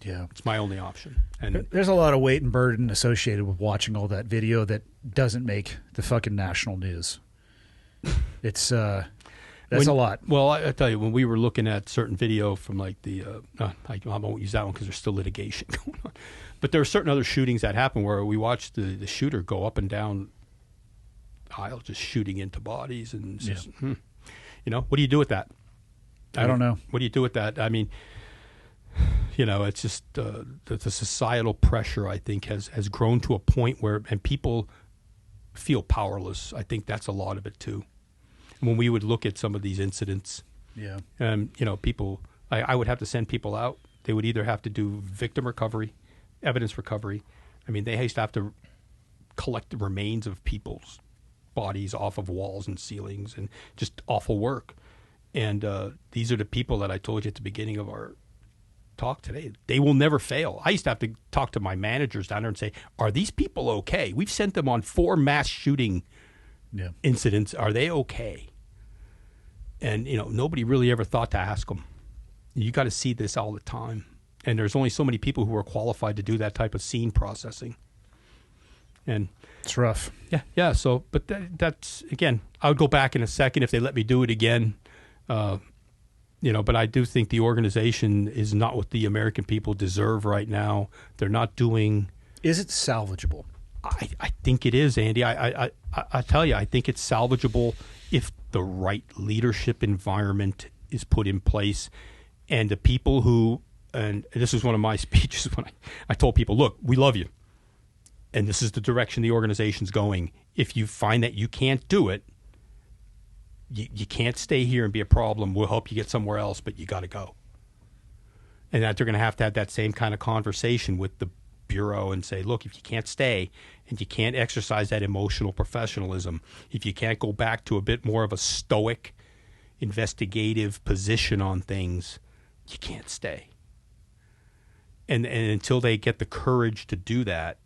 Yeah. It's my only option. And there's a lot of weight and burden associated with watching all that video that doesn't make the fucking national news. It's that's a lot. Well, I tell you, when we were looking at certain video from like the, I won't use that one because there's still litigation going on. But there are certain other shootings that happen where we watched the shooter go up and down aisle, just shooting into bodies, and it's just, you know, what do you do with that? I don't know. What do you do with that? I mean, you know, it's just the societal pressure, I think, has grown to a point where, and people feel powerless. I think that's a lot of it too. When we would look at some of these incidents, you know, people, I would have to send people out. They would either have to do victim recovery, evidence recovery. I mean, they used to have to collect the remains of people's bodies off of walls and ceilings, and just awful work. And these are the people that I told you at the beginning of our talk today. They will never fail. I used to have to talk to my managers down there and say, are these people okay? We've sent them on 4 mass shooting incidents. Are they okay? And, you know, nobody really ever thought to ask them. You got to see this all the time. And there's only so many people who are qualified to do that type of scene processing. And it's rough. Yeah. So, but that's, again, I would go back in a second if they let me do it again. You know, but I do think the organization is not what the American people deserve right now. They're not doing. Is it salvageable? I think it is, Andy. I tell you, I think it's salvageable if the right leadership environment is put in place, and the people who, and this is one of my speeches when I told people, look, we love you, and this is the direction the organization's going. If you find that you can't do it, you can't stay here and be a problem. We'll help you get somewhere else, but you got to go. And that they're going to have that same kind of conversation with the Bureau and say, look, if you can't stay and you can't exercise that emotional professionalism, if you can't go back to a bit more of a stoic, investigative position on things, you can't stay. And until they get the courage to do that,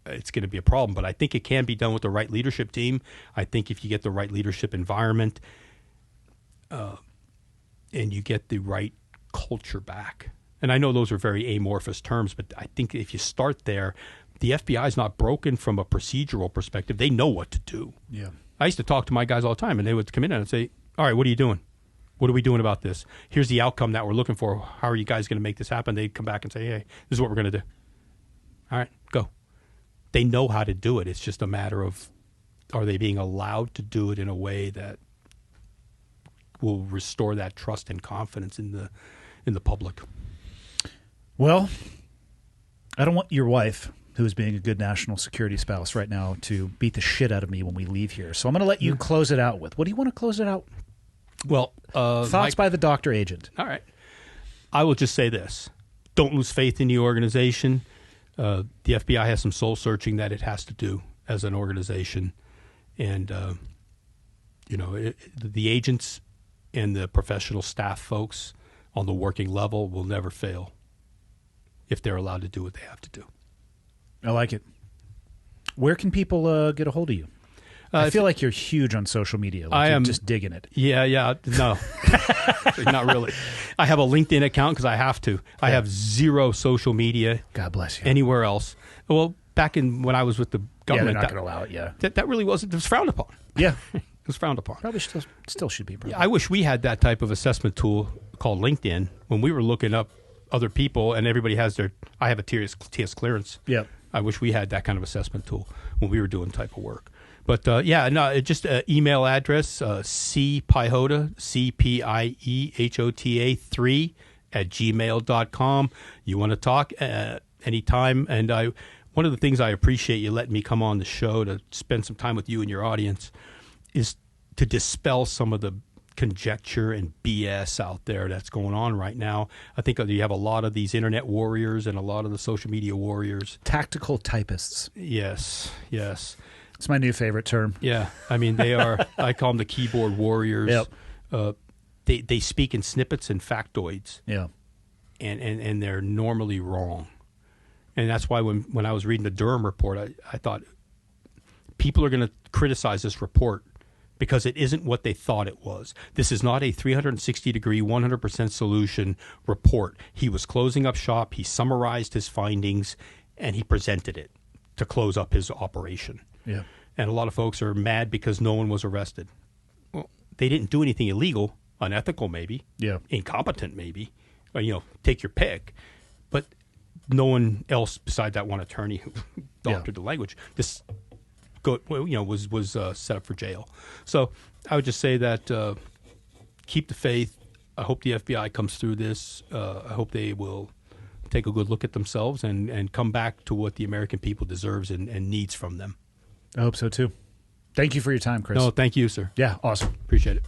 it's going to be a problem. But I think it can be done with the right leadership team. I think if you get the right leadership environment and you get the right culture back. And I know those are very amorphous terms, but I think if you start there, the FBI is not broken from a procedural perspective. They know what to do. Yeah. I used to talk to my guys all the time, and they would come in and say, all right, what are you doing? What are we doing about this? Here's the outcome that we're looking for. How are you guys going to make this happen? They'd come back and say, hey, this is what we're going to do. All right, go. They know how to do it. It's just a matter of, are they being allowed to do it in a way that will restore that trust and confidence in the public? Well, I don't want your wife, who is being a good national security spouse right now, to beat the shit out of me when we leave here. So I'm going to let you close it out with. What do you want to close it out? Well, thoughts by the doctor agent. All right. I will just say this. Don't lose faith in the organization. The FBI has some soul searching that it has to do as an organization. And, the agents and the professional staff folks on the working level will never fail if they're allowed to do what they have to do. I like it. Where can people get a hold of you? I feel like you're huge on social media. Like you're just digging it. Yeah. No, not really. I have a LinkedIn account because I have to. I have zero social media. God bless you. Anywhere else. Well, back when I was with the government, they're not going to allow it. Yeah, that really wasn't. It was frowned upon. Yeah, it was frowned upon. Probably still should be. Yeah, I wish we had that type of assessment tool called LinkedIn when we were looking up other people, and everybody has their. I have a TS clearance. Yeah. I wish we had that kind of assessment tool when we were doing type of work. But just email address cpiehota, CPIEHOTA 3 @gmail.com. You want to talk anytime, and one of the things I appreciate you letting me come on the show to spend some time with you and your audience is to dispel some of the conjecture and BS out there that's going on right now. I think you have a lot of these internet warriors and a lot of the social media warriors. Tactical typists. Yes. It's my new favorite term. Yeah. I mean, they are, I call them the keyboard warriors. Yep. They speak in snippets and factoids. Yeah. And they're normally wrong. And that's why when I was reading the Durham Report, I thought people are going to criticize this report because it isn't what they thought it was. This is not a 360-degree, 100% solution report. He was closing up shop. He summarized his findings, and he presented it to close up his operation. Yeah. And a lot of folks are mad because no one was arrested. Well, they didn't do anything illegal, unethical maybe, incompetent maybe, or, take your pick. But no one else besides that one attorney who doctored the language was set up for jail. So I would just say that keep the faith. I hope the FBI comes through this. I hope they will take a good look at themselves and come back to what the American people deserves and needs from them. I hope so, too. Thank you for your time, Chris. No, thank you, sir. Yeah, awesome. Appreciate it.